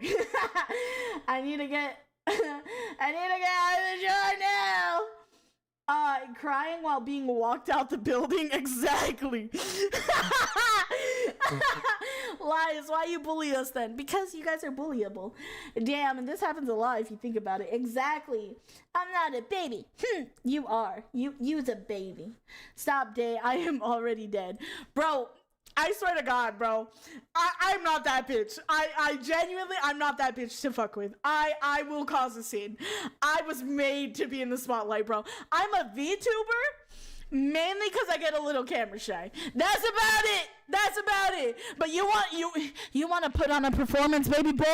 I need to get out of the jar now. Crying while being walked out the building. Exactly. Lies, why you bully us then? Because you guys are bullyable. Damn, and this happens a lot if you think about it. Exactly. I'm not a baby. You are. You's a baby. Stop, Day. I am already dead. Bro, I swear to God, bro. I'm not that bitch. I genuinely, I'm not that bitch to fuck with. I will cause a scene. I was made to be in the spotlight, bro. I'm a VTuber mainly because I get a little camera shy. That's about it. But you want to put on a performance, baby boy.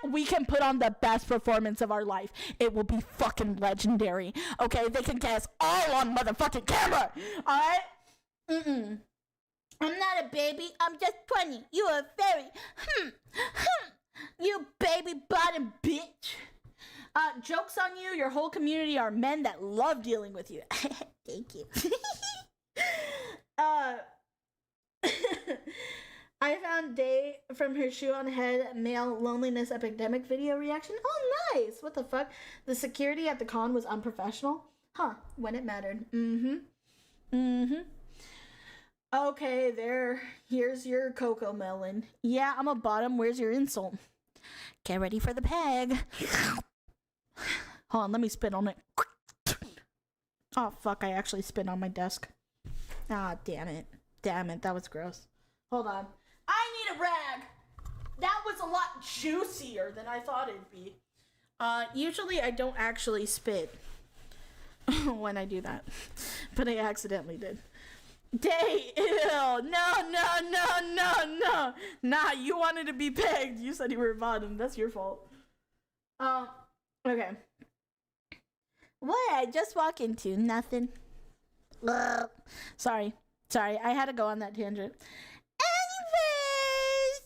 We can put on the best performance of our life. It will be fucking legendary. Okay, they can guess all on motherfucking camera. All right. I'm not a baby. I'm just 20. You a fairy. You baby bottom bitch. Joke's on you. Your whole community are men that love dealing with you. Thank you. I found Day from her shoe on head male loneliness epidemic video reaction. Oh, nice. What the fuck? The security at the con was unprofessional? Huh. When it mattered. Okay, here's your cocoa melon. Yeah, I'm a bottom. Where's your insult? Get ready for the peg. Hold on, let me spit on it. Oh, fuck, I actually spit on my desk. Ah, damn it. Damn it, that was gross. Hold on. I need a rag! That was a lot juicier than I thought it'd be. Usually I don't actually spit when I do that. But I accidentally did. Day, ew, no. Nah, you wanted to be pegged. You said you were bottom. That's your fault. Okay. What? I just walk into nothing. Ugh. Sorry. I had to go on that tangent. Anyways.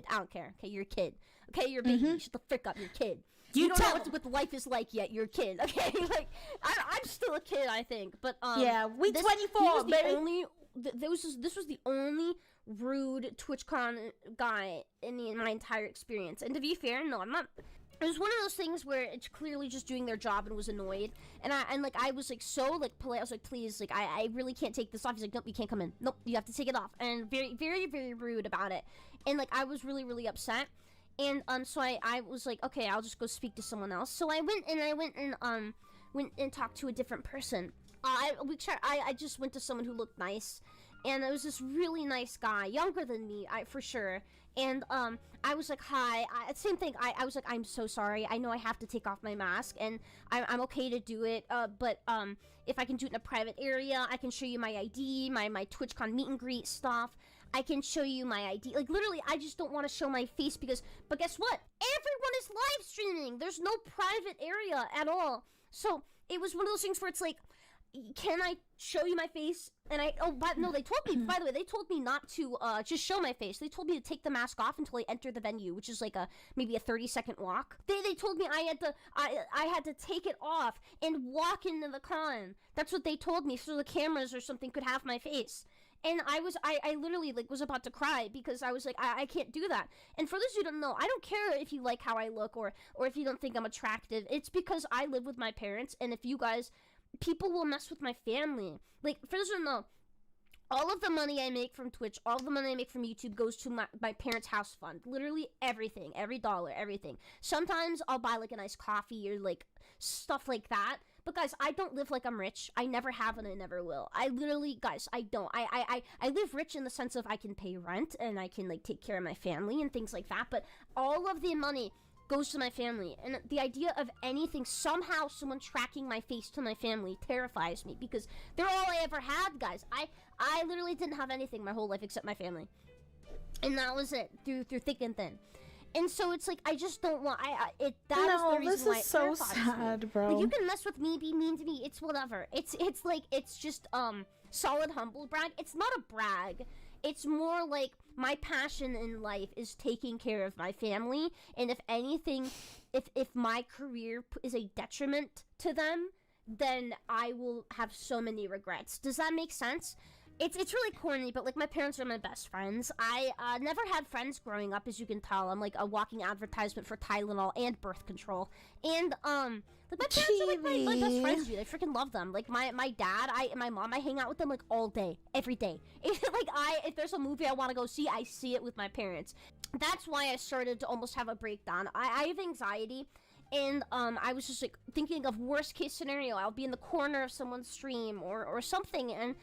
I don't care. Okay, you're a kid. Okay, you're a baby. Shut the frick up. You're a kid. You don't know what life is like yet. You're a kid, okay? Like, I'm still a kid, I think. But yeah, we 24, baby. This was the only rude TwitchCon guy in my entire experience. And to be fair, no, I'm not. It was one of those things where it's clearly just doing their job and was annoyed. And I was like so like polite. I was like, please, like I really can't take this off. He's like, nope, you can't come in. Nope, you have to take it off. And very, very, very rude about it. And like I was really, really upset. And so I was like, okay, I'll just go speak to someone else. So I went and talked to a different person. I just went to someone who looked nice, and it was this really nice guy, younger than me, for sure. And I was like, hi. Same thing. I was like, I'm so sorry. I know I have to take off my mask, and I'm okay to do it. But if I can do it in a private area, I can show you my ID, my TwitchCon meet and greet stuff. I can show you my ID. Like, literally, I just don't want to show my face because... But guess what? Everyone is live streaming. There's no private area at all. So, it was one of those things where it's like, can I show you my face? And but no, they told me, by the way, they told me not to just show my face. They told me to take the mask off until I enter the venue, which is like maybe a 30-second walk. They told me I had to take it off and walk into the con. That's what they told me, so the cameras or something could have my face. And I literally like was about to cry because I was like, I can't do that. And for those who don't know, I don't care if you like how I look or if you don't think I'm attractive. It's because I live with my parents, and if you guys, people will mess with my family. Like, for those who don't know, all of the money I make from Twitch, all the money I make from YouTube goes to my parents' house fund. Literally everything, every dollar, everything. Sometimes I'll buy like a nice coffee or like stuff like that. But guys, I don't live like I'm rich. I never have and I never will. I literally, guys, I don't. I live rich in the sense of I can pay rent and I can like take care of my family and things like that. But all of the money goes to my family. And the idea of anything, somehow someone tracking my face to my family terrifies me because they're all I ever had, guys. I literally didn't have anything my whole life except my family. And that was it, through thick and thin. And so it's like, I just don't want, is the reason why it terrifies me. So sad, bro. Like, you can mess with me, be mean to me, it's whatever. It's like, it's just, solid humble brag. It's not a brag. It's more like, my passion in life is taking care of my family, and if anything, if my career is a detriment to them, then I will have so many regrets. Does that make sense? It's really corny, but like my parents are my best friends. I never had friends growing up, as you can tell. I'm like a walking advertisement for Tylenol and birth control. And like my parents are like my best friends, dude. I freaking love them. Like my dad, and my mom, I hang out with them like all day, every day. If there's a movie I want to go see, I see it with my parents. That's why I started to almost have a breakdown. I have anxiety. And I was just like thinking of worst case scenario. I'll be in the corner of someone's stream or something, and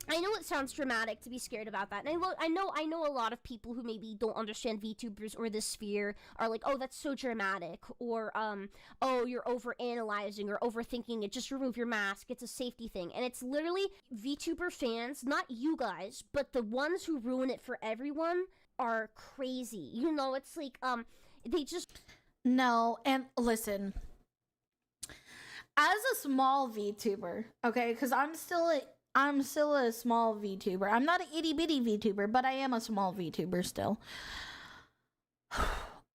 I know it sounds dramatic to be scared about that, and I know a lot of people who maybe don't understand VTubers or this sphere are like, oh, that's so dramatic, or oh, you're overanalyzing or overthinking it. Just remove your mask. It's a safety thing, and it's literally VTuber fans, not you guys, but the ones who ruin it for everyone are crazy. You know, it's like they just no. And listen, as a small VTuber, okay, because I'm still a small VTuber. I'm not an itty bitty VTuber, but I am a small VTuber still.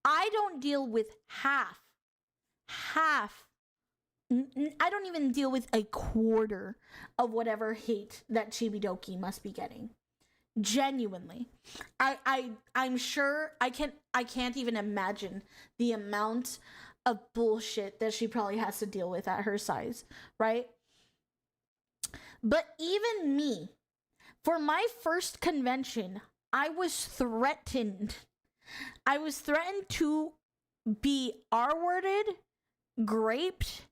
I don't deal with half. I don't even deal with a quarter of whatever hate that Chibidoki must be getting. Genuinely. I'm sure I can't even imagine the amount of bullshit that she probably has to deal with at her size, right? But even me, for my first convention, I was threatened. I was threatened to be R-worded, graped,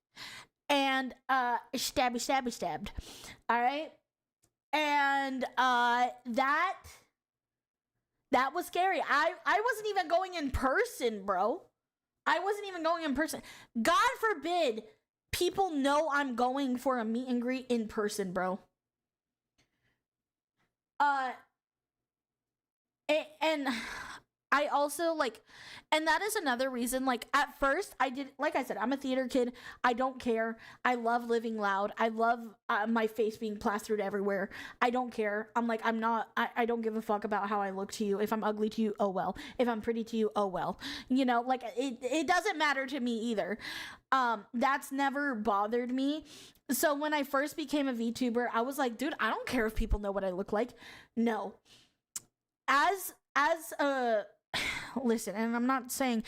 and stabbed. All right? And that was scary. I wasn't even going in person, bro. I wasn't even going in person. God forbid people know I'm going for a meet and greet in person, bro. And I also like, and that is another reason, like, at first I did, like I said, I'm a theater kid. I don't care. I love living loud. I love my face being plastered everywhere. I don't care. I'm like, I don't give a fuck about how I look to you. If I'm ugly to you, oh well. If I'm pretty to you, oh well. You know, like, it doesn't matter to me either. That's never bothered me. So when I first became a VTuber, I was like, dude, I don't care if people know what I look like. No. As a listen, and I'm not saying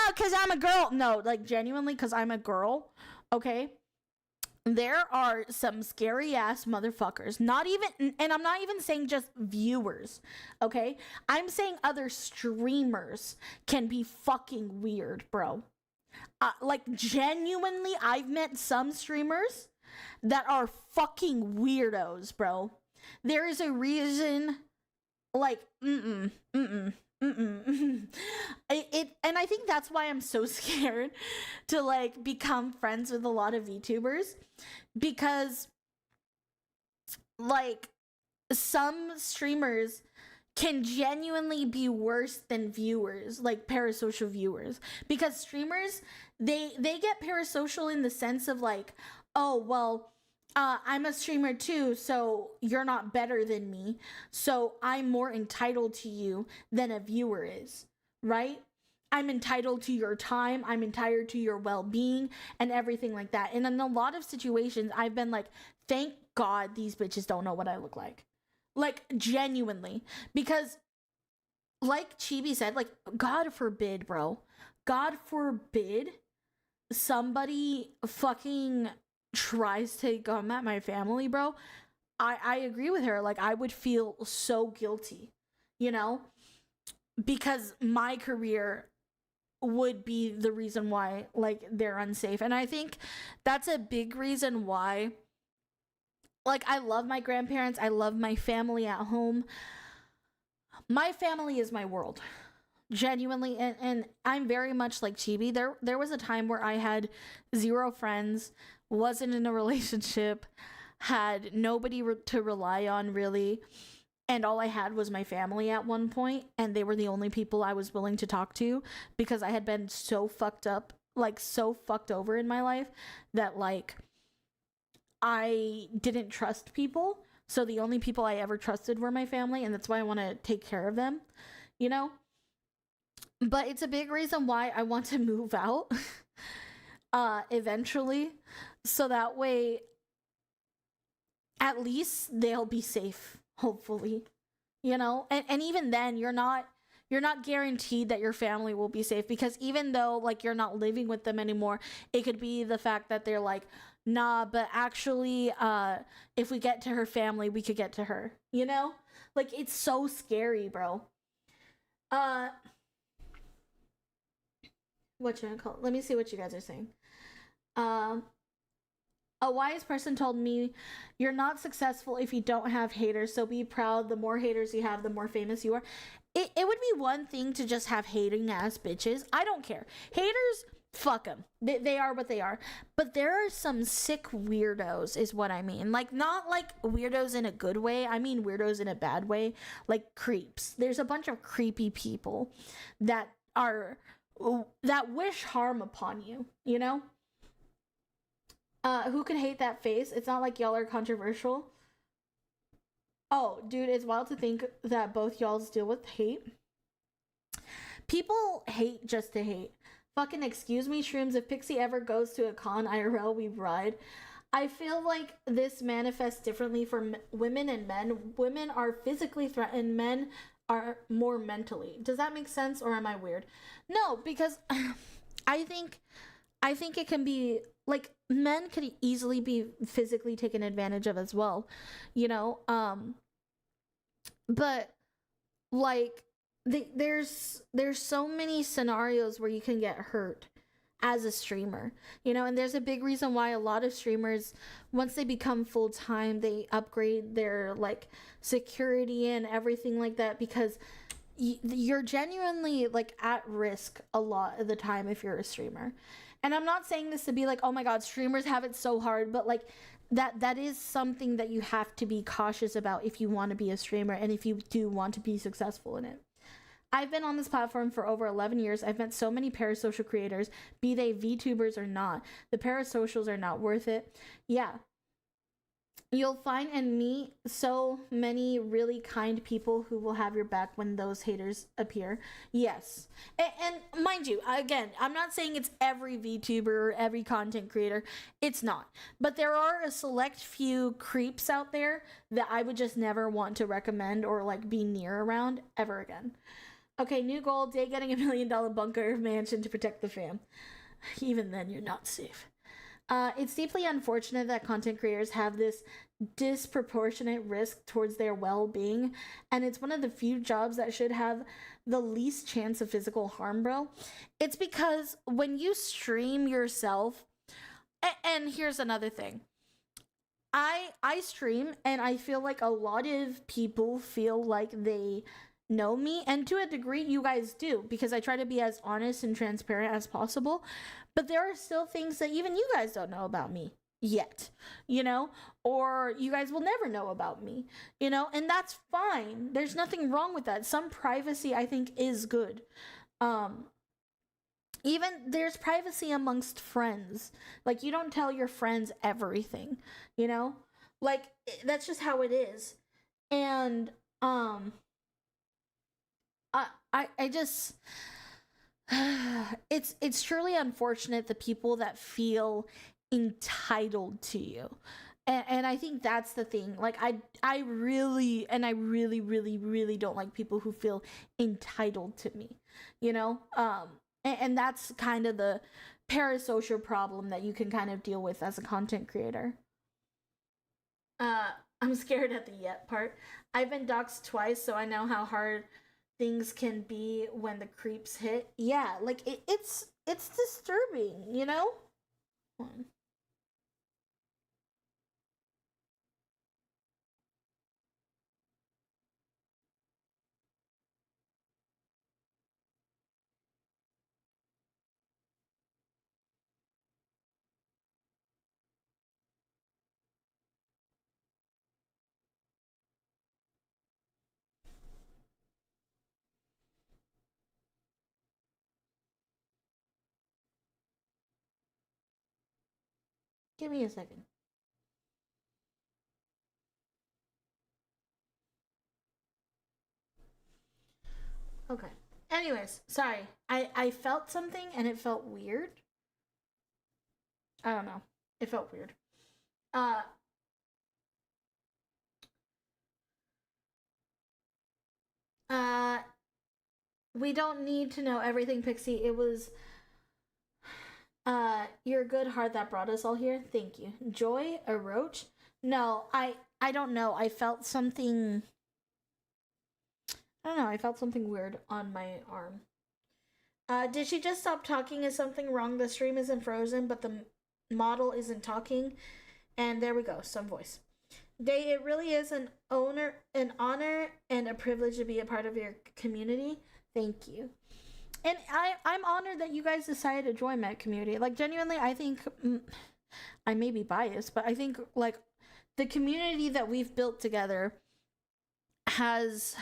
because I'm a girl. No, like, genuinely, because I'm a girl. Okay, there are some scary ass motherfuckers. Not even, and I'm not even saying just viewers. Okay, I'm saying other streamers can be fucking weird, bro. Like, genuinely, I've met some streamers that are fucking weirdos, bro. There is a reason. Like, and I think that's why I'm so scared to, like, become friends with a lot of VTubers, because, like, some streamers can genuinely be worse than viewers, like parasocial viewers, because streamers, they get parasocial in the sense of, like, oh, well, I'm a streamer too, so you're not better than me, so I'm more entitled to you than a viewer is, right? I'm entitled to your time, I'm entitled to your well-being, and everything like that. And in a lot of situations, I've been like, thank God these bitches don't know what I look like. Like, genuinely. Because, like Chibi said, like, God forbid, bro. God forbid somebody fucking tries to come at my family, bro. I agree with her. Like, I would feel so guilty, you know, because my career would be the reason why, like, they're unsafe. And I think that's a big reason why, like, I love my grandparents, I love my family at home. My family is my world, genuinely. And I'm very much like Chibi. There was a time where I had 0 friends, wasn't in a relationship, had nobody to rely on, really, and all I had was my family at one point, and they were the only people I was willing to talk to, because I had been so fucked up, like, so fucked over in my life, that, like, I didn't trust people. So the only people I ever trusted were my family, and that's why I want to take care of them, you know? But it's a big reason why I want to move out eventually, so that way at least they'll be safe, hopefully, you know? And even then, you're not guaranteed that your family will be safe, because even though, like, you're not living with them anymore, it could be the fact that they're like, nah, but actually, if we get to her family, we could get to her, you know? Like, it's so scary, bro. What should I call it? Let me see what you guys are saying. A wise person told me, you're not successful if you don't have haters, so be proud. The more haters you have, the more famous you are. It would be one thing to just have hating ass bitches. I don't care. Haters, fuck them. They are what they are. But there are some sick weirdos, is what I mean. Like, not like weirdos in a good way. I mean weirdos in a bad way. Like creeps. There's a bunch of creepy people that wish harm upon you, you know? Who can hate that face? It's not like y'all are controversial. Oh, dude, it's wild to think that both y'all's deal with hate. people hate just to hate. Fucking excuse me, shrooms. If Pixie ever goes to a con IRL, we ride. I feel like this manifests differently for women and men. Women are physically threatened. Men are more mentally. Does that make sense, or am I weird? No, because I think it can be like men could easily be physically taken advantage of as well, you know. But like there's so many scenarios where you can get hurt as a streamer, you know, and there's a big reason why a lot of streamers, once they become full-time, they upgrade their like security and everything like that, because you're genuinely like at risk a lot of the time if you're a streamer. And I'm not saying this to be like, oh my god, streamers have it so hard, but like that is something that you have to be cautious about if you want to be a streamer and if you do want to be successful in it. I've been on this platform for over 11 years. I've met so many parasocial creators, be they VTubers or not. The parasocials are not worth it. Yeah. You'll find and meet so many really kind people who will have your back when those haters appear. Yes. And mind you, again, I'm not saying it's every VTuber or every content creator. It's not. But there are a select few creeps out there that I would just never want to recommend or like be near around ever again. Okay, new goal, day getting $1 million bunker mansion to protect the fam. Even then, you're not safe. It's deeply unfortunate that content creators have this disproportionate risk towards their well-being, and it's one of the few jobs that should have the least chance of physical harm, bro. It's because when you stream yourself, and here's another thing. I stream, and I feel like a lot of people feel like they know me, and to a degree you guys do, because I try to be as honest and transparent as possible, but there are still things that even you guys don't know about me yet, you know, or you guys will never know about me, you know, and that's fine. There's nothing wrong with that. Some privacy I think is good. Even there's privacy amongst friends. Like, you don't tell your friends everything, you know, like that's just how it is. And I just it's truly unfortunate the people that feel entitled to you, and I think that's the thing. Like I really don't like people who feel entitled to me, you know. And that's kind of the parasocial problem that you can kind of deal with as a content creator. I'm scared at the yet part. I've been doxxed twice, so I know how hard things can be when the creeps hit. Yeah, like it's disturbing, you know? Give me a second. Okay. Anyways, sorry. I felt something and it felt weird. I don't know. It felt weird. We don't need to know everything, Pixie. It was your good heart that brought us all here. Thank you. Joy, a roach? No, I don't know. I felt something. I don't know. I felt something weird on my arm. Did she just stop talking? Is something wrong? The stream isn't frozen, but the model isn't talking. And there we go. Some voice. Day, it really is an honor, and a privilege to be a part of your community. Thank you. And I'm honored that you guys decided to join my community. Like, genuinely, I think, I may be biased, but I think, like, the community that we've built together has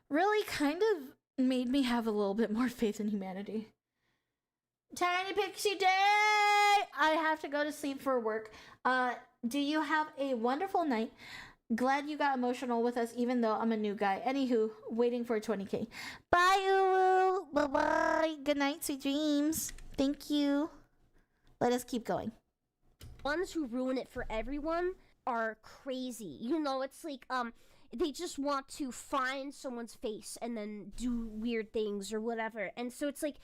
really kind of made me have a little bit more faith in humanity. Tiny Pixie Day! I have to go to sleep for work. Do you have a wonderful night? Glad you got emotional with us, even though I'm a new guy. Anywho, waiting for 20K. Bye, Uru. Bye-bye. Good night, sweet dreams. Thank you. Let us keep going. Ones who ruin it for everyone are crazy. You know, it's like, they just want to find someone's face and then do weird things or whatever. And so it's like,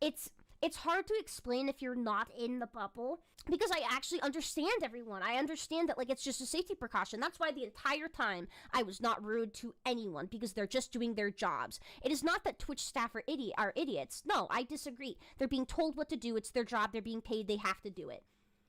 it's hard to explain if you're not in the bubble, because I actually understand everyone. I understand that, like, it's just a safety precaution. That's why the entire time I was not rude to anyone, because they're just doing their jobs. It is not that Twitch staff are idiots. No, I disagree. They're being told what to do. It's their job. They're being paid. They have to do it.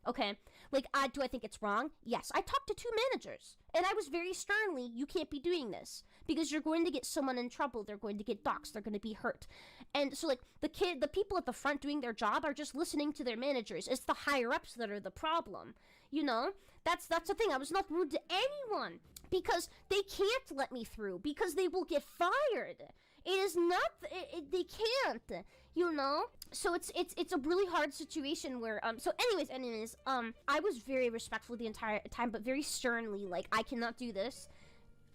Okay? Like, do I think it's wrong? Yes. I talked to 2 managers, and I was very sternly, you can't be doing this, because you're going to get someone in trouble. They're going to get doxxed. They're going to be hurt. And so, like, the people at the front doing their job are just listening to their managers. It's the higher-ups that are the problem. You know? That's the thing. I was not rude to anyone, because they can't let me through, because they will get fired. It is not, they can't, you know? So it's a really hard situation where, so anyways, I was very respectful the entire time, but very sternly, like, I cannot do this.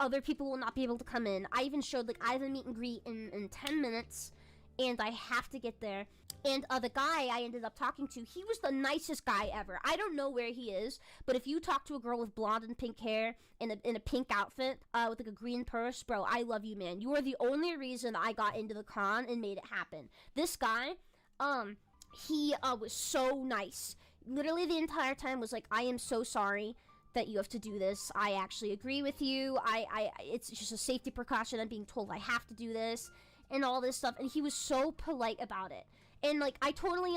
Other people will not be able to come in. I even showed, like, I have a meet and greet in 10 minutes, and I have to get there. And the guy I ended up talking to, he was the nicest guy ever. I don't know where he is, but if you talk to a girl with blonde and pink hair in a pink outfit with like a green purse, bro, I love you, man. You are the only reason I got into the con and made it happen. This guy, he was so nice. Literally the entire time was like, I am so sorry that you have to do this. I actually agree with you. It's just a safety precaution. I'm being told I have to do this and all this stuff. And he was so polite about it. And, like, I totally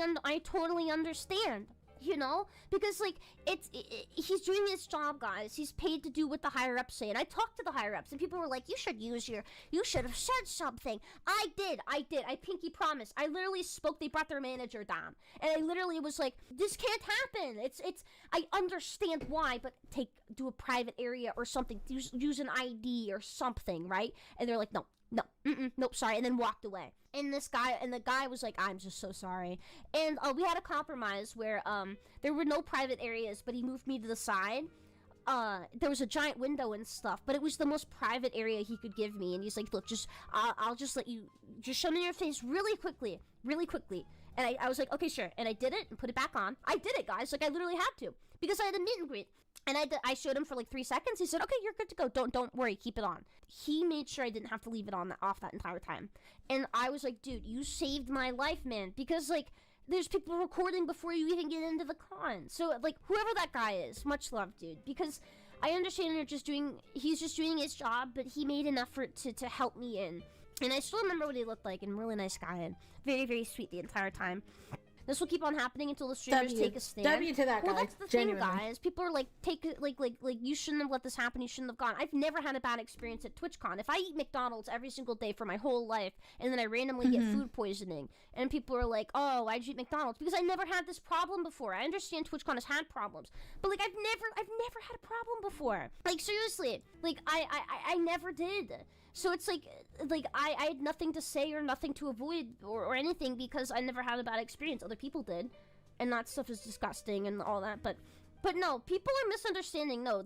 understand, you know? Because, like, he's doing his job, guys. He's paid to do what the higher-ups say. And I talked to the higher-ups, and people were like, you should have said something. I did. I pinky promise. I literally spoke. They brought their manager down. And I literally was like, this can't happen. I understand why, but do a private area or something. Use an ID or something, right? And they're like, nope, sorry, and then walked away. And the guy was like, I'm just so sorry. And we had a compromise where there were no private areas, but he moved me to the side. There was a giant window and stuff, but it was the most private area he could give me. And he's like, look, I'll just let you, just show me your face really quickly. And I was like, okay, sure. And I did it and put it back on. I did it, guys. Like, I literally had to, because I had a meet and greet. And I showed him for like 3 seconds. He said, okay, you're good to go. Don't worry, keep it on. He made sure I didn't have to leave it off that entire time. And I was like, dude, you saved my life, man. Because, like, there's people recording before you even get into the con. So, like, whoever that guy is, much love, dude. Because I understand he's just doing his job, but he made an effort to help me in. And I still remember what he looked like, and really nice guy, and very, very sweet the entire time. This will keep on happening until the streamers take a stand. W to that guy. Well, that's the thing, guys. People are like, you shouldn't have let this happen. You shouldn't have gone. I've never had a bad experience at TwitchCon. If I eat McDonald's every single day for my whole life, and then I randomly get food poisoning, and people are like, oh, why'd you eat McDonald's? Because I never had this problem before. I understand TwitchCon has had problems, but, like, I've never had a problem before. Like, seriously, like, I never did. So it's like I had nothing to say or nothing to avoid or anything, because I never had a bad experience. Other people did, and that stuff is disgusting and all that. But no, people are misunderstanding. No,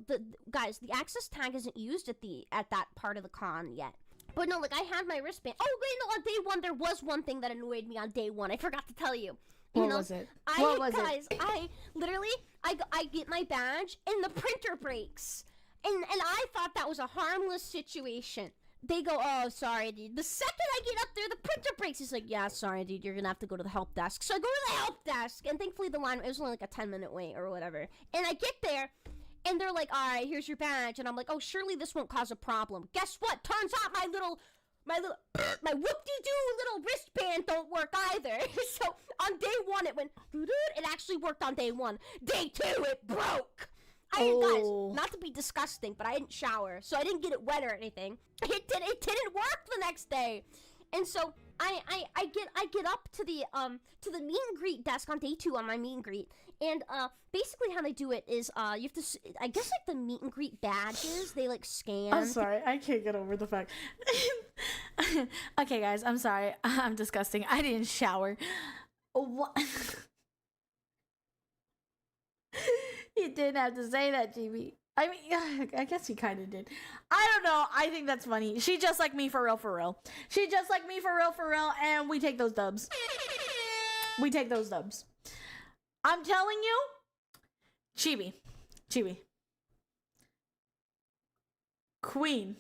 guys, the access tag isn't used at that part of the con yet. But no, like, I had my wristband. Oh wait, no, on day one there was one thing that annoyed me on day one. I forgot to tell you. What was it? I literally I get my badge and the printer breaks, and I thought that was a harmless situation. They go, oh, sorry, dude. The second I get up there, the printer breaks. He's like, yeah, sorry, dude. You're going to have to go to the help desk. So I go to the help desk, and thankfully the line, it was only like a 10-minute wait or whatever. And I get there, and they're like, all right, here's your badge. And I'm like, oh, surely this won't cause a problem. Guess what? Turns out my whoop-de-doo little wristband don't work either. So on day one, it went, it actually worked on day one. Day two, it broke. Guys, not to be disgusting, but I didn't shower, so I didn't get it wet or anything. It didn't work the next day, and so I get up to the meet and greet desk on day 2 on my meet and greet, and basically how they do it is you have to, I guess, like, the meet and greet badges, they like scan. I'm sorry, I can't get over the fact. Okay, guys, I'm sorry, I'm disgusting. I didn't shower. What? you didn't have to say that, GB. I mean, I guess you kind of did. I don't know. I think that's funny. She just like me for real, for real. She just like me for real, and we take those dubs. We take those dubs. I'm telling you, Chibi. Queen.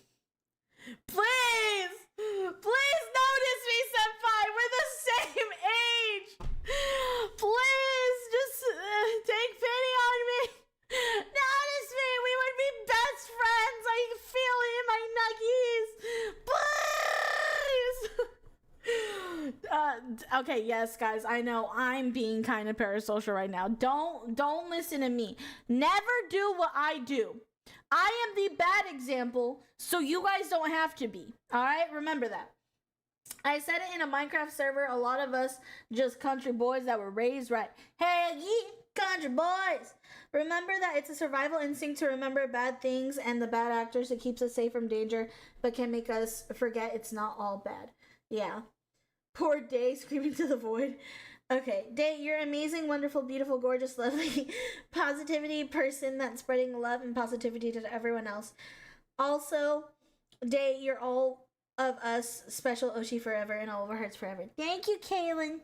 Please notice me, senpai. We're the same age. Please, just take pity on me. Notice me. We would be best friends. I feel it in my nuggies. Please. Okay, yes, guys. I know I'm being kind of parasocial right now. Don't listen to me. Never do what I do. I am the bad example, so you guys don't have to be. All right, remember that. I said it in a Minecraft server. A lot of us just country boys that were raised right. Hey, ye country boys. Remember that it's a survival instinct to remember bad things and the bad actors. It keeps us safe from danger, but can make us forget it's not all bad. Yeah. Poor Day screaming to the void. Okay, Day, you're amazing, wonderful, beautiful, gorgeous, lovely, positivity person that's spreading love and positivity to everyone else. Also, Day, you're all of us, special Oshi forever and all of our hearts forever. Thank you, Kaylin.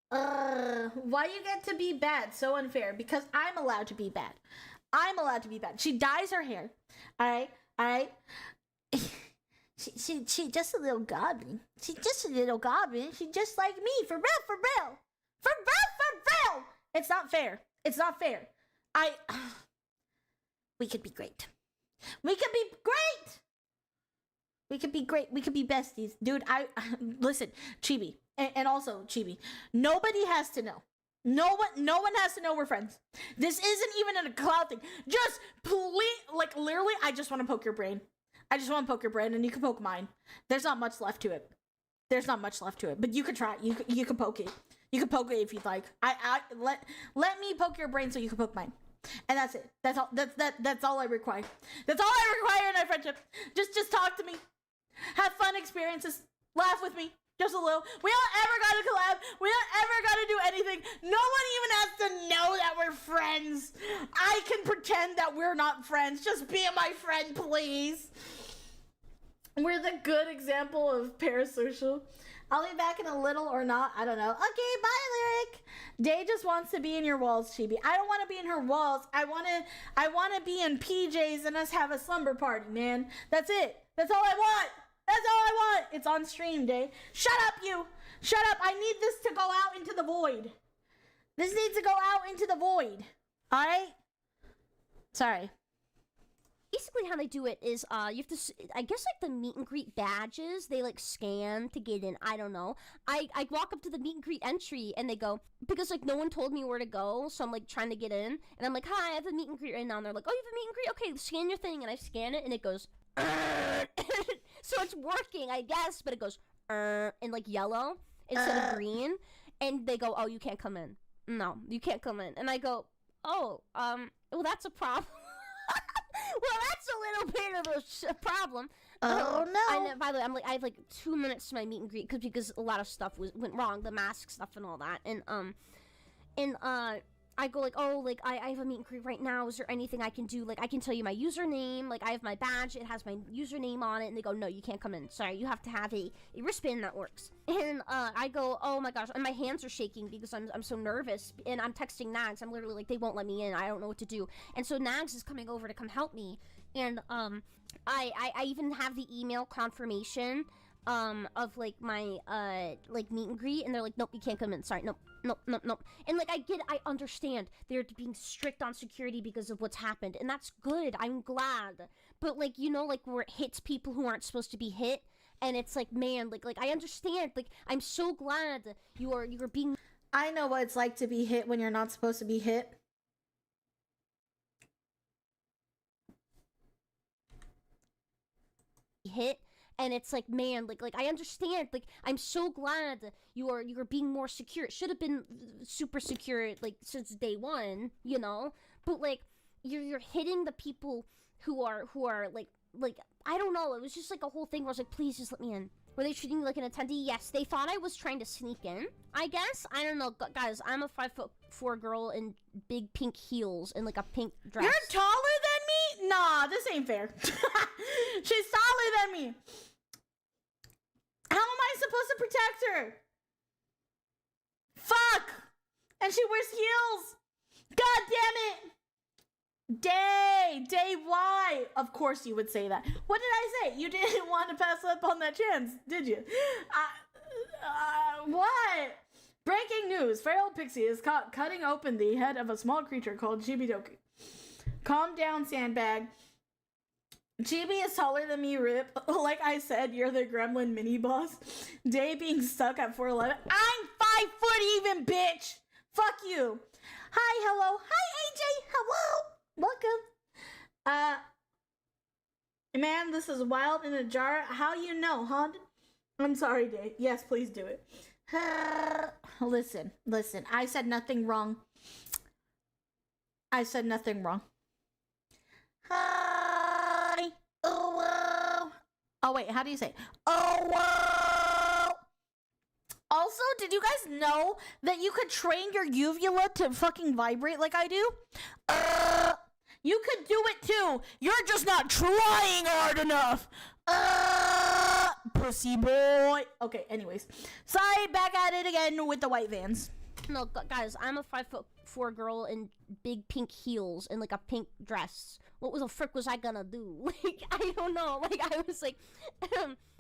Why you get to be bad? So unfair. Because I'm allowed to be bad. I'm allowed to be bad. She dyes her hair. All right. She just a little goblin. She just a little goblin. She just like me. For real. For real. It's not fair. We could be great. We could be besties. Dude, listen, Chibi. And also, Chibi. Nobody has to know. No one has to know we're friends. This isn't even a cloud thing. Just please, like, literally, I just want to poke your brain. And you can poke mine. There's not much left to it. But you could try. You can poke it. You can poke it if you'd like. Let me poke your brain so you can poke mine. And that's it. That's all I require. That's all I require in our friendship. Just talk to me. Have fun experiences. Laugh with me. Just a little. We don't ever gotta collab. We don't ever gotta do anything. No one even has to know that we're friends. I can pretend that we're not friends. Just be my friend, please. We're the good example of parasocial. I'll be back in a little or not. I don't know. Okay, bye, Lyric. Day just wants to be in your walls, Chibi. I don't want to be in her walls. I want to be in PJs and us have a slumber party, man. That's it. That's all I want. It's on stream, Day. Shut up, you. Shut up. I need this to go out into the void. This needs to go out into the void. All right? Sorry. Basically how they do it is you have to, I guess, like, the meet and greet badges, they like scan to get in. I don't know. I walk up to the meet and greet entry and they go, because like no one told me where to go, so I'm like trying to get in and I'm like, hi, I have a meet and greet right now, and they're like, oh, you have a meet and greet? Okay, scan your thing. And I scan it and it goes so it's working, I guess, but it goes in like yellow instead of green, and they go, oh, you can't come in. No, you can't come in. And I go, oh, well, that's a problem. Well, that's a little bit of a problem. Oh, no. And by the way, I have like 2 minutes to my meet and greet because a lot of stuff went wrong, the mask stuff and all that. And I go like, oh, like I have a meet and greet right now. Is there anything I can do? Like, I can tell you my username. Like, I have my badge. It has my username on it. And they go, no, you can't come in. Sorry, you have to have a wristband that works. And I go, oh my gosh, and my hands are shaking because I'm so nervous. And I'm texting Nags. I'm literally like, they won't let me in. I don't know what to do. And so Nags is coming over to come help me. And I even have the email confirmation of like my like meet and greet, and they're like, nope, you can't come in. Sorry, nope. And like I understand they're being strict on security because of what's happened, and that's good. I'm glad. But like, you know, like where it hits people who aren't supposed to be hit, and it's like, man, like I understand. Like, I'm so glad you are being. I know what it's like to be hit when you're not supposed to be hit. Hit. And it's like, man, like I understand. Like, I'm so glad you're being more secure. It should have been super secure, like, since day one, you know. But like, you're hitting the people who are like I don't know. It was just like a whole thing where I was like, please just let me in. Were they treating me like an attendee? Yes, they thought I was trying to sneak in, I guess. I don't know, guys. I'm a 5'4" girl in big pink heels and like a pink dress. You're taller than me? Nah, this ain't fair. She's taller than me. How am I supposed to protect her? Fuck! And she wears heels. God damn it. Day, why? Of course you would say that. What did I say? You didn't want to pass up on that chance, did you? What? Breaking news. Feral Pixie is caught cutting open the head of a small creature called Chibidoki. Calm down, sandbag. Chibi is taller than me, Rip. Like I said, you're the gremlin mini-boss. Day being stuck at 4'11". I'm 5 foot even, bitch! Fuck you. Hi, hello. Hi, AJ. Hello. Welcome. Man, this is wild in a jar. How you know, huh? I'm sorry, Day. Yes, please do it. Listen. I said nothing wrong. Hi. Oh, wait, how do you say it? Oh, also, did you guys know that you could train your uvula to fucking vibrate like I do? You could do it too. You're just not trying hard enough. Pussy boy. Okay, anyways. Sorry, back at it again with the white vans. No, guys, I'm a 5'4" girl in big pink heels and like a pink dress. What the frick was I gonna do? Like, I don't know. Like, I was like,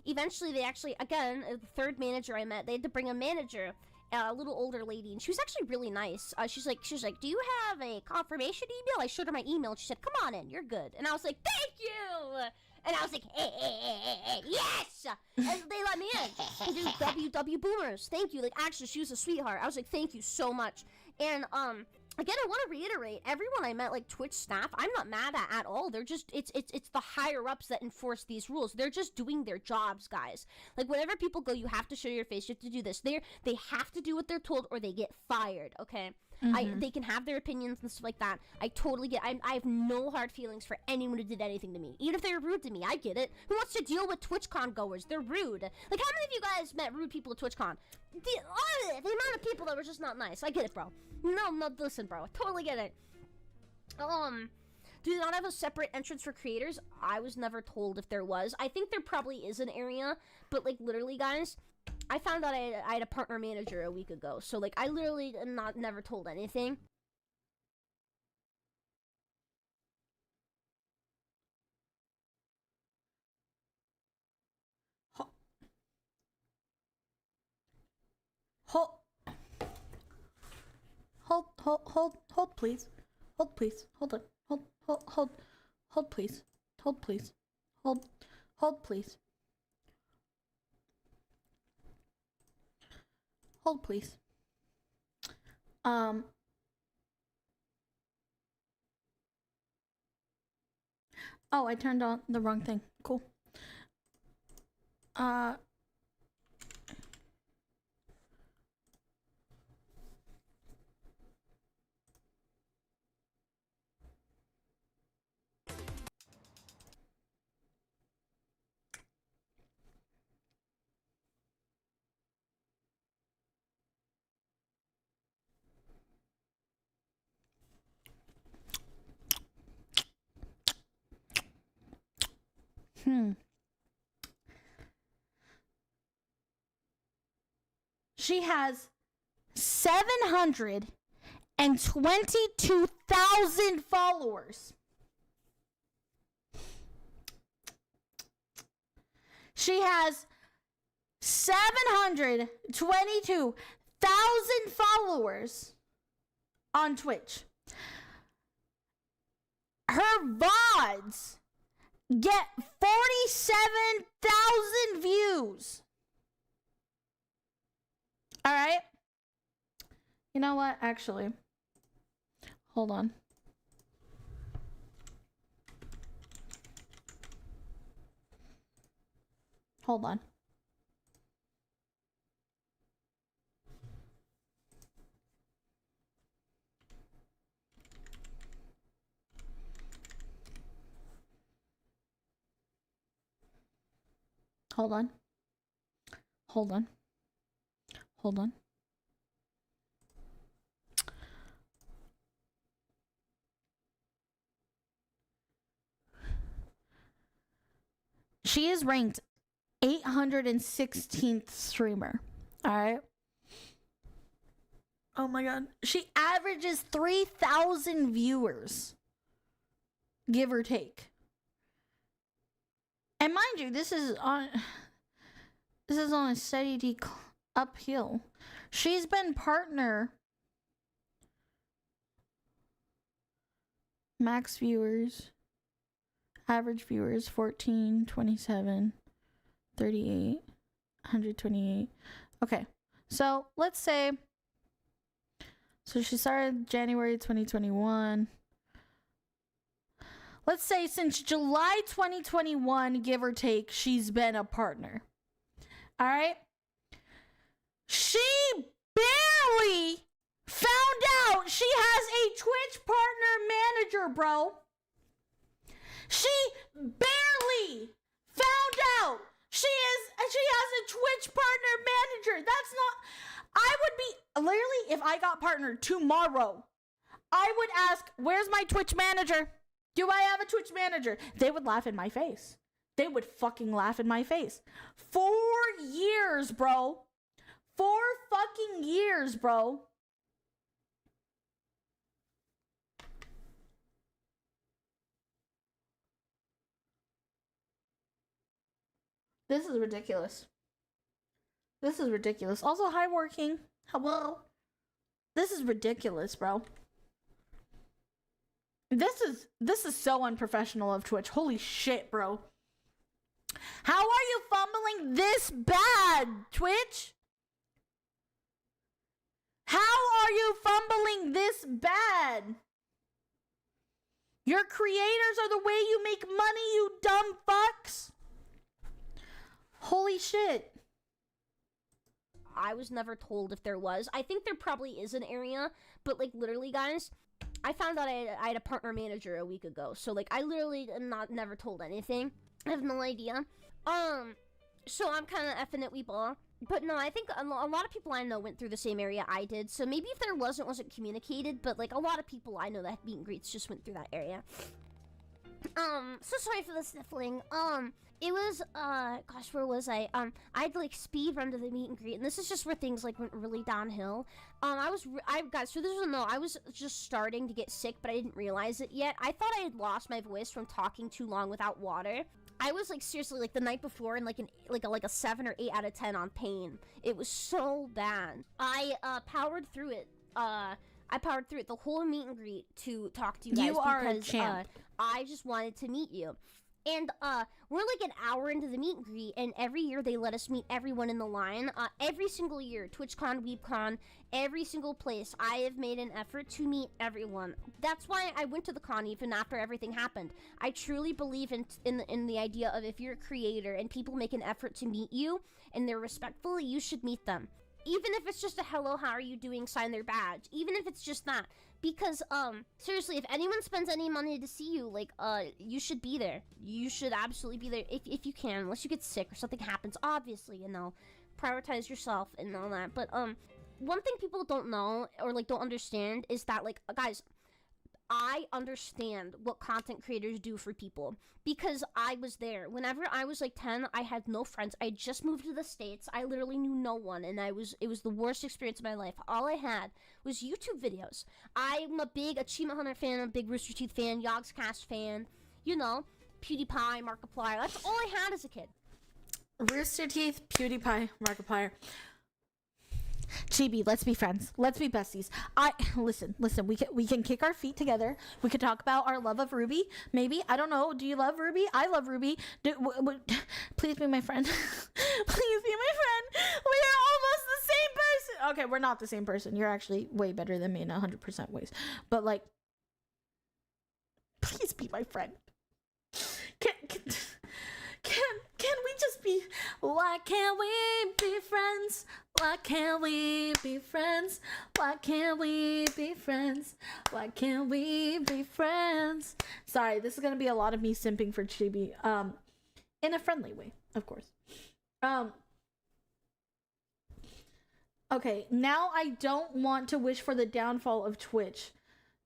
eventually they actually, again, the third manager I met, they had to bring a manager, a little older lady, and she was actually really nice. She's like, do you have a confirmation email? I showed her my email, and she said, come on in, you're good. And I was like, thank you! And I was like, hey, yes! And they let me in. And dude, WW Boomers, thank you. Like, actually, she was a sweetheart. I was like, thank you so much. And, again, I want to reiterate, everyone I met, like Twitch staff, I'm not mad at all. They're just, it's the higher ups that enforce these rules. They're just doing their jobs, guys. Like, whenever people go, you have to show your face, you have to do this. They have to do what they're told or they get fired, okay? They can have their opinions and stuff like that. I totally get I have no hard feelings for anyone who did anything to me. Even if they were rude to me, I get it. Who wants to deal with TwitchCon goers? They're rude. Like, how many of you guys met rude people at TwitchCon? The amount of people that were just not nice. I get it, bro. No, listen, bro. I totally get it. Do they not have a separate entrance for creators? I was never told if there was. I think there probably is an area, but, like, literally, guys, I found out I had a partner manager a week ago, so, like, I literally am never told anything. Hold, please. Hold, please. Hold on. Hold, please. Hold, please. Hold, please. Hold, please. Oh, I turned on the wrong thing. Cool. She has 722,000 followers. She has 722,000 followers on Twitch. Her VODs get 47,000 views. All right. You know what? Actually, hold on. Hold on. Hold on. Hold on. Hold on. She is ranked 816th streamer. All right. Oh my god. She averages 3,000 viewers. Give or take. And mind you, this is on a steady uphill. She's been partner max viewers, average viewers 14, 27, 38, 128. Okay. So, let's say she started January 2021. Let's say since July 2021, give or take, she's been a partner. All right? She barely found out she has a Twitch partner manager, bro. She barely found out she has a Twitch partner manager. That's not... I would be... Literally, if I got partnered tomorrow, I would ask, where's my Twitch manager? Do I have a Twitch manager? They would laugh in my face. They would fucking laugh in my face. 4 years, bro. 4 fucking years, bro. This is ridiculous. This is ridiculous. Also, hi, working. Hello. This is ridiculous, bro. This is so unprofessional of Twitch. Holy shit, bro. How are you fumbling this bad, Twitch? How are you fumbling this bad? Your creators are the way you make money, you dumb fucks. Holy shit. I was never told if there was. I think there probably is an area, but like literally, guys, I found out I had a partner manager a week ago. So like I literally am never told anything. I have no idea. So I'm kind of effing it, we ball. But no, I think a lot of people I know went through the same area I did. So maybe if there wasn't communicated, but like a lot of people I know that had meet and greets just went through that area. So sorry for the sniffling. It was, gosh, where was I? I had to, like, speed run to the meet and greet, and this is just where things, like, went really downhill. Guys, so this was, no, I was just starting to get sick, but I didn't realize it yet. I thought I had lost my voice from talking too long without water. I was, like, seriously, like, the night before in, like, a 7 or 8 out of 10 on pain. It was so bad. I, powered through it. I powered through it the whole meet and greet to talk to you guys. You are a champ. I just wanted to meet you. And, we're like an hour into the meet and greet, and every year they let us meet everyone in the line. Every single year, TwitchCon, WeebCon, every single place, I have made an effort to meet everyone. That's why I went to the con even after everything happened. I truly believe in the idea of if you're a creator and people make an effort to meet you, and they're respectful, you should meet them. Even if it's just a hello, how are you doing, sign their badge. Even if it's just that. Because, seriously, if anyone spends any money to see you, like, you should be there. You should absolutely be there if you can, unless you get sick or something happens. Obviously, you know, prioritize yourself and all that. But, one thing people don't know, or, like, don't understand is that, like, guys, I understand what content creators do for people because I was there. Whenever I was like 10, I had no friends. I just moved to the States. I literally knew no one, and it was the worst experience of my life. All I had was YouTube videos. I'm a big Achievement Hunter fan, a big Rooster Teeth fan, Yogscast fan, you know, PewDiePie, Markiplier. That's all I had as a kid. Rooster Teeth, PewDiePie, Markiplier. Chibi, let's be friends. Let's be besties. Listen. We can kick our feet together. We could talk about our love of Ruby. Maybe, I don't know. Do you love Ruby? I love Ruby. Please be my friend. Please be my friend. We are almost the same person. Okay, we're not the same person. You're actually way better than me in 100% ways. But like, please be my friend. Can we just be? Why can't we be friends? Why can't we be friends? Why can't we be friends? Why can't we be friends? Sorry, this is gonna be a lot of me simping for Chibi, in a friendly way, of course. Okay, now I don't want to wish for the downfall of Twitch.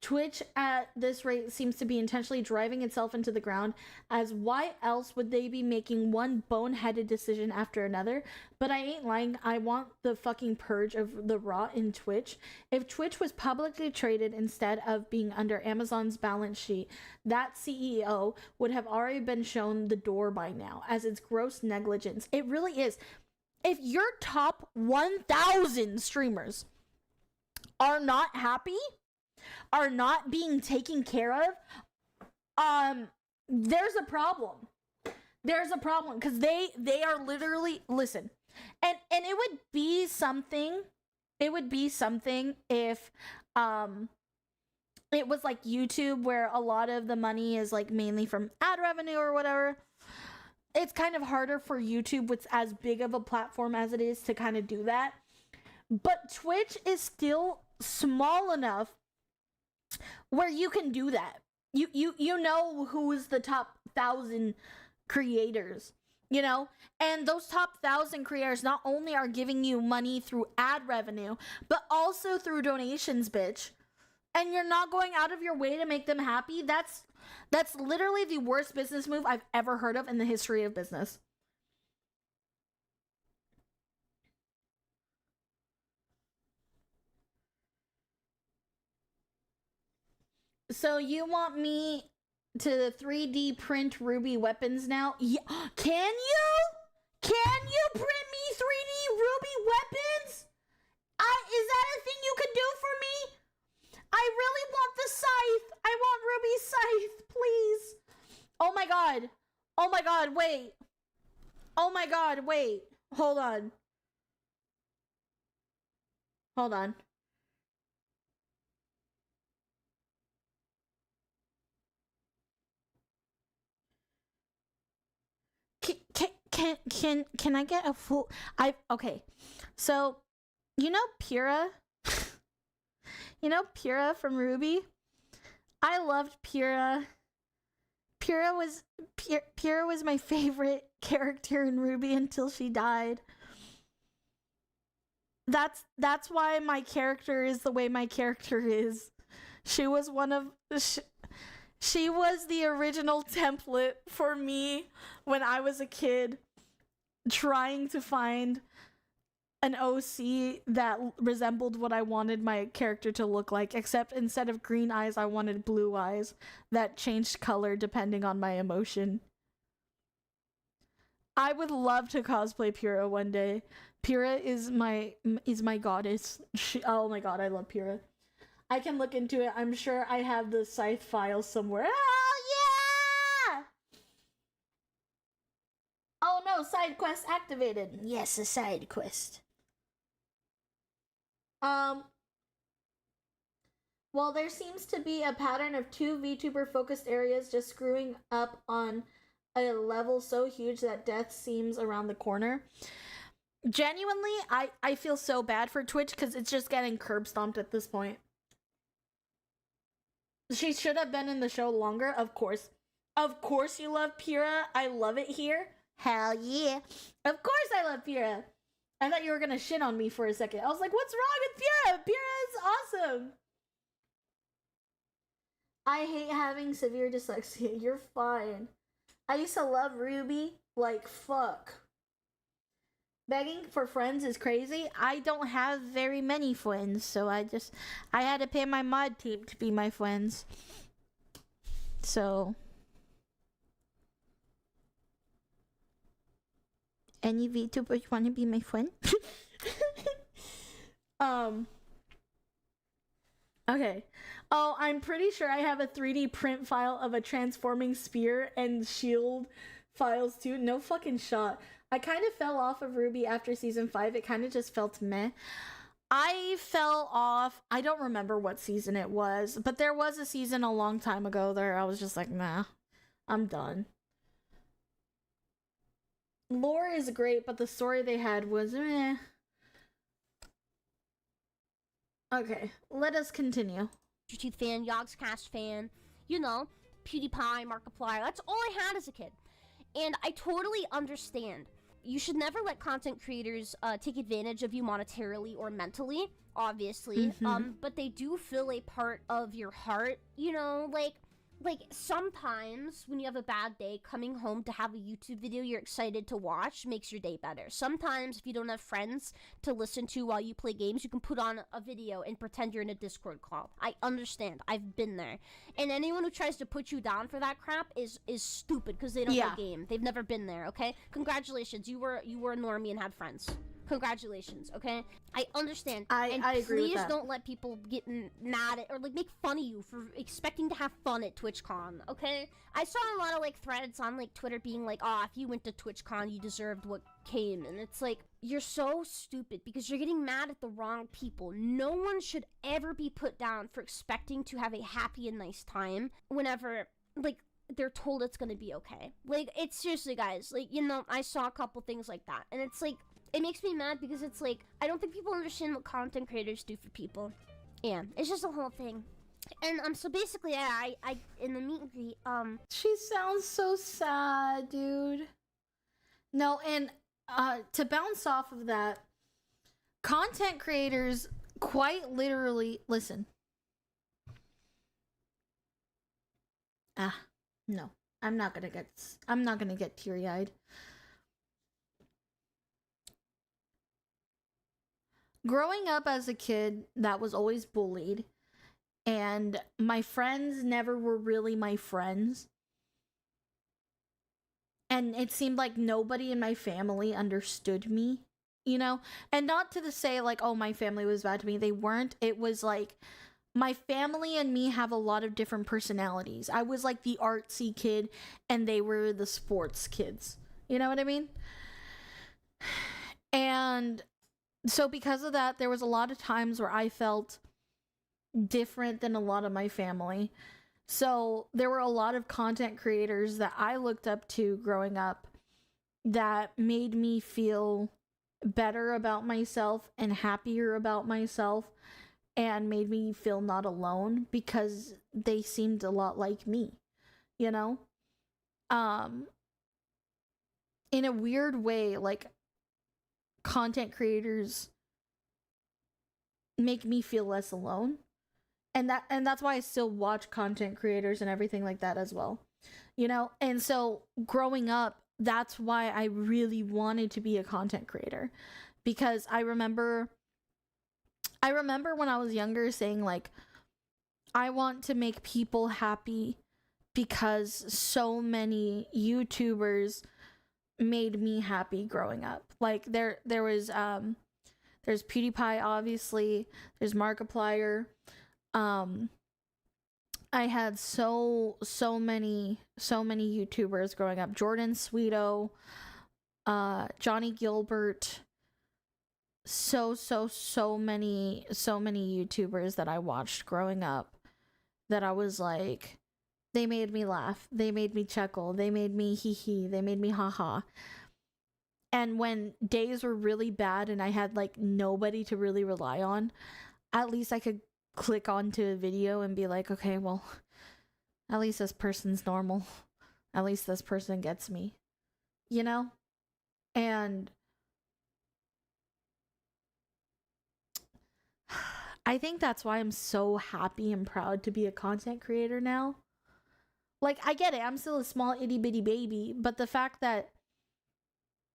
Twitch at this rate seems to be intentionally driving itself into the ground, as why else would they be making one boneheaded decision after another? But I ain't lying, I want the fucking purge of the rot in Twitch. If Twitch was publicly traded instead of being under Amazon's balance sheet, that CEO would have already been shown the door by now, as it's gross negligence. It really is. If your top 1,000 streamers are not happy, are not being taken care of, there's a problem. There's a problem, because they are literally, listen, and it would be something if it was like YouTube, where a lot of the money is like mainly from ad revenue or whatever. It's kind of harder for YouTube with as big of a platform as it is to kind of do that. But Twitch is still small enough where you can do that. You know who's the top 1,000 creators, you know? And those top 1,000 creators not only are giving you money through ad revenue, but also through donations, bitch. And you're not going out of your way to make them happy. That's literally the worst business move I've ever heard of in the history of business. So you want me to 3D print Ruby weapons now? Yeah. Can you? Can you print me 3D Ruby weapons? Is that a thing you could do for me? I really want the scythe. I want Ruby's scythe, please. Oh my god. Oh my god, wait. Oh my god, wait. Hold on. Hold on. Can I get a full... Okay. So, you know Pyrrha? You know Pyrrha from Ruby? I loved Pyrrha. Pyrrha was my favorite character in Ruby until she died. That's why my character is the way my character is. She was one of... She was the original template for me when I was a kid, trying to find an OC that resembled what I wanted my character to look like, except instead of green eyes, I wanted blue eyes that changed color depending on my emotion. I would love to cosplay Pyrrha one day. Pyrrha is my goddess. Oh my god, I love Pyrrha. I can look into it. I'm sure I have the scythe file somewhere. Oh yeah! Oh no, side quest activated. Yes, a side quest. Well, there seems to be a pattern of 2 VTuber focused areas just screwing up on a level so huge that death seems around the corner. Genuinely, I feel so bad for Twitch because it's just getting curb stomped at this point. She should have been in the show longer, of course. Of course you love Pyrrha. I love it here. Hell yeah. Of course I love Pyrrha. I thought you were gonna shit on me for a second. I was like, what's wrong with Pyrrha? Pyrrha is awesome. I hate having severe dyslexia. You're fine. I used to love Ruby like fuck. Begging for friends is crazy. I don't have very many friends, so I had to pay my mod team to be my friends. So any VTubers want to be my friend? Okay. Oh, I'm pretty sure I have a 3D print file of a transforming spear and shield files too. No fucking shot. I kind of fell off of Ruby after season 5. It kind of just felt meh. I fell off. I don't remember what season it was, but there was a season a long time ago there. I was just like, nah, I'm done. Lore is great, but the story they had was meh. Okay, let us continue. Tooth fan, Yogscast fan, you know, PewDiePie, Markiplier. That's all I had as a kid. And I totally understand you should never let content creators take advantage of you monetarily or mentally, obviously. But they do fill a part of your heart, you know, like sometimes when you have a bad day, coming home to have a YouTube video you're excited to watch makes your day better. Sometimes if you don't have friends to listen to while you play games, you can put on a video and pretend you're in a Discord call. I understand. I've been there. And anyone who tries to put you down for that crap is stupid because they don't play game. They've never been there, okay? Congratulations. You were a normie and had friends. Congratulations, okay? I understand. I agree with please that. don't let people get mad at or like make fun of you for expecting to have fun at TwitchCon, okay? I saw a lot of like threads on like Twitter being like, "Oh, if you went to TwitchCon, you deserved what came." And it's like, you're so stupid because you're getting mad at the wrong people. No one should ever be put down for expecting to have a happy and nice time whenever like they're told it's gonna be okay. Like, it's seriously, guys, like, you know, I saw a couple things like that, and it's like, it makes me mad because it's like, I don't think people understand what content creators do for people. Yeah, it's just a whole thing. And so basically, I in the meet and greet, She sounds so sad, dude. No, and to bounce off of that, content creators quite literally listen. No. I'm not gonna get teary-eyed. Growing up as a kid that was always bullied, and my friends never were really my friends, and it seemed like nobody in my family understood me, you know? And not to say like, oh, my family was bad to me. They weren't. It was like, my family and me have a lot of different personalities. I was like the artsy kid, and they were the sports kids. You know what I mean? And so because of that, there was a lot of times where I felt different than a lot of my family. So there were a lot of content creators that I looked up to growing up that made me feel better about myself and happier about myself, and made me feel not alone because they seemed a lot like me, you know? In a weird way, like, content creators make me feel less alone. And that's why I still watch content creators and everything like that as well. You know? And so growing up, that's why I really wanted to be a content creator, because I remember when I was younger saying like, I want to make people happy because so many YouTubers made me happy growing up. Like there was there's PewDiePie, obviously, there's Markiplier. I had so many YouTubers growing up. Jordan Sweeto, Johnny Gilbert, so many YouTubers that I watched growing up that I was like, they made me laugh, they made me chuckle, they made me hee, they made me haha. And when days were really bad and I had like nobody to really rely on, at least I could click onto a video and be like, okay, well, at least this person's normal, at least this person gets me, you know? And I think that's why I'm so happy and proud to be a content creator now. Like, I get it, I'm still a small itty bitty baby, but the fact that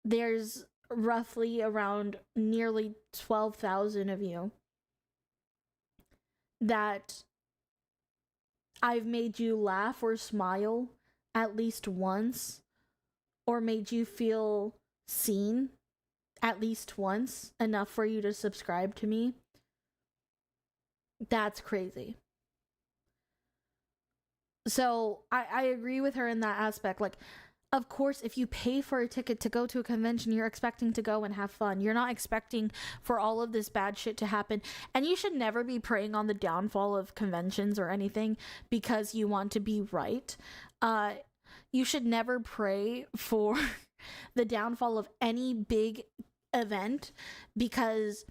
there's roughly around nearly 12,000 of you that I've made you laugh or smile at least once, or made you feel seen at least once, enough for you to subscribe to me, that's crazy. So I agree with her in that aspect. Like, of course, if you pay for a ticket to go to a convention, you're expecting to go and have fun. You're not expecting for all of this bad shit to happen. And you should never be preying on the downfall of conventions or anything because you want to be right. You should never pray for the downfall of any big event, because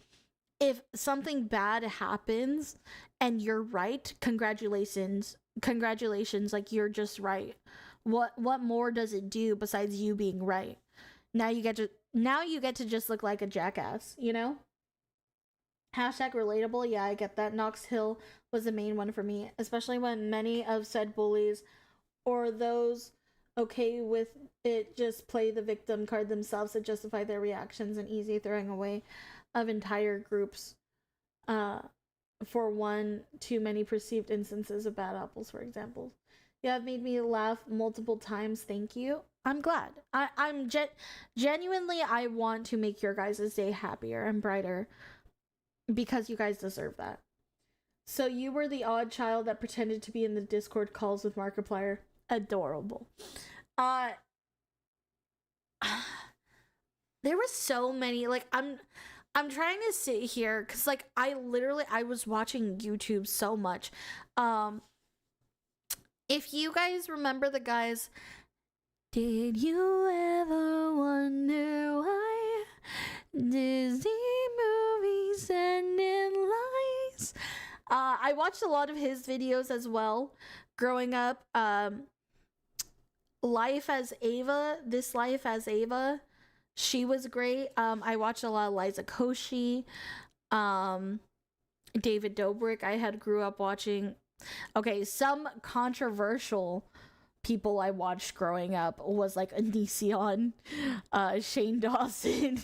if something bad happens and you're right, congratulations, like, you're just right. What more does it do besides you being right? Now you get to just look like a jackass, you know? Hashtag relatable. Yeah, I get that. Knox Hill was the main one for me, especially when many of said bullies or those okay with it just play the victim card themselves to justify their reactions and easy throwing away of entire groups for one too many perceived instances of bad apples, for example. You have made me laugh multiple times. Thank you. I'm glad. I'm genuinely, I want to make your guys' day happier and brighter because you guys deserve that. So you were the odd child that pretended to be in the Discord calls with Markiplier. Adorable. There were so many, like, I'm trying to sit here because, like, I was watching YouTube so much. If you guys remember the guys, did you ever wonder why Disney movies end in lies? I watched a lot of his videos as well growing up. Life as Ava, This Life as Ava, she was great. I watched a lot of Liza Koshy, David Dobrik. I had grew up watching. Okay, some controversial people I watched growing up was like Onision, Shane Dawson.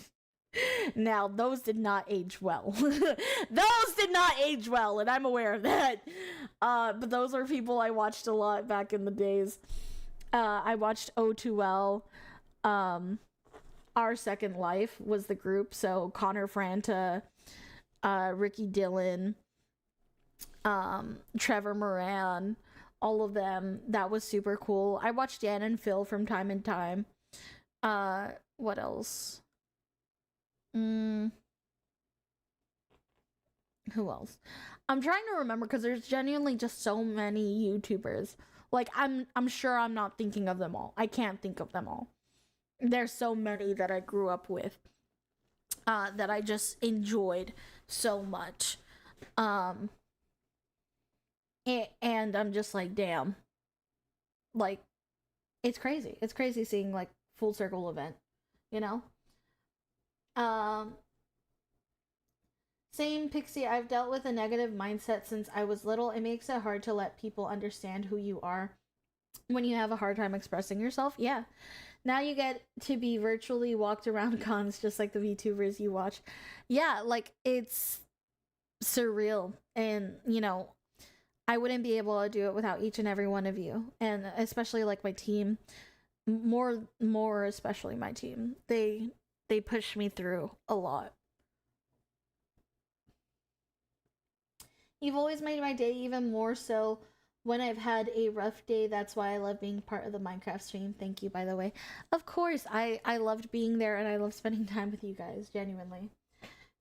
Now, those did not age well. Those did not age well, and I'm aware of that. But those are people I watched a lot back in the days. I watched O2L. Our Second Life was the group, so Connor Franta, Ricky Dillon, Trevor Moran, all of them. That was super cool. I watched Dan and Phil from time to time. What else? Who else? I'm trying to remember because there's genuinely just so many YouTubers. Like, I'm sure I'm not thinking of them all. I can't think of them all. There's so many that I grew up with that I just enjoyed so much. And I'm just like, damn. Like, it's crazy. It's crazy seeing, like, full circle event, you know? Same, Pixie. I've dealt with a negative mindset since I was little. It makes it hard to let people understand who you are when you have a hard time expressing yourself. Yeah. Now you get to be virtually walked around cons just like the VTubers you watch. Yeah, like, it's surreal. And, you know, I wouldn't be able to do it without each and every one of you. And especially, like, my team. More especially my team. They push me through a lot. You've always made my day even more so when I've had a rough day. That's why I love being part of the Minecraft stream. Thank you, by the way. Of course, I loved being there and I love spending time with you guys, genuinely.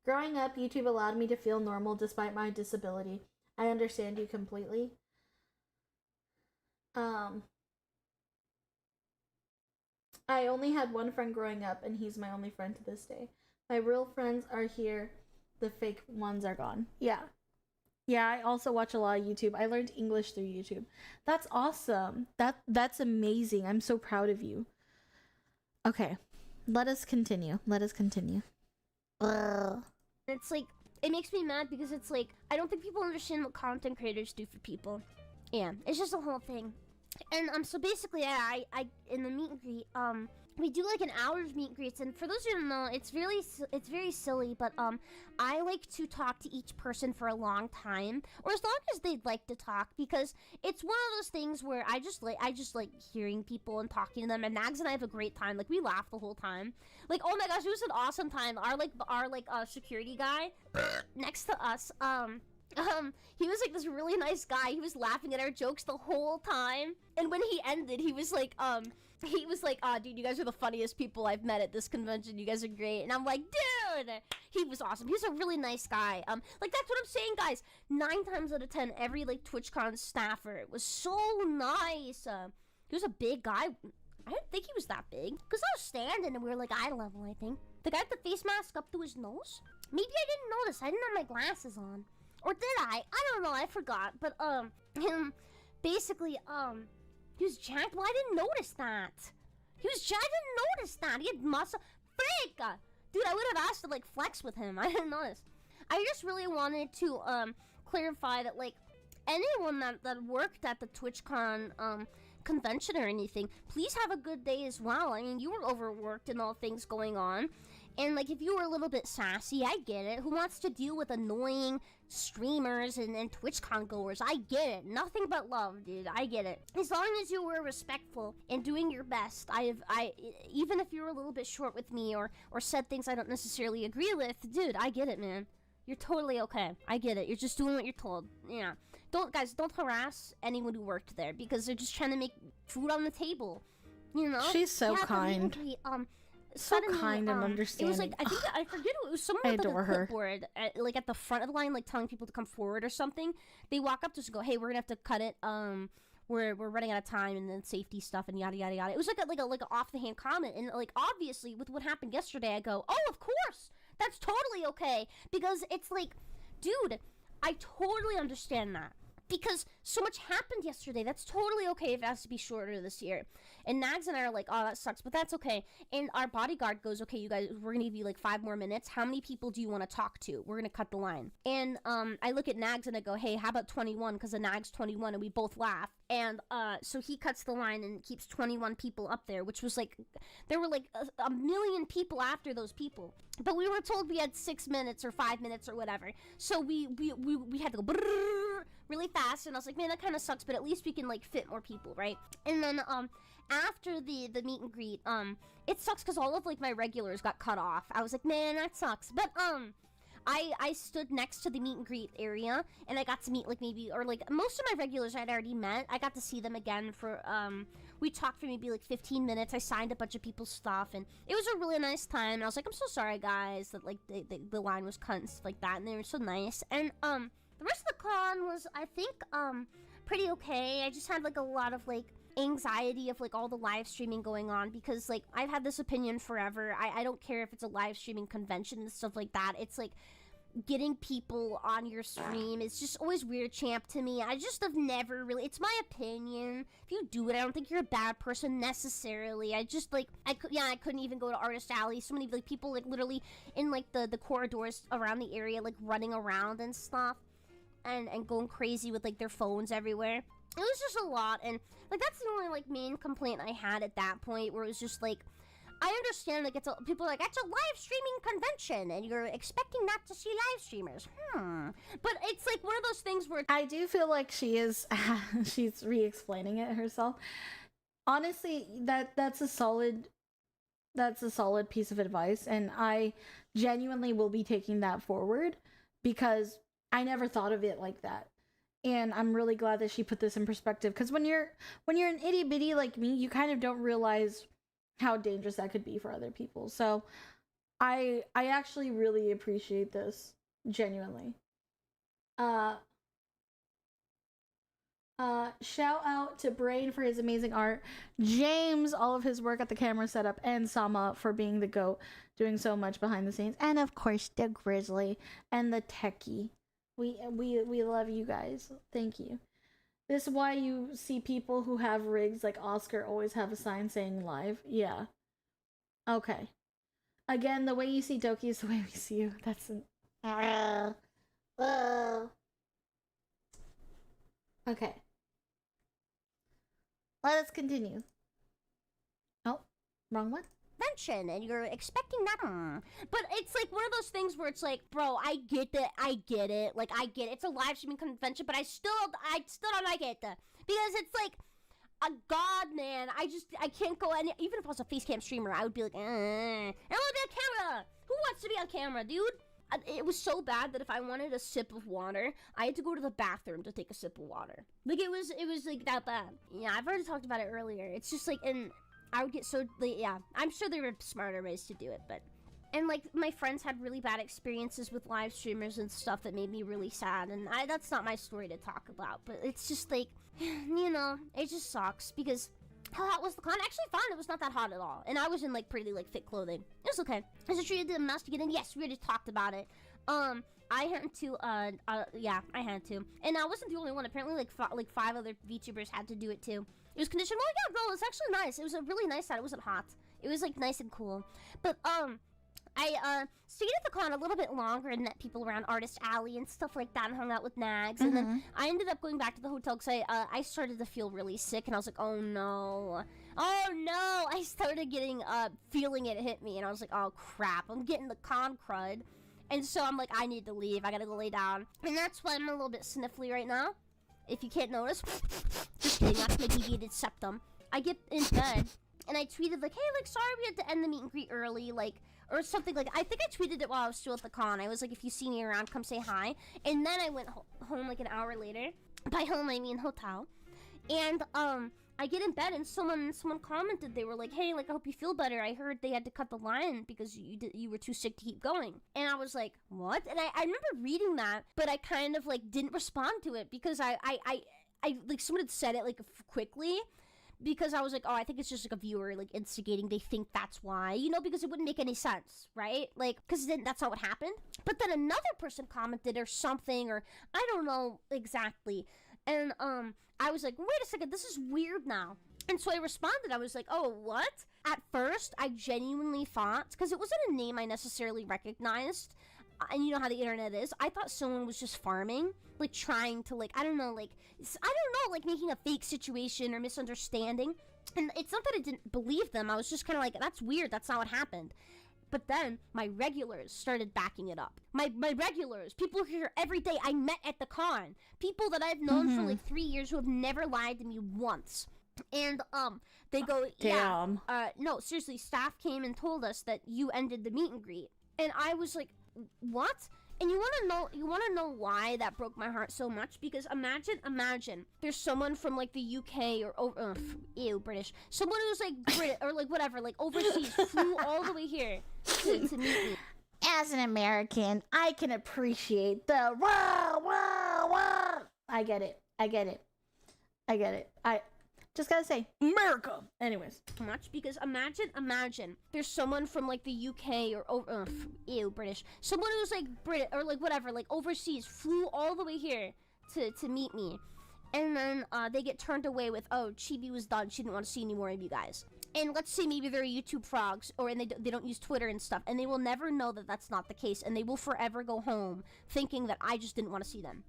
Growing up, YouTube allowed me to feel normal despite my disability. I understand you completely. I only had one friend growing up and he's my only friend to this day. My real friends are here. The fake ones are gone. Yeah. Yeah, I also watch a lot of YouTube. I learned English through YouTube. That's awesome. That's amazing. I'm so proud of you. Okay. Let us continue. It's like, it makes me mad because it's like, I don't think people understand what content creators do for people. Yeah, it's just a whole thing. And so basically, I in the meet and greet, we do like an hour's meet and greets, and for those who don't know, it's very silly, but I like to talk to each person for a long time, or as long as they'd like to talk, because it's one of those things where I just like hearing people and talking to them, and Nags and I have a great time. Like, we laugh the whole time. Like, oh my gosh, it was an awesome time. Our security guy next to us, he was like this really nice guy. He was laughing at our jokes the whole time, and when he ended, he was like, dude, you guys are the funniest people I've met at this convention. You guys are great. And I'm like, dude, he was awesome. He's a really nice guy. Like, that's what I'm saying, guys. 9 times out of 10, every, like, TwitchCon staffer was so nice. He was a big guy. I didn't think he was that big, because I was standing and we were, like, eye level, I think. The guy with the face mask up to his nose? Maybe I didn't notice. I didn't have my glasses on. Or did I? I don't know. I forgot. But, him, basically, he was jacked. Well, I didn't notice that. I didn't notice that. He had muscle. Freak! Dude, I would have asked to, like, flex with him. I didn't notice. I just really wanted to, clarify that, like, anyone that worked at the TwitchCon, convention or anything, please have a good day as well. I mean, you were overworked and all things going on. And, like, if you were a little bit sassy, I get it. Who wants to deal with annoying streamers and TwitchCon goers? I get it. Nothing but love, dude. I get it. As long as you were respectful and doing your best, even if you were a little bit short with me or said things I don't necessarily agree with, dude, I get it, man. You're totally okay. I get it. You're just doing what you're told. Yeah. Don't harass anyone who worked there because they're just trying to make food on the table. You know? She's so kind. Suddenly, kind and understanding. It was like, I forget, it was someone with like a clipboard like at the front of the line, like telling people to come forward or something. They walk up to us and go, hey, we're gonna have to cut it, we're running out of time, and then safety stuff and yada yada yada. It was like a off the hand comment, and like obviously with what happened yesterday, I go, oh, of course, that's totally okay, because it's like, dude, I totally understand that. Because so much happened yesterday. That's totally okay if it has to be shorter this year. And Nags and I are like, oh, that sucks, but that's okay. And our bodyguard goes, okay, you guys, we're gonna give you like 5 more minutes. How many people do you want to talk to? We're gonna cut the line. And I look at Nags and I go, hey, how about 21? Because the Nags 21, and we both laugh. And so he cuts the line and keeps 21 people up there, which was like, there were like a million people after those people. But we were told we had 6 minutes or 5 minutes or whatever. So we had to go brrrr really fast, and I was like, man, that kind of sucks, but at least we can like fit more people, right? And then after the meet and greet, it sucks because all of like my regulars got cut off. I was like, man, that sucks. But I stood next to the meet and greet area, and I got to meet like maybe, or like most of my regulars I'd already met. I got to see them again for we talked for maybe like 15 minutes. I signed a bunch of people's stuff, and it was a really nice time. And I was like, I'm so sorry guys that like the line was cut and stuff like that, and they were so nice. And the rest of the con was, I think, pretty okay. I just had like a lot of like anxiety of like all the live streaming going on, because like I've had this opinion forever. I don't care if it's a live streaming convention and stuff like that. It's like getting people on your stream is just always weird, champ, to me. I just have never really, it's my opinion. If you do it, I don't think you're a bad person necessarily. I just like, I couldn't even go to Artist Alley. So many like people like literally in like the corridors around the area, like running around and stuff. And going crazy with like their phones everywhere. It was just a lot, and like that's the only like main complaint I had at that point, where it was just like, I understand like people are like, it's a live streaming convention and you're expecting not to see live streamers. But it's like one of those things where I do feel like she is she's re-explaining it herself. Honestly, that's a solid piece of advice, and I genuinely will be taking that forward, because I never thought of it like that. And I'm really glad that she put this in perspective, because when you're an itty bitty like me, you kind of don't realize how dangerous that could be for other people. So I actually really appreciate this, genuinely. Shout out to Brain for his amazing art, James, all of his work at the camera setup, and Sama for being the GOAT, doing so much behind the scenes, and of course the Grizzly and the Techie. We love you guys. Thank you. This is why you see people who have rigs like Oscar always have a sign saying live. Yeah. Okay. Again, the way you see Doki is the way we see you. That's an... Okay. Let us continue. Oh, wrong one. Convention, and you're expecting that. But it's like one of those things where it's like, bro, I get it. Like, I get it. It's a live streaming convention, but I still don't like it. Because it's like, God, man, I can't go any, even if I was a face cam streamer, I would be like, I want to be on camera. Who wants to be on camera, dude? It was so bad that if I wanted a sip of water, I had to go to the bathroom to take a sip of water. Like, it was like that bad. Yeah, I've already talked about it earlier. It's just like, and I would get so, like, yeah, I'm sure there were smarter ways to do it, but, and like, my friends had really bad experiences with live streamers and stuff that made me really sad, and that's not my story to talk about, but it's just like, you know, it just sucks, because how hot was the con? Actually fine, it was not that hot at all, and I was in like pretty like fit clothing. It was okay. Is it true you did a mouse to get in? Yes, we already talked about it. I had to, yeah, I had to. And I wasn't the only one. Apparently, like 5 other VTubers had to do it too. It was conditioned. Oh yeah, bro, it's actually nice. It was a really nice set. It wasn't hot. It was like nice and cool. But I stayed at the con a little bit longer and met people around Artist Alley and stuff like that and hung out with Nags. And then I ended up going back to the hotel because I started to feel really sick and I was like, oh no. Oh no. I started getting, feeling it hit me and I was like, oh crap, I'm getting the con crud. And so I'm like, I need to leave. I gotta go lay down. And that's why I'm a little bit sniffly right now. If you can't notice. Just kidding, that's my deviated septum. I get in bed and I tweeted like, hey, like, sorry we had to end the meet and greet early, like, or something like, I think I tweeted it while I was still at the con. I was like, if you see me around, come say hi. And then I went home like an hour later. By home, I mean hotel. And, I get in bed and someone commented, they were like, hey, like, I hope you feel better. I heard they had to cut the line because you were too sick to keep going. And I was like, what? And I remember reading that, but I kind of, like, didn't respond to it because I like, someone had said it, like, quickly. Because I was like, oh, I think it's just like a viewer, like, instigating. They think that's why, you know, because it wouldn't make any sense, right? Like, because then that's not what happened. But then another person commented or something, or I don't know exactly. And I was like, wait a second, this is weird now. And so I responded. I was like, oh, what? At first, I genuinely thought, because it wasn't a name I necessarily recognized, and you know how the internet is, I thought someone was just farming, like trying to, like, I don't know, like making a fake situation or misunderstanding. And it's not that I didn't believe them. I was just kind of like, that's weird. That's not what happened. But then my regulars started backing it up. My regulars, people here every day I met at the con, people that I've known for like 3 years who have never lied to me once. And they go, Damn. yeah, no, seriously, staff came and told us that you ended the meet and greet. And I was like, what? And you want to know why that broke my heart so much? Because imagine there's someone from like the UK or British, someone who's like Brit or like whatever, like overseas, flew all the way here to meet me. As an American, I can appreciate the wah, wah, wah. I get it. I just gotta say, America. Anyways. Much because imagine there's someone from like the UK or British, someone who's like Brit or like whatever, like overseas, flew all the way here to meet me, and then they get turned away with, oh, Chibi was done, she didn't want to see any more of you guys. And let's say maybe they're YouTube frogs, or they don't use Twitter and stuff, and they will never know that that's not the case, and they will forever go home thinking that I just didn't want to see them.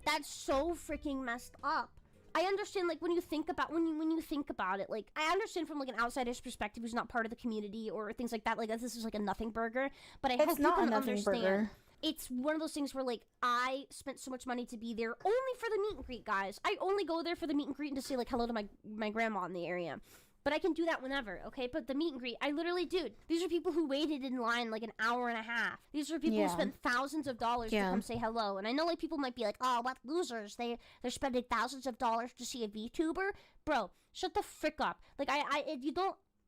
That's so freaking messed up. I understand, like, when you think about it, like, I understand from like an outsider's perspective who's not part of the community or things like that, like this is like a nothing burger, but I hope you can understand. It's one of those things where, like, I spent so much money to be there only for the meet and greet, guys. I only go there for the meet and greet and to say like hello to my grandma in the area. But I can do that whenever, okay? But the meet and greet, I literally, dude, these are people who waited in line like an hour and a half. These are people who spent thousands of dollars to come say hello. And I know like people might be like, oh, what losers? They're spending thousands of dollars to see a VTuber. Bro, shut the frick up. Like,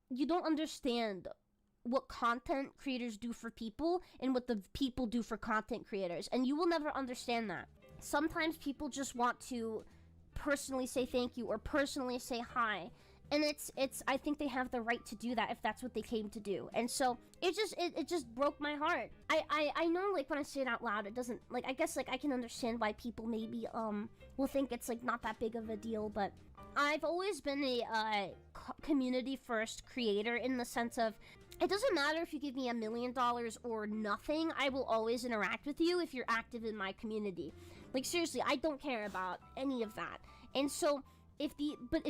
you don't understand what content creators do for people and what the people do for content creators. And you will never understand that. Sometimes people just want to personally say thank you or personally say hi. And it's I think they have the right to do that if that's what they came to do. And so it just broke my heart. I know, like, when I say it out loud, it doesn't, like, I guess, like, I can understand why people maybe will think it's like not that big of a deal, but I've always been a community first creator in the sense of, it doesn't matter if you give me $1 million or nothing, I will always interact with you if you're active in my community. Like, seriously, I don't care about any of that. And so if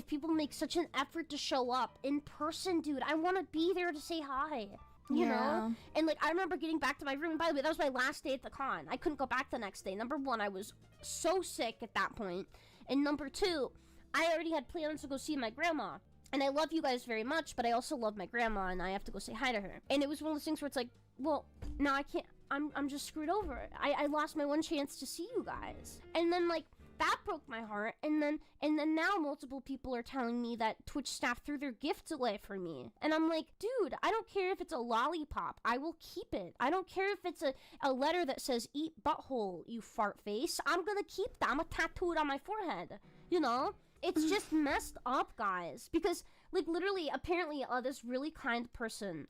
people make such an effort to show up in person, dude, I want to be there to say hi, you know? And, like, I remember getting back to my room, and by the way, that was my last day at the con. I couldn't go back the next day. Number one, I was so sick at that point. And number two, I already had plans to go see my grandma. And I love you guys very much, but I also love my grandma, and I have to go say hi to her. And it was one of those things where it's like, well, now I can't, I'm just screwed over. I lost my one chance to see you guys. And then, like, that broke my heart, and then now multiple people are telling me that Twitch staff threw their gifts away for me. And I'm like, dude, I don't care if it's a lollipop. I will keep it. I don't care if it's a letter that says, eat butthole, you fart face. I'm gonna keep that. I'm gonna tattoo it on my forehead, you know? it's just messed up, guys, because like literally apparently this really kind person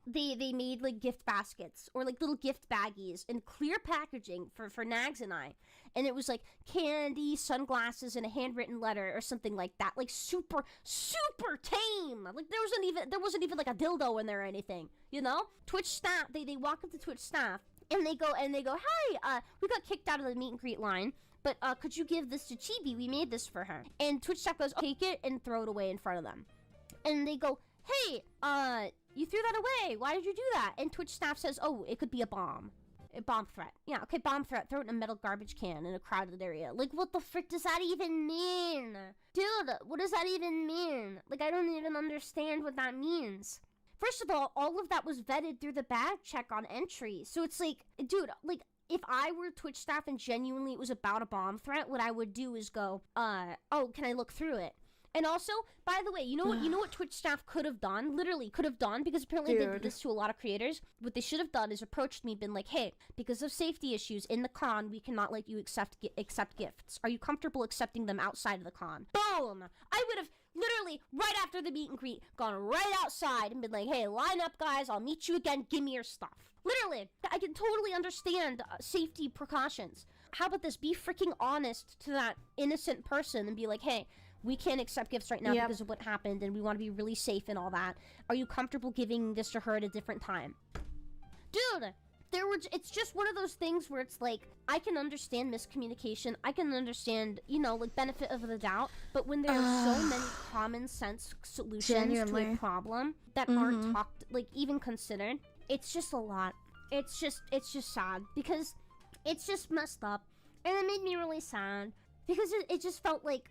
they made like gift baskets or like little gift baggies in clear packaging for Nags and I, and it was like candy, sunglasses, and a handwritten letter or something like that, like super tame. Like there wasn't even like a dildo in there or anything, you know. Twitch staff, they walk up to Twitch staff and they go, hey, we got kicked out of the meet and greet line, but could you give this to Chibi? We made this for her. And Twitch staff goes, take it and throw it away in front of them. And they go, hey, you threw that away. Why did you do that? And Twitch staff says, oh, it could be a bomb. A bomb threat. Yeah, okay, bomb threat. Throw it in a metal garbage can in a crowded area. Like, what the frick does that even mean? Dude, what does that even mean? Like, I don't even understand what that means. First of all of that was vetted through the bag check on entry. So it's like, dude, like, if I were Twitch staff and genuinely it was about a bomb threat, what I would do is go, oh, can I look through it? And also, by the way, you know what Twitch staff could have done? Literally could have done, because apparently they did this to a lot of creators. What they should have done is approached me, been like, hey, because of safety issues in the con, we cannot let you accept gifts. Are you comfortable accepting them outside of the con? Boom! I would have literally, right after the meet and greet, gone right outside and been like, hey, line up, guys. I'll meet you again. Give me your stuff. Literally, I can totally understand safety precautions. How about this? Be freaking honest to that innocent person and be like, hey, we can't accept gifts right now because of what happened, and we want to be really safe and all that. Are you comfortable giving this to her at a different time? Dude, it's just one of those things where it's like, I can understand miscommunication. I can understand, like, benefit of the doubt. But when there are so many common sense solutions to a problem that aren't talked, like, even considered, it's just a lot. It's just sad because it's just messed up. And it made me really sad because it just felt like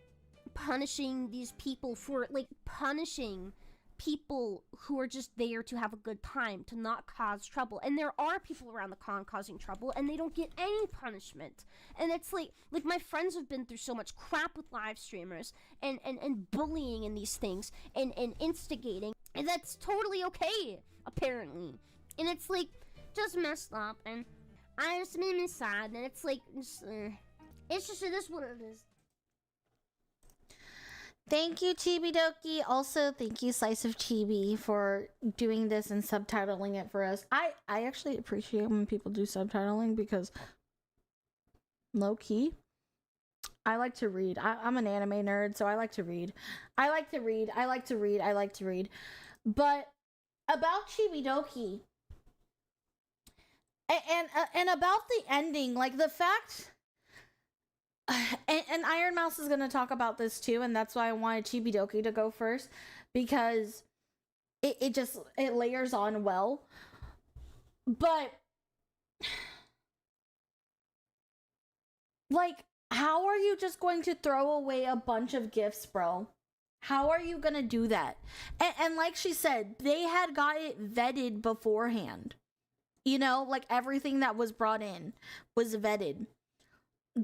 punishing these people for, like, punishing people who are just there to have a good time, to not cause trouble. And there are people around the con causing trouble and they don't get any punishment. And it's like my friends have been through so much crap with live streamers and bullying and these things and instigating, and that's totally okay, apparently. And it's like just messed up, and I just made me sad, and it's like it is what it is. Thank you, Chibidoki. Also, thank you, Slice of Chibi, for doing this and subtitling it for us. I actually appreciate when people do subtitling because, low-key, I like to read. I'm an anime nerd, so I like to read. I like to read. But about Chibidoki, and about the ending, like the fact... And IronMouse is going to talk about this too, and that's why I wanted Chibidoki to go first, because it layers on well. But, like, how are you just going to throw away a bunch of gifts, bro? How are you going to do that? And like she said, they had got it vetted beforehand. Like everything that was brought in was vetted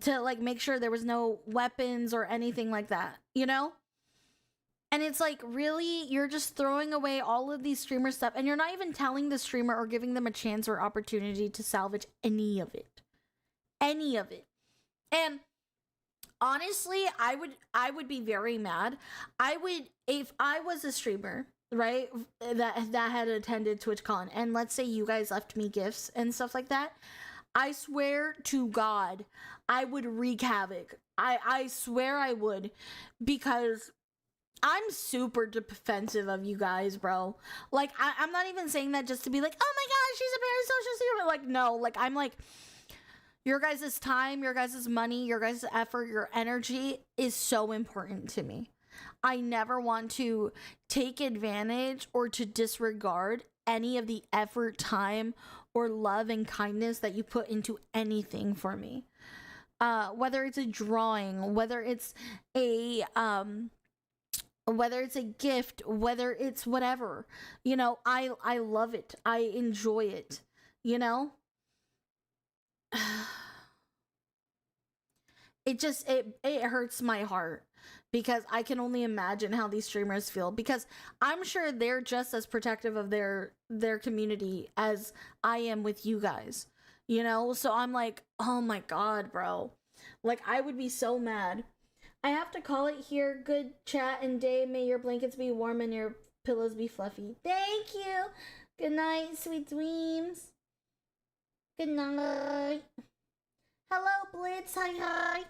to, like, make sure there was no weapons or anything like that, And it's like, really, you're just throwing away all of these streamer stuff, and you're not even telling the streamer or giving them a chance or opportunity to salvage any of it. And honestly, I would be very mad. If I was a streamer, right, that had attended TwitchCon, and let's say you guys left me gifts and stuff like that, I swear to God, I would wreak havoc. I swear I would, because I'm super defensive of you guys, bro. Like, I'm not even saying that just to be like, oh my God, she's a parasocial streamer. Like, no, like, I'm like, your guys' time, your guys' money, your guys' effort, your energy is so important to me. I never want to take advantage or to disregard any of the effort, time, or love and kindness that you put into anything for me. Whether it's a drawing, whether it's a gift, whether it's whatever, I love it. I enjoy it, it hurts my heart, because I can only imagine how these streamers feel, because I'm sure they're just as protective of their community as I am with you guys, so I'm like, oh my God, bro, like, I would be so mad. I have to call it here. Good chat and day. May your blankets be warm and your pillows be fluffy. Thank you. Good night, sweet dreams. Good night. Hello, Blitz. Hi,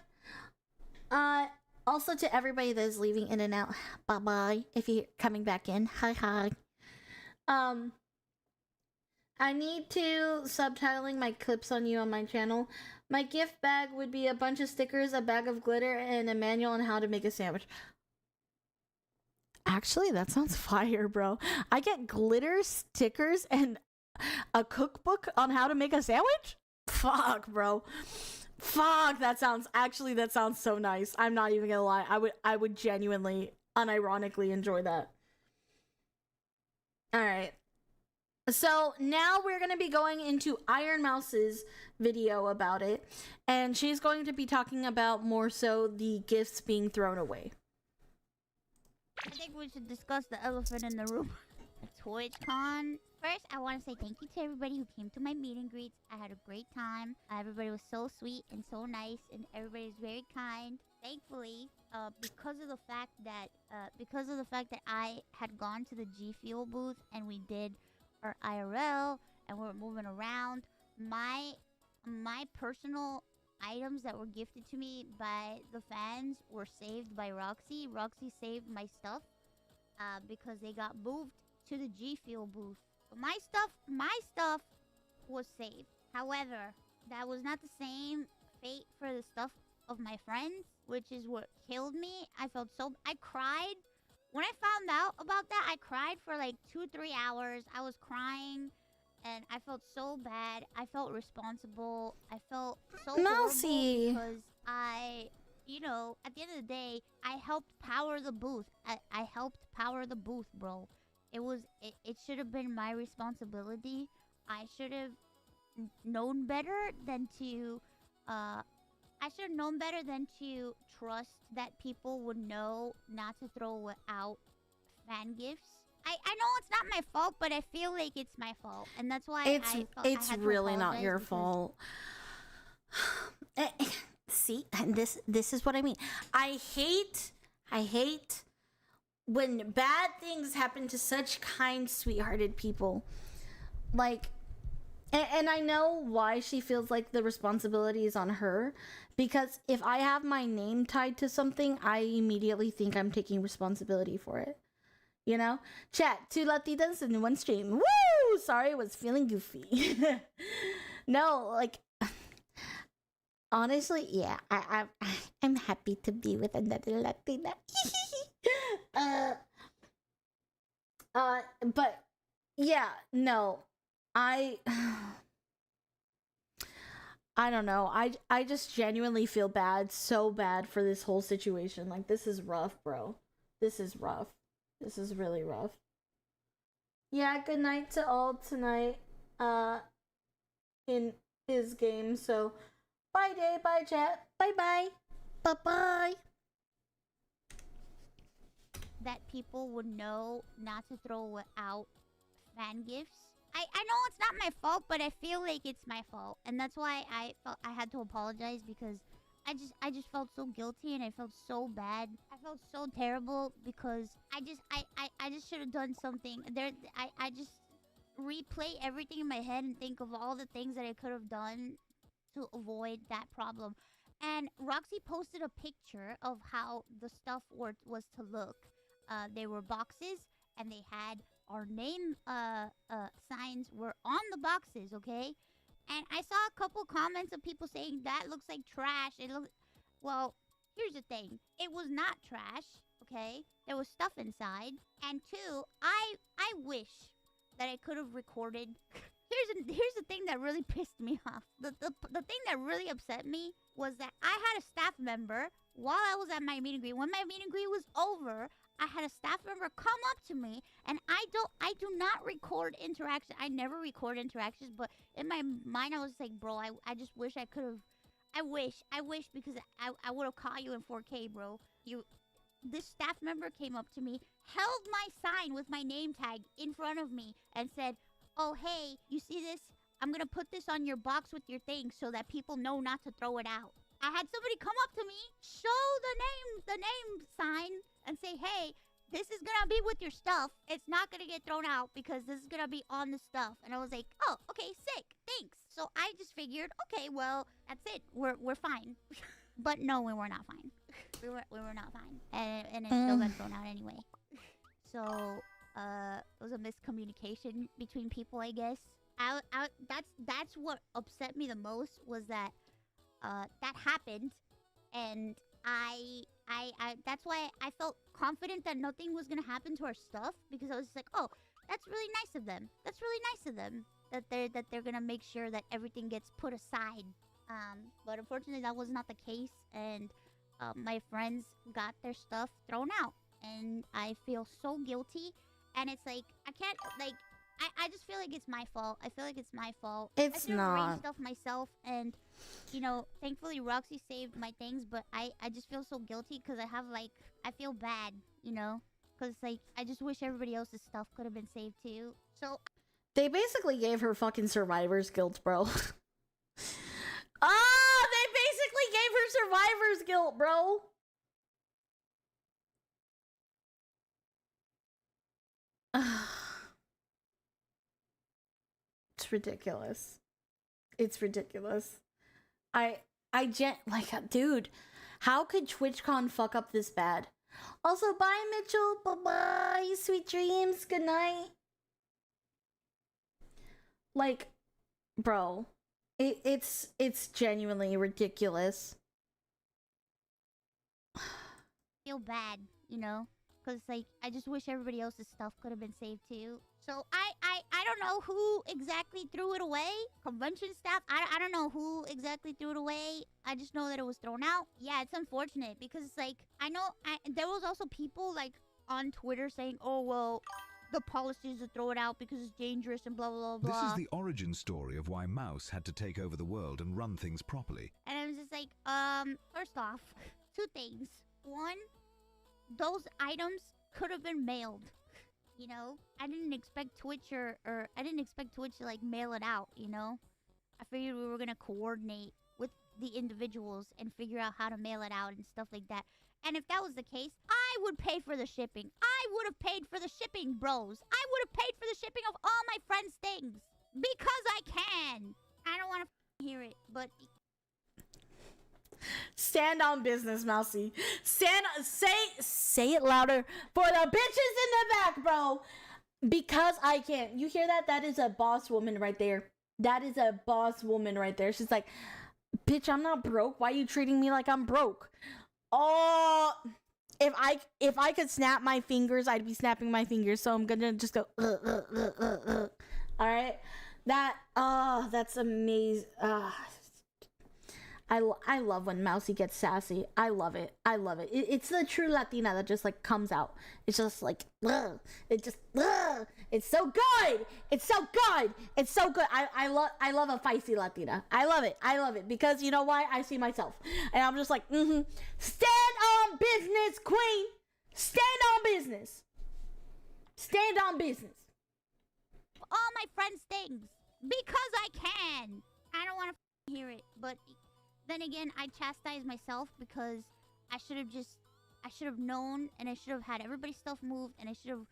hi. Also to everybody that is leaving in and out, bye bye. If you're coming back in, hi. I need to subtitling my clips on you on my channel. My gift bag would be a bunch of stickers, a bag of glitter, and a manual on how to make a sandwich. Actually, that sounds fire, bro. I get glitter, stickers, and a cookbook on how to make a sandwich? Fuck, bro. Fuck, that sounds so nice. I'm not even gonna lie. I would genuinely, unironically enjoy that. Alright. So now we're going to be going into IronMouse's video about it, and she's going to be talking about more so the gifts being thrown away. I think we should discuss the elephant in the room. TwitchCon. First, I want to say thank you to everybody who came to my meet and greets. I had a great time. Everybody was so sweet and so nice, and everybody was very kind. Thankfully, because of the fact that I had gone to the G Fuel booth and we did our IRL and we're moving around, my personal items that were gifted to me by the fans were saved by Roxy. Roxy saved my stuff because they got moved to the G Fuel booth. But my stuff was saved. However, that was not the same fate for the stuff of my friends, which is what killed me. I cried. When I found out about that, I cried for like 2-3 hours. I was crying, and I felt so bad. I felt responsible. I felt so Mousy. horrible because at the end of the day, I helped power the booth. I helped power the booth, bro. It should have been my responsibility. I should have known better than to trust that people would know not to throw out fan gifts. I know it's not my fault, but I feel like it's my fault, and that's why It's really not your fault. See, this is what I mean. I hate when bad things happen to such kind, sweethearted people. Like, and I know why she feels like the responsibility is on her, because if I have my name tied to something, I immediately think I'm taking responsibility for it. You know? Chat, 2 Latitas in one stream. Woo! Sorry, I was feeling goofy. No, like, honestly, yeah, I'm happy to be with another Latina. But yeah, no, I don't know. I just genuinely feel so bad for this whole situation. Like, this is rough, bro. This is rough. This is really rough. Yeah, good night to all tonight in his game. So bye day, bye chat, bye bye. Bye bye. That people would know not to throw out fan gifts. I know it's not my fault, but I feel like it's my fault, and that's why I felt I had to apologize, because I just felt so guilty and I felt so bad. I felt so terrible because I just should have done something. I just replay everything in my head and think of all the things that I could have done to avoid that problem. And Roxy posted a picture of how the stuff was to look. They were boxes, and they had our name signs were on the boxes, okay? And I saw a couple comments of people saying that looks like trash. Well, here's the thing. It was not trash, okay? There was stuff inside. And 2, I wish that I could have recorded. Here's the thing that really pissed me off. The thing that really upset me was that I had a staff member while I was at my meet and greet. When my meet and greet was over, I had a staff member come up to me, and I do not record interactions. I never record interactions, but in my mind I was like, bro, I just wish I could have. I wish because I would have caught you in 4K, bro. This staff member came up to me, held my sign with my name tag in front of me, and said, "Oh, hey, you see this? I'm gonna put this on your box with your thing so that people know not to throw it out." I had somebody come up to me, show the name sign, and say, "Hey, this is gonna be with your stuff. It's not gonna get thrown out because this is gonna be on the stuff." And I was like, "Oh, okay, sick, thanks." So I just figured, okay, well, that's it. We're fine. But no, we were not fine. We were not fine, and it still got thrown out anyway. So it was a miscommunication between people, I guess. That's what upset me the most, was that that happened, and I that's why I felt confident that nothing was gonna happen to our stuff, because I was just like, oh, that's really nice of them. That's really nice of them that they're gonna make sure that everything gets put aside. But unfortunately, that was not the case, and my friends got their stuff thrown out, and I feel so guilty. And it's like, I can't, like, I just feel like it's my fault. I feel like it's my fault. It's I should have not. arranged stuff myself, and, you know, thankfully Roxy saved my things, but I just feel so guilty because I have, like, I feel bad, you know? Because, like, I just wish everybody else's stuff could have been saved too. So, They basically gave her fucking survivor's guilt, bro. They basically gave her survivor's guilt, bro. It's ridiculous. It's ridiculous. Dude, how could TwitchCon fuck up this bad? Also, bye, Mitchell. Bye-bye. Sweet dreams. Good night. Like, bro, it's genuinely ridiculous. feel bad, you know? Because, like, I just wish everybody else's stuff could have been saved too. So, I don't know who exactly threw it away. Convention staff, I don't know who exactly threw it away. I just know that it was thrown out. Yeah, it's unfortunate because, like, there was also people, like, on Twitter saying, oh, well, the policy is to throw it out because it's dangerous and blah, blah, blah. This is the origin story of why Mouse had to take over the world and run things properly. And I was just like, first off, two things. One, those items could have been mailed. You know, I didn't expect Twitch or I didn't expect Twitch to, like, mail it out, you know? I figured we were gonna coordinate with the individuals and figure out how to mail it out and stuff like that. And if that was the case, I would pay for the shipping. I would have paid for the shipping, bros. I would have paid for the shipping of all my friends' things. Because I can. I don't want to hear it, but... Stand on business, Mousy. Say it louder for the bitches in the back, bro. Because I can't. You hear that? That is a boss woman right there. That is a boss woman right there. She's like, bitch, I'm not broke. Why are you treating me like I'm broke? Oh, if I could snap my fingers, I'd be snapping my fingers. So I'm gonna just go. All right. That's amazing. I love when Mousy gets sassy. I love it. It's the true Latina that just, like, comes out. It's just like, ugh. It's so good. It's so good. I love a feisty Latina. I love it because you know why? I see myself, and I'm just like, stand on business, queen. Stand on business. All my friends' things because I can. I don't want to hear it, but. Then again, I chastise myself because I should have known, and I should have had everybody's stuff moved, and I should have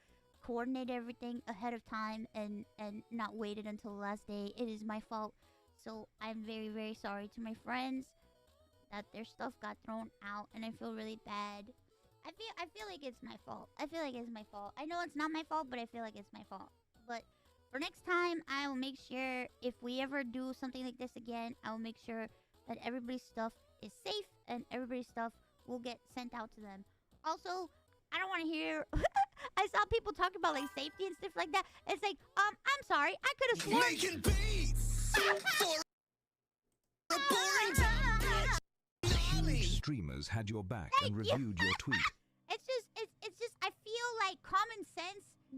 coordinated everything ahead of time and not waited until the last day. It is my fault. So I'm very, very sorry to my friends that their stuff got thrown out, and I feel really bad. I feel like it's my fault. I know it's not my fault, but I feel like it's my fault. But for next time, I will make sure, if we ever do something like this again, I will make sure that everybody's stuff is safe and everybody's stuff will get sent out to them. Also, I don't want to hear... I saw people talk about, like, safety and stuff like that. It's like, I'm sorry, I could have sworn... Making beats for a boring time. Huge streamers had your back and reviewed your tweet. It's just, I feel like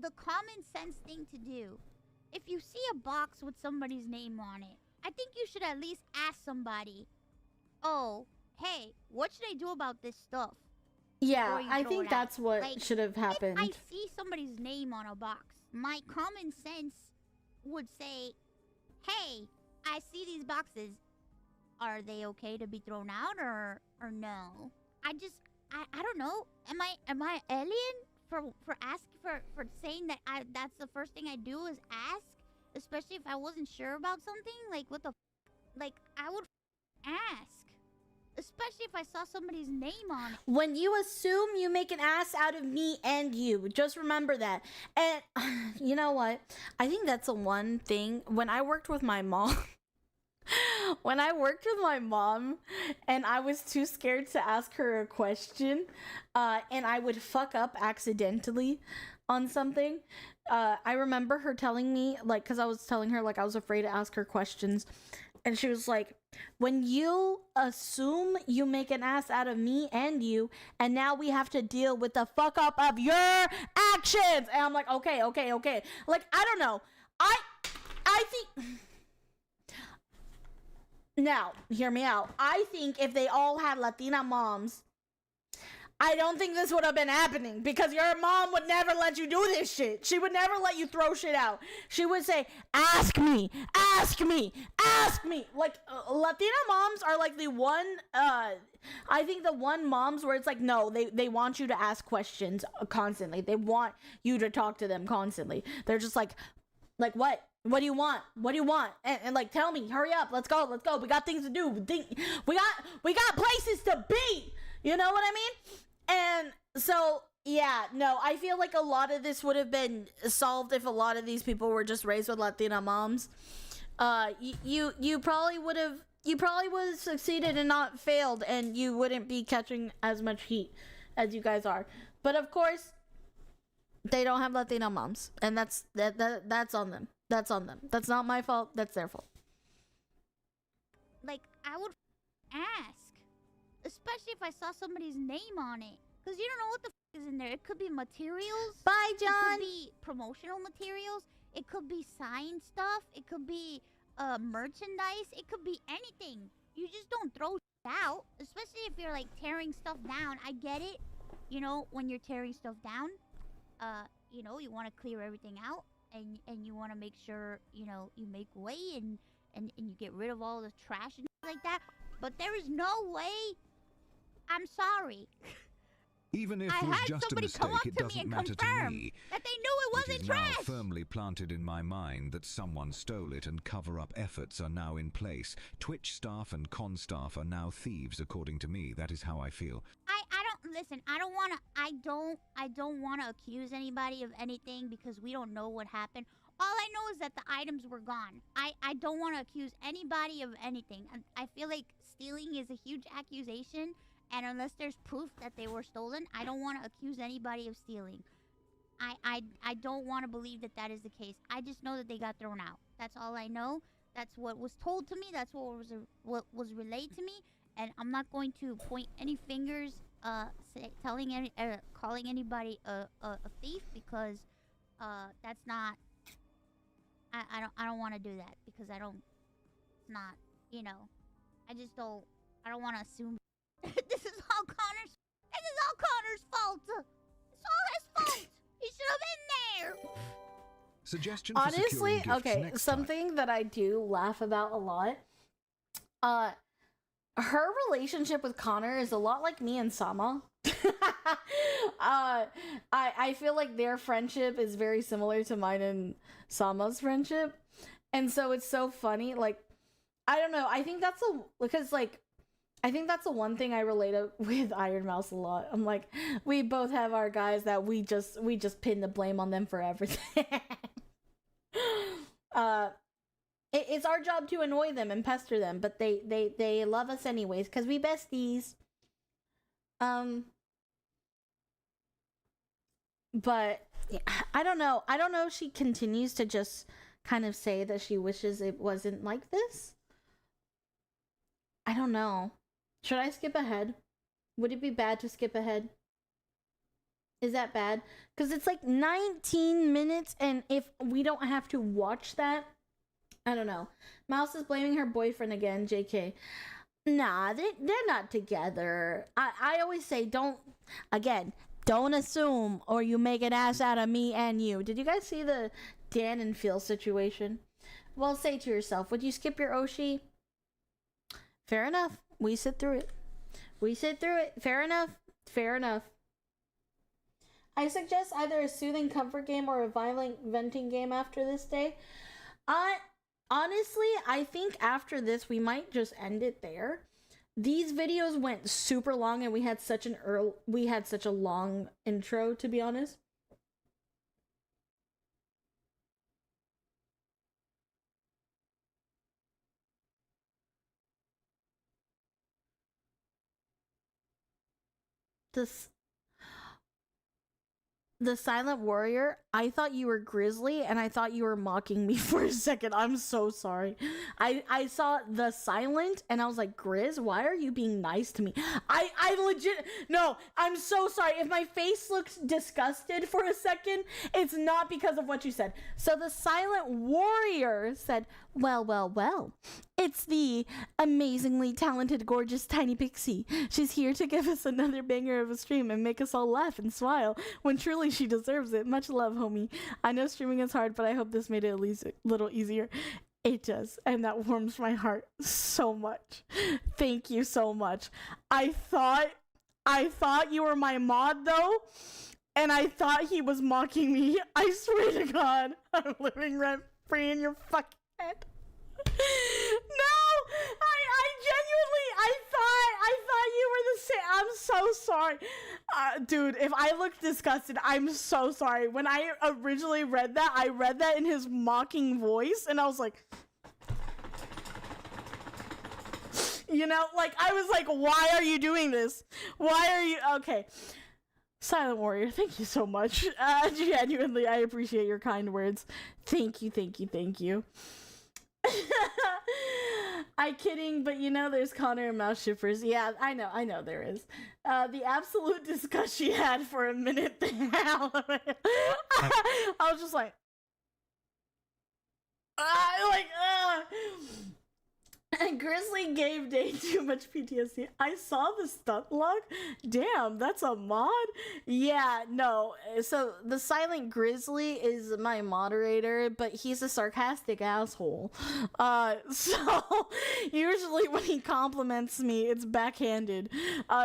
the common sense thing to do. If you see a box with somebody's name on it, I think you should at least ask somebody, oh, hey, what should I do about this stuff? Yeah, I think that's what like, should have happened. If I see somebody's name on a box, my common sense would say, hey, I see these boxes. are they okay to be thrown out or no? I don't know. Am I alien for asking for saying that that's the first thing I do is ask, especially if I wasn't sure about something? Like what the like I would ask, especially if I saw somebody's name on it. When you assume, you make an ass out of me and you. Just remember that. And you know what? I think that's the one thing. When I worked with my mom, and I was too scared to ask her a question, and I would fuck up accidentally on something. I remember her telling me, like, because I was telling her, like, I was afraid to ask her questions. And she was like, when you assume, you make an ass out of me and you, and now we have to deal with the fuck up of your actions. And I'm like, okay. Like, I don't know. I think... Now, hear me out. I think if they all had Latina moms, I don't think this would have been happening, because your mom would never let you do this shit. She would never let you throw shit out. She would say, ask me. Like, Latina moms are like the one, I think the one moms where it's like, no, they want you to ask questions constantly. They want you to talk to them constantly. They're just like what? What do you want? And like, tell me, hurry up. Let's go. We got things to do. We got places to be. You know what I mean? And so, yeah, no, I feel like a lot of this would have been solved if a lot of these people were just raised with Latina moms. You probably would have succeeded and not failed, and you wouldn't be catching as much heat as you guys are. But of course, they don't have Latina moms, and that's on them. That's on them. That's not my fault. That's their fault. Like, I would ask, especially if I saw somebody's name on it, because you don't know what the is in there. It could be materials. Bye, John. It could be promotional materials. It could be sign stuff. It could be merchandise. It could be anything. You just don't throw out, especially if you're like tearing stuff down. I get it. You know, when you're tearing stuff down, you know, you want to clear everything out, and you want to make sure, you know, you make way and you get rid of all the trash and like that. But there is no way. I'm sorry. Even if I it was had just a somebody come mistake, up it to me doesn't and matter to confirm me. that they knew it It wasn't is trash. now firmly planted in my mind that someone stole it, and cover-up efforts are now in place. Twitch staff and con staff are now thieves, according to me. That is how I feel. I don't listen. I don't want to accuse anybody of anything, because we don't know what happened. All I know is that the items were gone. I don't want to accuse anybody of anything. I feel like stealing is a huge accusation, and unless there's proof that they were stolen, I don't want to accuse anybody of stealing. I don't want to believe that that is the case. I just know that they got thrown out. That's all I know. That's what was told to me. That's what was relayed to me. And I'm not going to point any fingers, calling anybody a thief, because that's not. I don't want to do that, because I don't. It's not. You know. I just don't. I don't want to assume. This is all Connor's fault. It's all his fault. He should have been there. Suggestion for Honestly, securing gifts okay, next something time. that I do laugh about a lot. Her relationship with Connor is a lot like me and Sama. I feel like their friendship is very similar to mine and Sama's friendship. And so it's so funny. Like, I don't know. I think that's the one thing I relate with IronMouse a lot. I'm like, we both have our guys that we just pin the blame on them for everything. It's our job to annoy them and pester them, but they love us anyways, because we besties. But yeah, I don't know if she continues to just kind of say that she wishes it wasn't like this. I don't know. Should I skip ahead? Would it be bad to skip ahead? Is that bad? Because it's like 19 minutes, and if we don't have to watch that, I don't know. Mouse is blaming her boyfriend again, JK. Nah, they're not together. I always say don't assume, or you make an ass out of me and you. Did you guys see the Dan and Phil situation? Well, say to yourself, would you skip your Oshi? Fair enough. We sit through it. We sit through it. Fair enough. Fair enough. I suggest either a soothing comfort game or a violent venting game after this day. Honestly, I think after this we might just end it there. These videos went super long and we had such a long intro, to be honest. The Silent Warrior, I thought you were Grizzly and I thought you were mocking me for a second. I'm so sorry. I saw the Silent and I was like, Grizz, why are you being nice to me? I legit, no, I'm so sorry. If my face looks disgusted for a second, it's not because of what you said. So the Silent Warrior said, well, it's the amazingly talented, gorgeous tiny pixie. She's here to give us another banger of a stream and make us all laugh and smile when truly she deserves it. Much love, homie. I know streaming is hard, but I hope this made it at least a little easier. It does, and that warms my heart so much. Thank you so much. I thought you were my mod though, and I thought he was mocking me. I swear to God, I'm living rent free in your fucking head. No, I genuinely, I thought you were the same. I'm so sorry. Dude, if I look disgusted, I'm so sorry. When I originally read that, I read that in his mocking voice, and I was like, you know, like, I was like, why are you doing this? Why are you, okay. Silent Warrior, thank you so much. Genuinely, I appreciate your kind words. Thank you, thank you, thank you. I'm kidding, but you know there's Connor and Mouse shippers. Yeah, I know there is. The absolute disgust she had for a minute there. I was just like, Grizzly gave Day too much PTSD. I saw the stunt log. Damn, that's a mod? Yeah, no. So the Silent Grizzly is my moderator, but he's a sarcastic asshole. So usually when he compliments me, it's backhanded.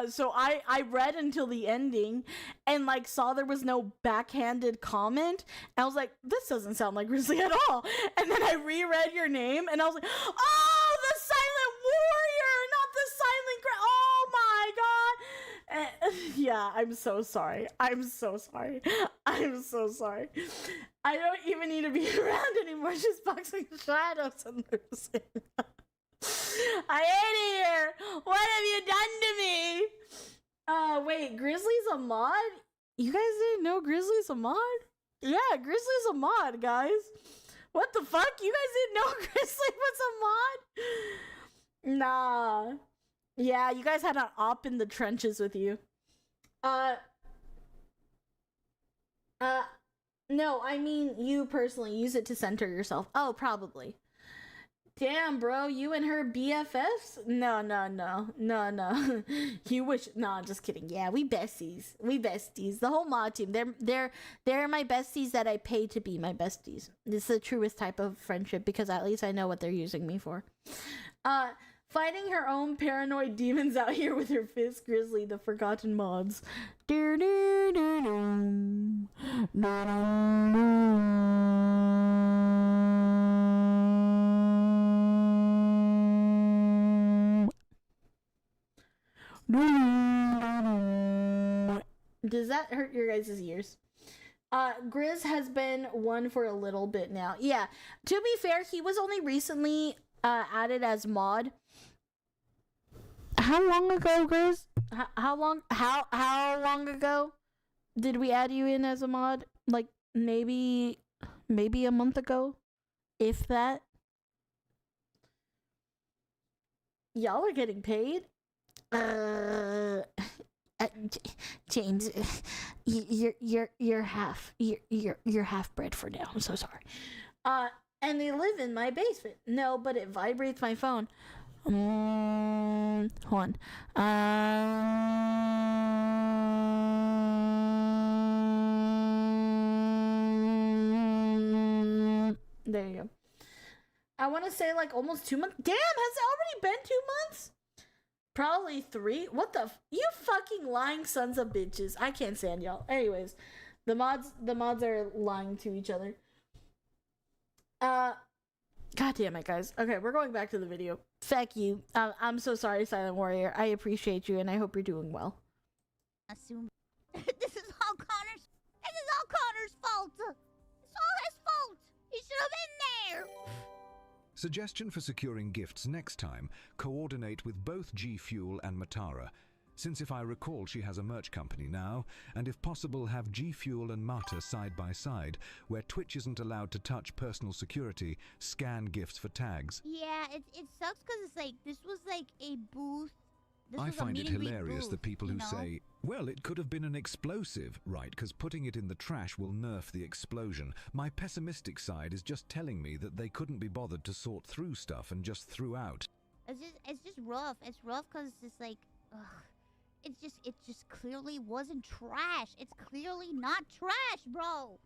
So I read until the ending and like saw there was no backhanded comment. And I was like, this doesn't sound like Grizzly at all. And then I reread your name and I was like, oh, the Silent Warrior, not the Silent oh my God. Yeah, I'm so sorry. I'm so sorry. I don't even need to be around anymore. Just boxing shadows and losing. I hate it here. What have you done to me? Wait, Grizzly's a mod? You guys didn't know Grizzly's a mod? Yeah, Grizzly's a mod, guys. What the fuck? You guys didn't know Grizzly was a mod? Nah. Yeah, you guys had an op in the trenches with you. No, I mean you personally use it to center yourself. Oh, probably. Damn, bro, you and her BFFs? No. You wish? No, just kidding. Yeah, we besties. The whole mod team. They're my besties that I pay to be my besties. It's the truest type of friendship because at least I know what they're using me for. Fighting her own paranoid demons out here with her fist, Grizzly, the forgotten mods. Does that hurt your guys' ears? Grizz has been one for a little bit now. Yeah, to be fair, he was only recently added as mod. How long ago, Grizz? How long ago did we add you in as a mod? Like maybe a month ago, if that. Y'all are getting paid. James, you're half bred for now. I'm so sorry. And they live in my basement. No, but it vibrates my phone. Hold on. There you go. I want to say like almost 2 months. Damn, has it already been 2 months? Probably 3. What the? You fucking lying sons of bitches. I can't stand y'all. Anyways, the mods are lying to each other. God damn it, guys. Okay, we're going back to the video. Fuck you. I'm so sorry, Silent Warrior. I appreciate you, and I hope you're doing well. Assume this is all Connor's fault. It's all his fault. He should have been there. Suggestion for securing gifts next time: coordinate with both G Fuel and Matara. Since if I recall she has a merch company now, and if possible have G Fuel and Mata side by side, where Twitch isn't allowed to touch personal security, scan gifts for tags. Yeah, it sucks because it's like, this was like a booth. I find it hilarious that people who know? say, well, it could have been an explosive, right, because putting it in the trash will nerf the explosion. My pessimistic side is just telling me that they couldn't be bothered to sort through stuff and just threw out. It's just rough. It's rough because it's like, ugh. It just clearly wasn't trash. It's clearly not trash, bro.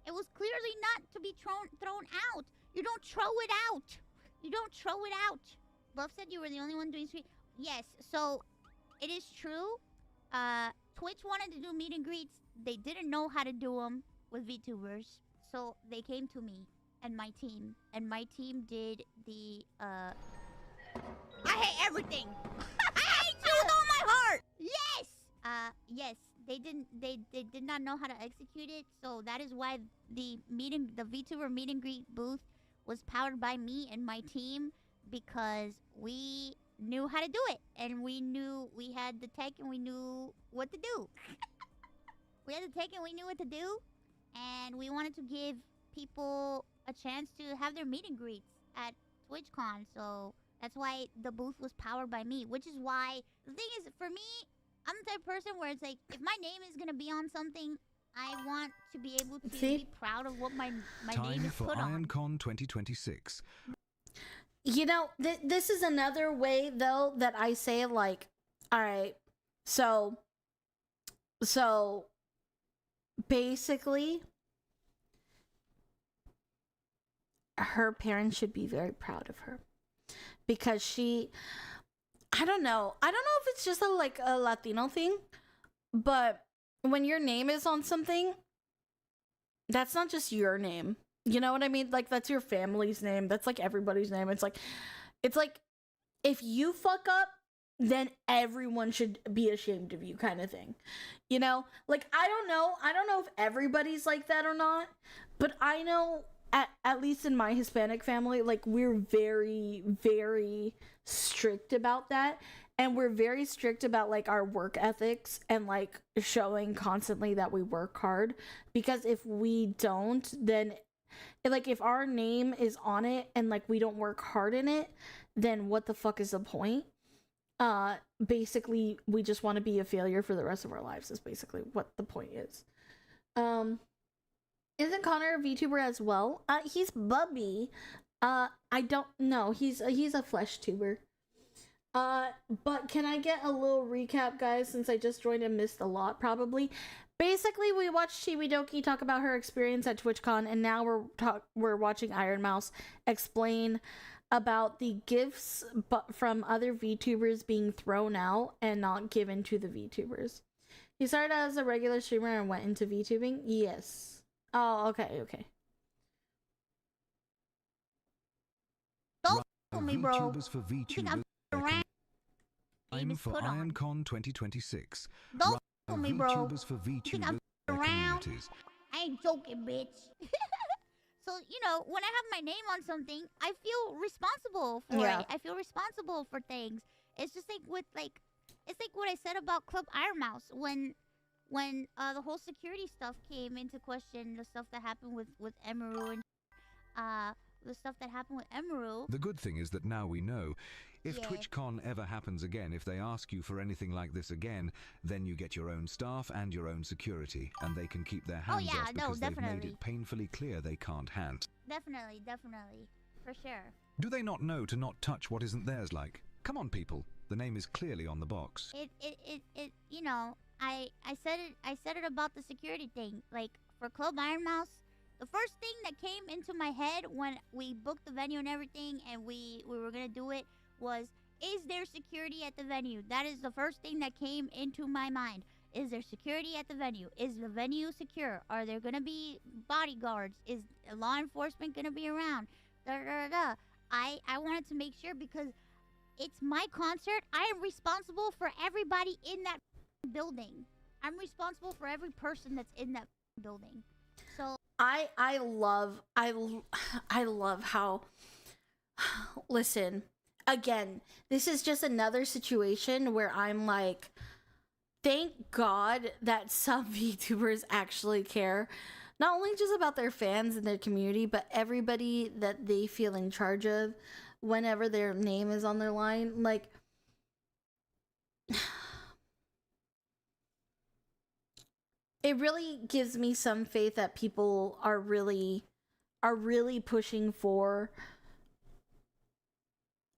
It was clearly not to be thrown out. You don't throw it out. You don't throw it out. Love said you were the only one doing stream. Yes, so it is true. Twitch wanted to do meet and greets. They didn't know how to do them with VTubers. So they came to me and my team. And my team did the, I hate everything. I hate you with all my heart. Yes. Yes. They did not know how to execute it. So that is why the VTuber meet and greet booth was powered by me and my team, because we knew how to do it, and we knew we had the tech, and we knew what to do. We had the tech, and we knew what to do, and we wanted to give people a chance to have their meet and greets at TwitchCon. So that's why the booth was powered by me, which is why the thing is, for me, I'm the type of person where it's like, if my name is gonna be on something, I want to be able to be proud of what my name is put on. Time for IronCon 2026. You know, this is another way, though, that I say, like, all right, so basically, her parents should be very proud of her, because I don't know if it's just a Latino thing, but when your name is on something, that's not just your name. You know what I mean? Like, that's your family's name. That's like everybody's name. It's like if you fuck up, then everyone should be ashamed of you, kind of thing. You know? Like, I don't know if everybody's like that or not, but I know at least in my Hispanic family, like, we're very, very strict about that. And we're very strict about, like, our work ethics and, like, showing constantly that we work hard. Because if we don't, then, like, if our name is on it and, like, we don't work hard in it, then what the fuck is the point? Basically, we just want to be a failure for the rest of our lives is basically what the point is. Isn't Connor a VTuber as well? He's Bubby. I don't know. He's a flesh tuber. But can I get a little recap, guys, since I just joined and missed a lot, probably. Basically, we watched Chibidoki talk about her experience at TwitchCon, and now we're watching IronMouse explain about the gifts from other VTubers being thrown out and not given to the VTubers. He started as a regular streamer and went into VTubing? Yes. Oh, okay. Don't f me, bro. VTubers for VTubers. Time for IronCon 2026. Don't f me, bro. VTubers for VTubers communities. I ain't joking, bitch. So, you know, when I have my name on something, I feel responsible for it. I feel responsible for things. It's just like it's like what I said about Club IronMouse when the whole security stuff came into question, the stuff that happened with Emeru and the stuff that happened with Emeru. The good thing is that now we know. If TwitchCon ever happens again, if they ask you for anything like this again, then you get your own staff and your own security, and they can keep their hands off because they've made it painfully clear they can't hand. Definitely, for sure. Do they not know to not touch what isn't theirs? Like, come on, people. The name is clearly on the box. You know, I said it about the security thing. Like, for Club IronMouse, The first thing that came into my head when we booked the venue and everything and we were gonna do it was, is there security at the venue? That is the first thing that came into my mind. Is there security at the venue? Is the venue secure? Are there gonna be bodyguards? Is law enforcement gonna be around? Da, da, da, da. I wanted to make sure because it's my concert. I am responsible for everybody in that building. I'm responsible for every person that's in that building. So I love how listen, again, this is just another situation where I'm like, thank God that some VTubers actually care, not only just about their fans and their community, but everybody that they feel in charge of whenever their name is on their line. Like, it really gives me some faith that people are really pushing for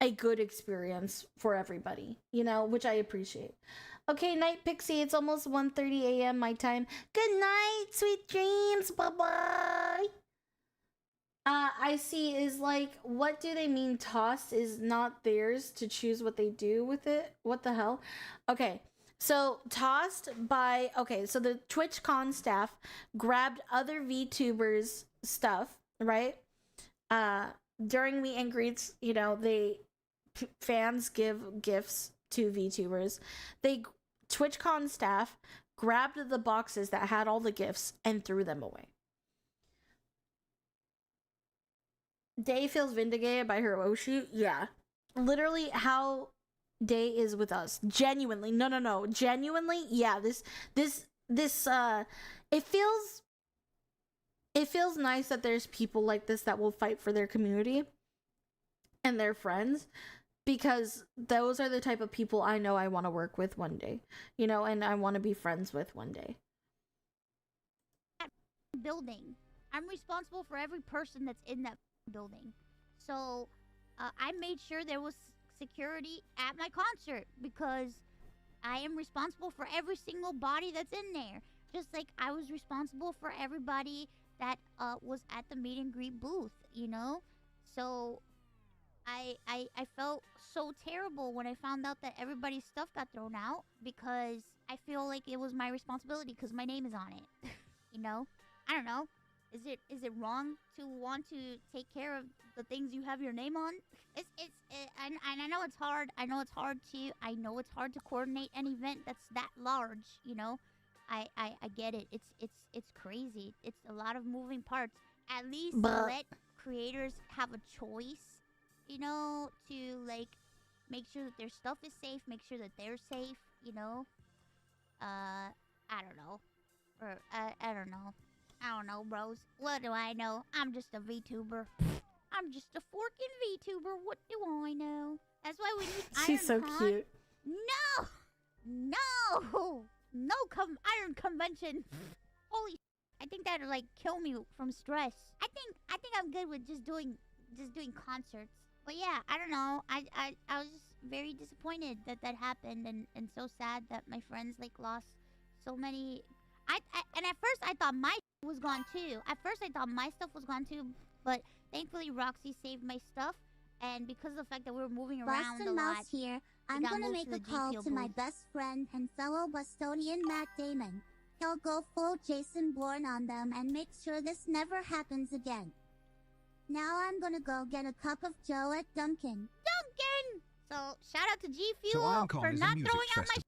a good experience for everybody, you know, which I appreciate. Okay, Night Pixie, it's almost 1:30 a.m. my time. Good night, sweet dreams. Bye-bye. I see is like, what do they mean tossed is not theirs to choose what they do with it? What the hell? Okay, so tossed by, okay, so the TwitchCon staff grabbed other VTubers stuff, right? During meet and greets, you know, fans give gifts to VTubers. TwitchCon staff grabbed the boxes that had all the gifts and threw them away. Day feels vindicated by her Oshi. Yeah. Literally how Day is with us. Genuinely. No. Genuinely, yeah. It feels nice that there's people like this that will fight for their community and their friends, because those are the type of people I know I want to work with one day, you know, and I want to be friends with one day. Building. I'm responsible for every person that's in that building. So I made sure there was security at my concert because I am responsible for every single body that's in there. Just like I was responsible for everybody that was at the meet and greet booth, you know? So I felt so terrible when I found out that everybody's stuff got thrown out because I feel like it was my responsibility because my name is on it. You know? I don't know. Is it wrong to want to take care of the things you have your name on? And I know it's hard. I know it's hard to coordinate an event that's that large, you know? I get it. It's crazy. It's a lot of moving parts. At least let creators have a choice, you know, to like make sure that their stuff is safe, make sure that they're safe, you know? I don't know. Or I don't know. I don't know, bros. What do I know? I'm just a VTuber. I'm just a forking VTuber. What do I know? That's why we need IronCon. She's so cute. No, Iron Convention. Holy, I think that'd like kill me from stress. I think I'm good with just doing concerts. But yeah, I don't know. I was just very disappointed that happened and so sad that my friends like lost so many. And at first I thought my was gone too. At first I thought my stuff was gone too, but thankfully Roxy saved my stuff, and because of the fact that we were moving around a lot. Mouse here. I'm gonna make a call to my best friend and fellow Bostonian Matt Damon. He'll go full Jason Bourne on them and make sure this never happens again. Now I'm gonna go get a cup of Joe at Dunkin'. So shout out to G So Fuel IronCon for is a not music throwing out my. festival.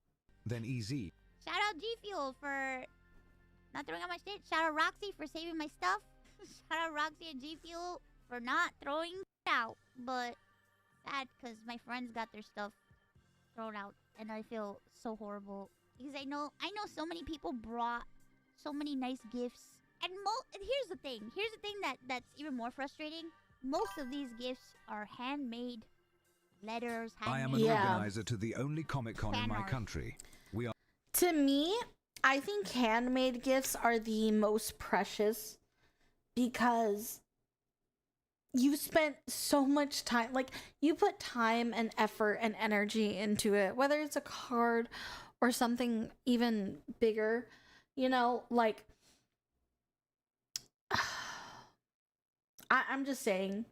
Then easy. Shout out G Fuel for not throwing out my shit. Shout out Roxy for saving my stuff. Shout out Roxy and G Fuel for not throwing it out. But sad because my friends got their stuff thrown out, and I feel so horrible because I know so many people brought so many nice gifts. And here's the thing that's even more frustrating. Most of these gifts are handmade letters. I am an organizer to the only Comic-Con in my country. We are. To me, I think handmade gifts are the most precious because you spent so much time, like you put time and effort and energy into it, whether it's a card or something even bigger, you know, like I'm just saying.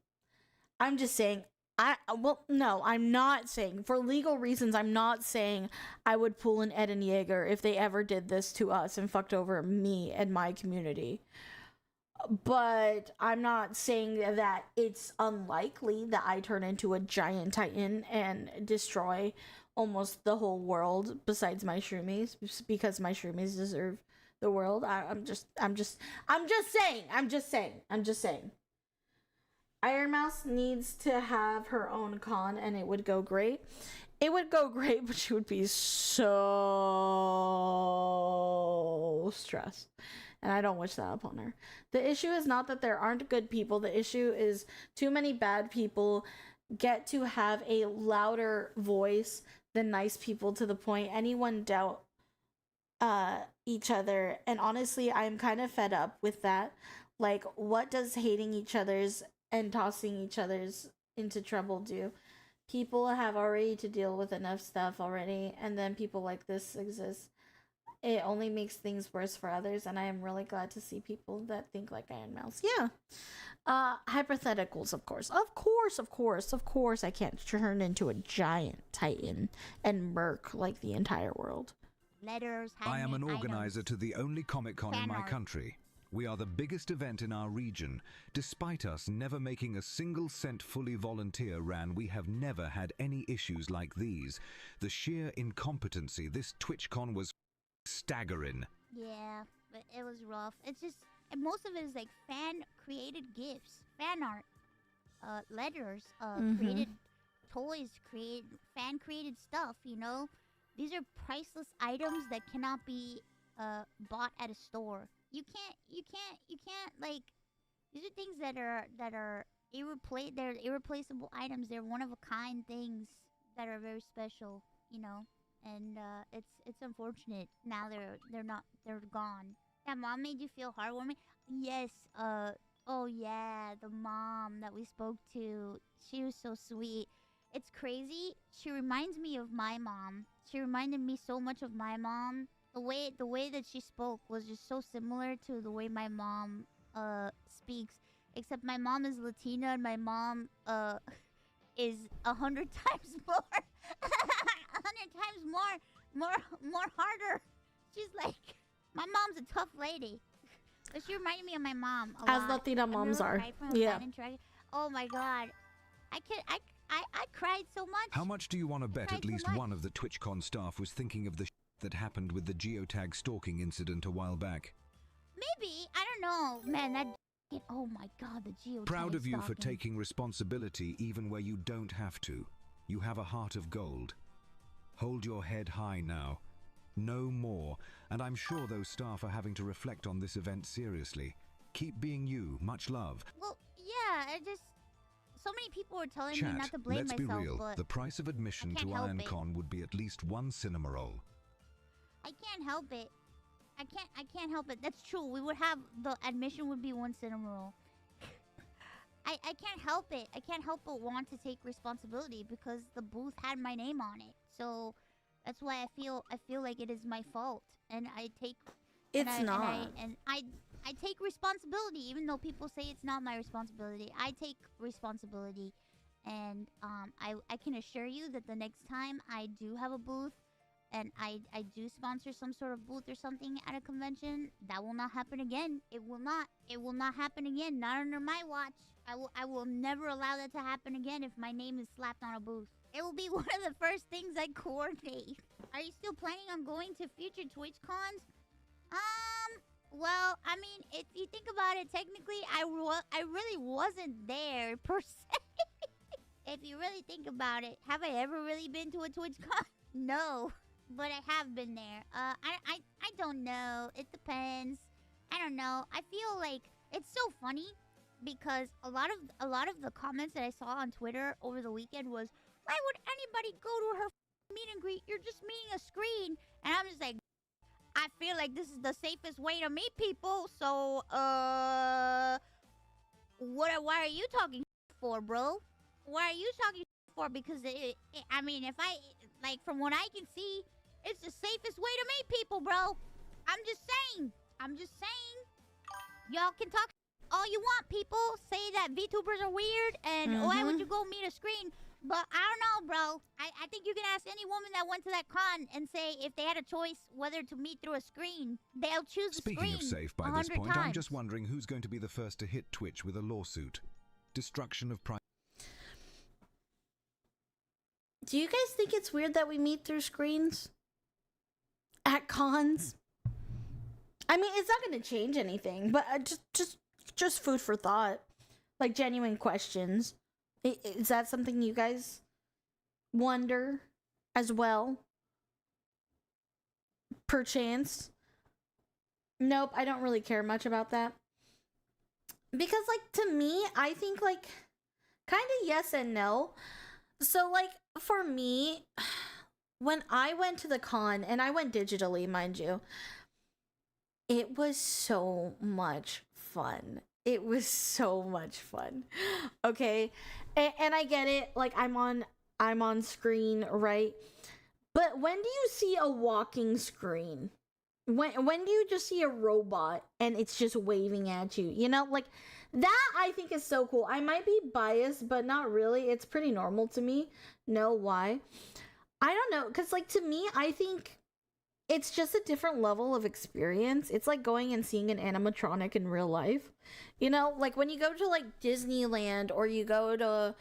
Well, no, I'm not saying, for legal reasons, I'm not saying I would pull an Ed and Yeager if they ever did this to us and fucked over me and my community. But I'm not saying that it's unlikely that I turn into a giant titan and destroy almost the whole world besides my shroomies, because my shroomies deserve the world. I'm just saying. IronMouse needs to have her own con and it would go great. It would go great, but she would be so stressed. And I don't wish that upon her. The issue is not that there aren't good people. The issue is too many bad people get to have a louder voice than nice people, to the point anyone doubt each other. And honestly, I'm kind of fed up with that. Like, what does hating each other's and tossing each other's into trouble do? People have already to deal with enough stuff already, and then people like this exist. It only makes things worse for others, and I am really glad to see people that think like IronMouse. Yeah. Hypotheticals, of course. Of course, I can't turn into a giant titan and murk like the entire world. Letters, I am an organizer items, to the only Comic-Con in fan my art. country. We are the biggest event in our region. Despite us never making a single cent fully volunteer ran, we have never had any issues like these. The sheer incompetency this TwitchCon was staggering. Yeah, but it was rough. It's just, and most of it is like fan-created gifts, fan art, letters, created toys, fan-created stuff, you know? These are priceless items that cannot be bought at a store. You can't like, these are things that are irreplaceable items. They're one of a kind things that are very special, you know? And it's unfortunate. Now they're gone. That mom made you feel heartwarming? Yes, oh yeah, the mom that we spoke to, she was so sweet. It's crazy. She reminds me of my mom. She reminded me so much of my mom. The way that she spoke was just so similar to the way my mom speaks. Except my mom is Latina and my mom is 100 times more 100 times more harder. She's like, my mom's a tough lady. But she reminded me of my mom a As lot. Latina moms are. Yeah. Oh my god. I cried so much. How much do you want to bet cried at so least much. one of the TwitchCon staff was thinking of the that happened with the geotag stalking incident a while back? Maybe. I don't know. Man, that oh my god, the geotag Proud of you for stalking. taking responsibility even where you don't have to. You have a heart of gold. Hold your head high now. No more, and I'm sure those staff are having to reflect on this event seriously. Keep being you. Much love. Well, yeah, so many people were telling me Chat, not to blame let's myself, be real. but The price of admission I to can't help it. IronCon would be at least one cinema roll. I can't help it. I can't help it. That's true. We would have, the admission would be one cinema roll. I can't help it. I can't help but want to take responsibility because the booth had my name on it. So that's why I feel like it is my fault, and I take. It's not. I take responsibility, even though people say it's not my responsibility. I take responsibility, and I can assure you that the next time I do have a booth, and I do sponsor some sort of booth or something at a convention, that will not happen again. It will not happen again. Not under my watch. I will never allow that to happen again if my name is slapped on a booth. It will be one of the first things I coordinate. Are you still planning on going to future TwitchCons? Well, I mean, if you think about it, technically, I really wasn't there, per se. If you really think about it, have I ever really been to a TwitchCon? No, but I have been there. I don't know. It depends. I don't know. I feel like it's so funny because a lot of the comments that I saw on Twitter over the weekend was, why would anybody go to her meet and greet? You're just meeting a screen. And I'm just like, I feel like this is the safest way to meet people. So, why are you talking for, bro? Why are you talking for? Because I mean, if I, like, from what I can see, it's the safest way to meet people, bro. I'm just saying. Y'all can talk, all you want, people. Say that VTubers are weird and why would you go meet a screen? But I don't know, bro. I think you can ask any woman that went to that con and say if they had a choice whether to meet through a screen, they'll choose the screen. Speaking of safe by this 100 point, I'm times. just wondering who's going to be the first to hit Twitch with a lawsuit. Destruction of private. Do you guys think it's weird that we meet through screens at cons? I mean, it's not going to change anything, but just food for thought, like genuine questions. Is that something you guys wonder as well? Perchance? Nope, I don't really care much about that. Because, like, to me, I think, like, kind of yes and no. So, like, for me, when I went to the con, and I went digitally, mind you, it was so much fun. It was so much fun. Okay? And I get it, like, I'm on screen, right? But when do you see a walking screen? When do you just see a robot and it's just waving at you? You know, like, that I think is so cool. I might be biased, but not really. It's pretty normal to me. No, why? I don't know, because, like, to me, I think it's just a different level of experience. It's like going and seeing an animatronic in real life. You know, like, when you go to, like, Disneyland, or you go to,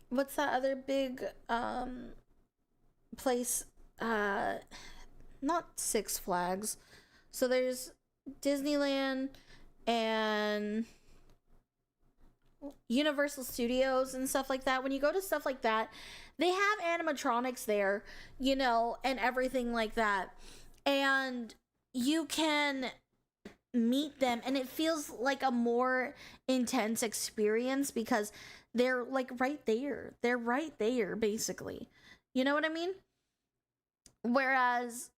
what's that other big, place? Not Six Flags. So there's Disneyland and Universal Studios and stuff like that. When you go to stuff like that, they have animatronics there, you know, and everything like that. And you can meet them, and it feels like a more intense experience because they're, like, right there. They're right there, basically. You know what I mean? Whereas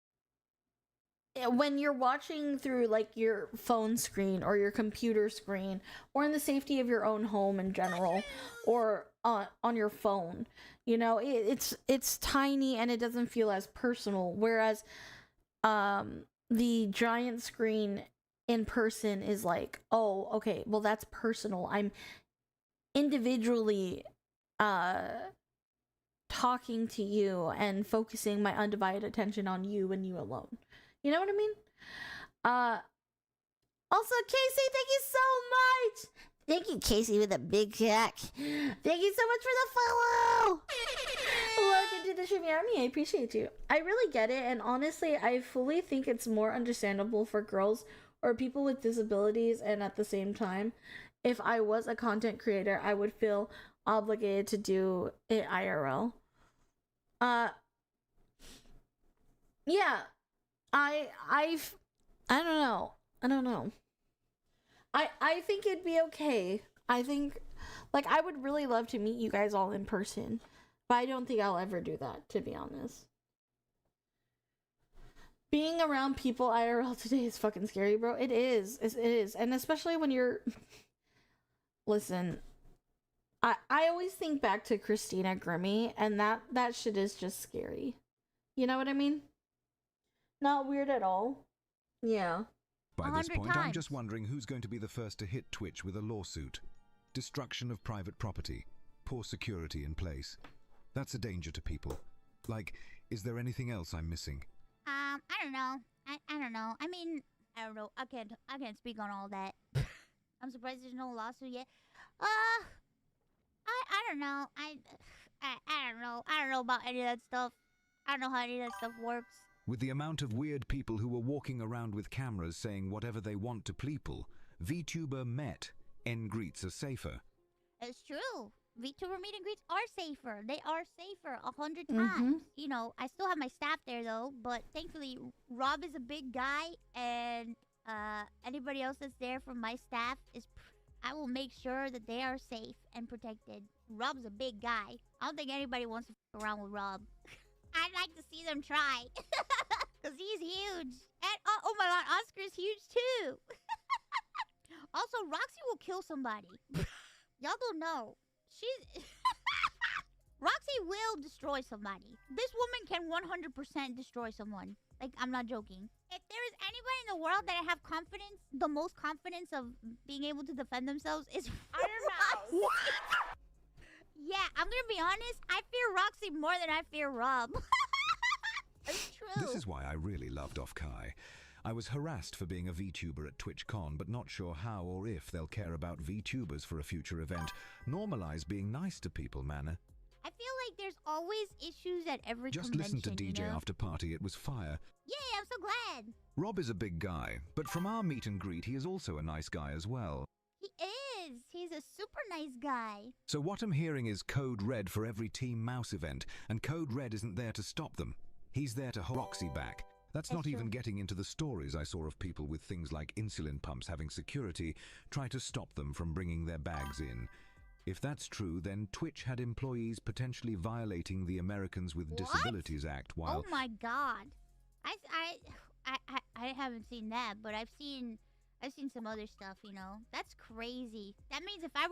when you're watching through, like, your phone screen or your computer screen, or in the safety of your own home in general, or on your phone, you know, it's tiny and it doesn't feel as personal. Whereas the giant screen in person is like, oh, okay, well, that's personal. I'm individually talking to you and focusing my undivided attention on you and you alone. You know what I mean? Also, Casey, thank you so much. Thank you, Casey, with a big cock. Thank you so much for the follow. Welcome to the Shimmy Army. I appreciate you. I really get it, and honestly, I fully think it's more understandable for girls or people with disabilities, and at the same time, if I was a content creator, I would feel obligated to do it IRL. Yeah. I don't know. I think it'd be okay. I think, like, I would really love to meet you guys all in person, but I don't think I'll ever do that, to be honest. Being around people IRL today is fucking scary, bro. It is. It is. And especially when you're... Listen, I always think back to Christina Grimmie, and that shit is just scary. You know what I mean? Not weird at all. Yeah. By this 100 point, I'm times. just wondering who's going to be the first to hit Twitch with a lawsuit. Destruction of private property. Poor security in place. That's a danger to people. Like, is there anything else I'm missing? I don't know. I don't know. I mean, I don't know. I can't speak on all that. I'm surprised there's no lawsuit yet. I don't know. I don't know. I don't know about any of that stuff. I don't know how any of that stuff works. With the amount of weird people who were walking around with cameras saying whatever they want to people, VTuber met. Greets are safer. It's true. VTuber meet and greets are safer. They are safer 100 times. You know, I still have my staff there though, but thankfully Rob is a big guy, and anybody else that's there from my staff is. I will make sure that they are safe and protected. Rob's a big guy. I don't think anybody wants to f around with Rob. I'd like to see them try. Because he's huge. And, oh my god, Oscar's huge too. Also, Roxy will kill somebody. Y'all don't know. Roxy will destroy somebody. This woman can 100% destroy someone. Like, I'm not joking. If there is anybody in the world that I have confidence, the most confidence of being able to defend themselves is IronMouse. Yeah, I'm gonna be honest. I fear Roxy more than I fear Rob. It's true. This is why I really loved Off Kai. I was harassed for being a VTuber at Twitchcon, but not sure how or if they'll care about VTubers for a future event. Normalize being nice to people, Manna. I feel like there's always issues at every Just convention, listen to DJ you know? After Party, it was fire. Yay, I'm so glad. Rob is a big guy, but from our meet and greet, he is also a nice guy as well. He is. He's a super nice guy. So what I'm hearing is Code Red for every Team Mouse event, and Code Red isn't there to stop them. He's there to hold Roxy back. That's not even getting into the stories I saw of people with things like insulin pumps having security try to stop them from bringing their bags in. If that's true, then Twitch had employees potentially violating the Americans with Disabilities Act while... Oh my god. I haven't seen that, but I've seen some other stuff, you know. That's crazy. That means if I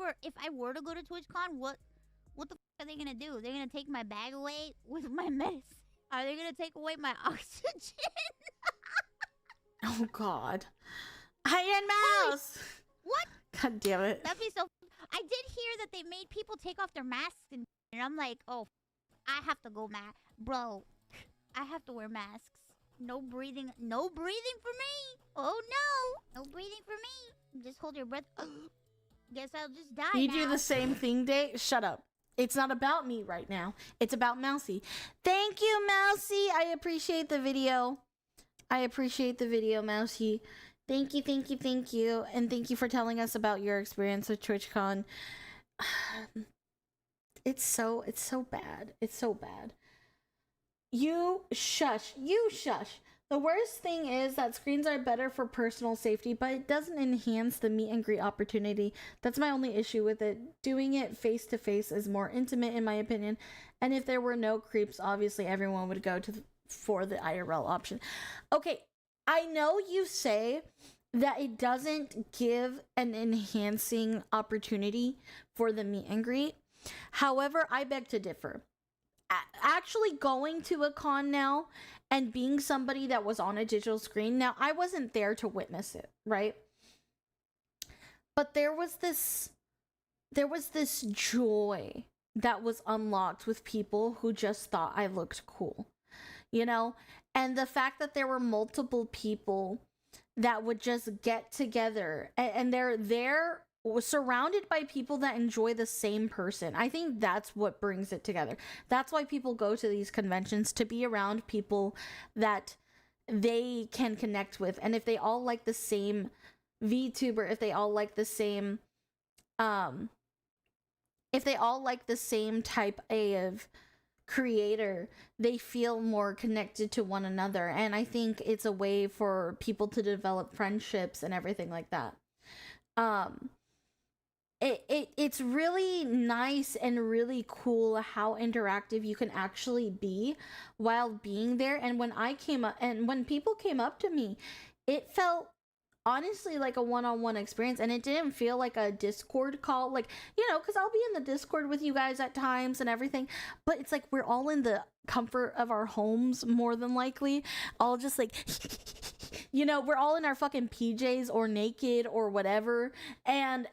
were to go to TwitchCon, what the f are they gonna do? They're gonna take my bag away with my medicine? Are they gonna take away my oxygen? Oh god. IronMouse! What? God damn it. That'd be so... I did hear that they made people take off their masks and I'm like, oh, I have to go bro, I have to wear masks. No breathing for me. Oh no, no breathing for me. Just hold your breath. Guess I'll just die You now. do the same thing, Day? Shut up. It's not about me right now. It's about Mousy. Thank you, Mousy. I appreciate the video. Mousy. Thank you, thank you, thank you. And thank you for telling us about your experience with TwitchCon. It's so bad. It's so bad. You shush. The worst thing is that screens are better for personal safety, but it doesn't enhance the meet and greet opportunity. That's my only issue with it. Doing it face to face is more intimate in my opinion. And if there were no creeps, obviously everyone would go for the IRL option. Okay, I know you say that it doesn't give an enhancing opportunity for the meet and greet. However, I beg to differ. Actually going to a con now and being somebody that was on a digital screen, now I wasn't there to witness it, right? But there was this joy that was unlocked with people who just thought I looked cool, you know? And the fact that there were multiple people that would just get together and they're there surrounded by people that enjoy the same person. I think that's what brings it together. That's why people go to these conventions, to be around people that they can connect with. And if they all like the same VTuber, if they all like the same type of creator, they feel more connected to one another. And I think it's a way for people to develop friendships and everything like that. It's really nice and really cool how interactive you can actually be while being there. And when people came up to me, it felt honestly like a one-on-one experience, and it didn't feel like a Discord call, like, you know, because I'll be in the Discord with you guys at times and everything, but it's like we're all in the comfort of our homes, more than likely, all just like you know, we're all in our fucking PJs or naked or whatever, and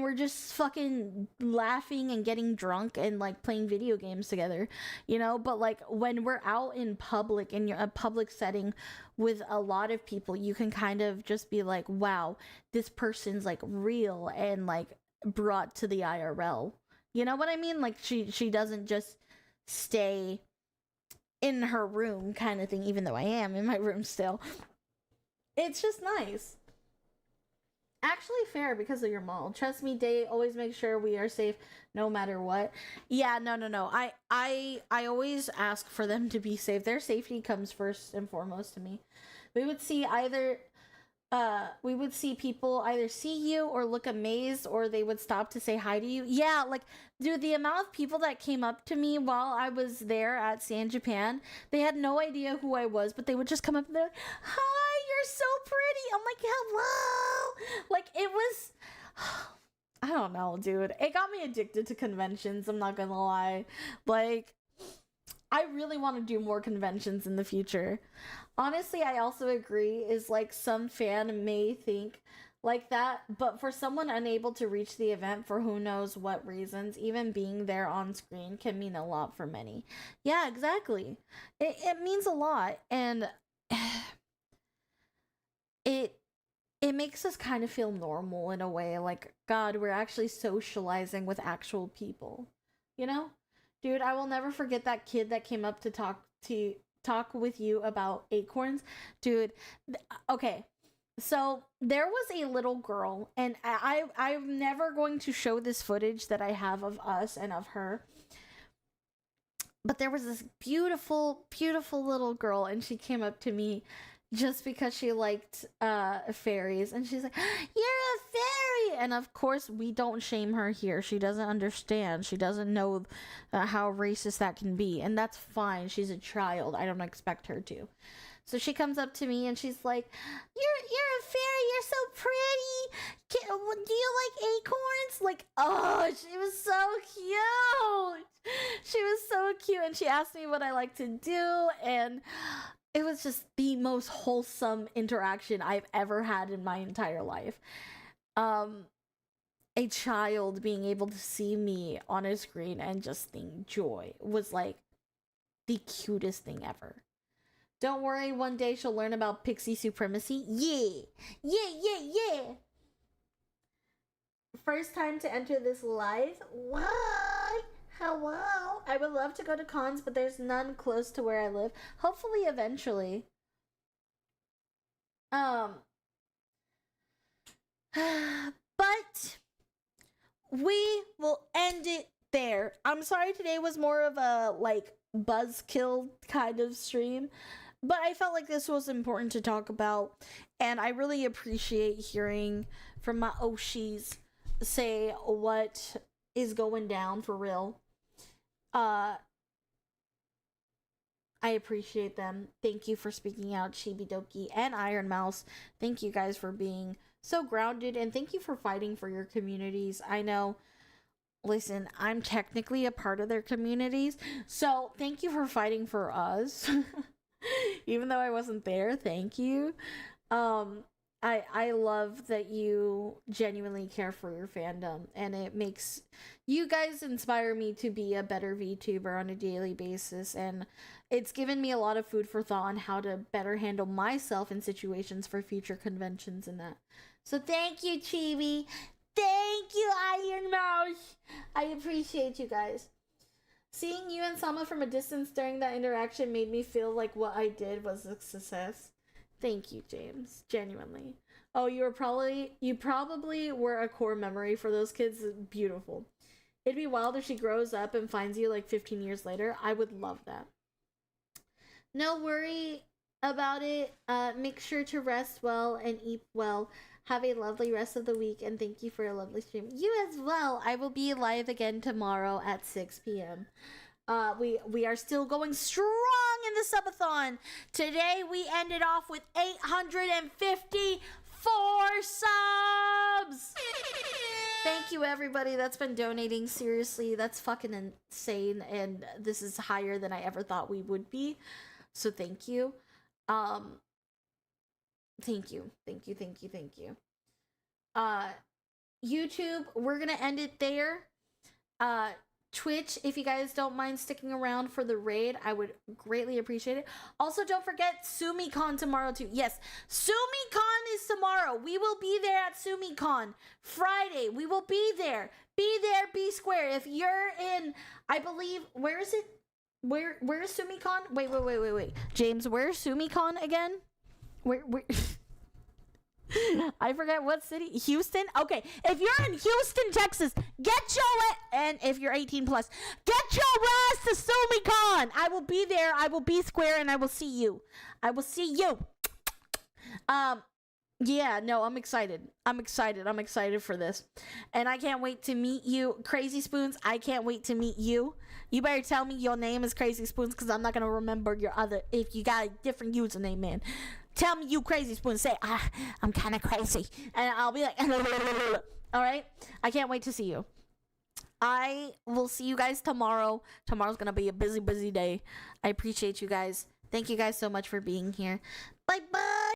we're just fucking laughing and getting drunk and like playing video games together, you know. But like when we're out in public, in a public setting with a lot of people, you can kind of just be like, wow, this person's like real and like brought to the IRL, you know what I mean? Like she doesn't just stay in her room kind of thing, even though I am in my room still. It's just nice. Actually fair because of your mall. Trust me, Day, always make sure we are safe no matter what. Yeah, no. I always ask for them to be safe. Their safety comes first and foremost to me. We would see people either see you or look amazed, or they would stop to say hi to you. Yeah, like, dude, the amount of people that came up to me while I was there at San Japan, they had no idea who I was, but they would just come up and they're like, hi, you're so pretty. I'm like, hello. Like, it was, I don't know, dude. It got me addicted to conventions, I'm not gonna lie. Like, I really want to do more conventions in the future. Honestly, I also agree is like some fan may think like that, but for someone unable to reach the event for who knows what reasons, even being there on screen can mean a lot for many. Yeah, exactly. It means a lot, and it makes us kind of feel normal in a way, like, God, we're actually socializing with actual people, you know? Dude, I will never forget that kid that came up to talk with you about acorns. Dude, okay. So there was a little girl, and I'm never going to show this footage that I have of us and of her. But there was this beautiful, beautiful little girl, and she came up to me just because she liked fairies, and she's like, "You're a fairy!" And of course, we don't shame her here. She doesn't understand. She doesn't know how racist that can be, and that's fine. She's a child. I don't expect her to. So she comes up to me and she's like, "You're a fairy. You're so pretty. Do you like acorns?" Like, oh, she was so cute. She was so cute, and she asked me what I like to do, and it was just the most wholesome interaction I've ever had in my entire life. A child being able to see me on a screen and just think joy was like the cutest thing ever. Don't worry, one day she'll learn about pixie supremacy. Yeah! Yeah, yeah, yeah! First time to enter this live? Why? Hello? I would love to go to cons, but there's none close to where I live. Hopefully, eventually. But we will end it there. I'm sorry today was more of a, like, buzzkill kind of stream, but I felt like this was important to talk about, and I really appreciate hearing from my Oshis say what is going down for real. I appreciate them. Thank you for speaking out, Chibidoki and IronMouse. Thank you guys for being so grounded, and thank you for fighting for your communities. I know, listen, I'm technically a part of their communities, so thank you for fighting for us. Even though I wasn't there, thank you. I love that you genuinely care for your fandom, and it makes you guys inspire me to be a better VTuber on a daily basis, and it's given me a lot of food for thought on how to better handle myself in situations for future conventions and that. So thank you, Chibi. Thank you, IronMouse. I appreciate you guys. Seeing you and Sama from a distance during that interaction made me feel like what I did was a success. Thank you, James. Genuinely. Oh, you probably were a core memory for those kids. Beautiful. It'd be wild if she grows up and finds you like 15 years later. I would love that. No worry about it. Make sure to rest well and eat well. Have a lovely rest of the week, and thank you for a lovely stream. You as well. I will be live again tomorrow at 6 p.m. We are still going strong in the subathon. Today we ended off with 854 subs. Thank you, everybody that's been donating. Seriously, that's fucking insane, and this is higher than I ever thought we would be. So thank you. Thank you. YouTube, we're gonna end it there. Twitch, if you guys don't mind sticking around for the raid, I would greatly appreciate it. Also, don't forget SumiCon tomorrow too. Yes, SumiCon is tomorrow. We will be there at SumiCon. Friday, we will be there. Be there, be square. If you're in, I believe, where is it? Where's SumiCon? Wait. James, where's SumiCon again? Where I forget what city. Houston? Okay, if you're in Houston, Texas, get your and if you're 18 plus, get your ass to SumiCon. I will be there. I will be square, and I will see you. Yeah, no, I'm excited. I'm excited for this. And I can't wait to meet you. Crazy Spoons, I can't wait to meet you. You better tell me your name is Crazy Spoons, because I'm not going to remember your other, if you got a different username, man. Tell me you Crazy Spoons. Say, I'm kind of crazy. And I'll be like, all right? I can't wait to see you. I will see you guys tomorrow. Tomorrow's gonna be a busy day. I appreciate you guys. Thank you guys so much for being here. Bye bye.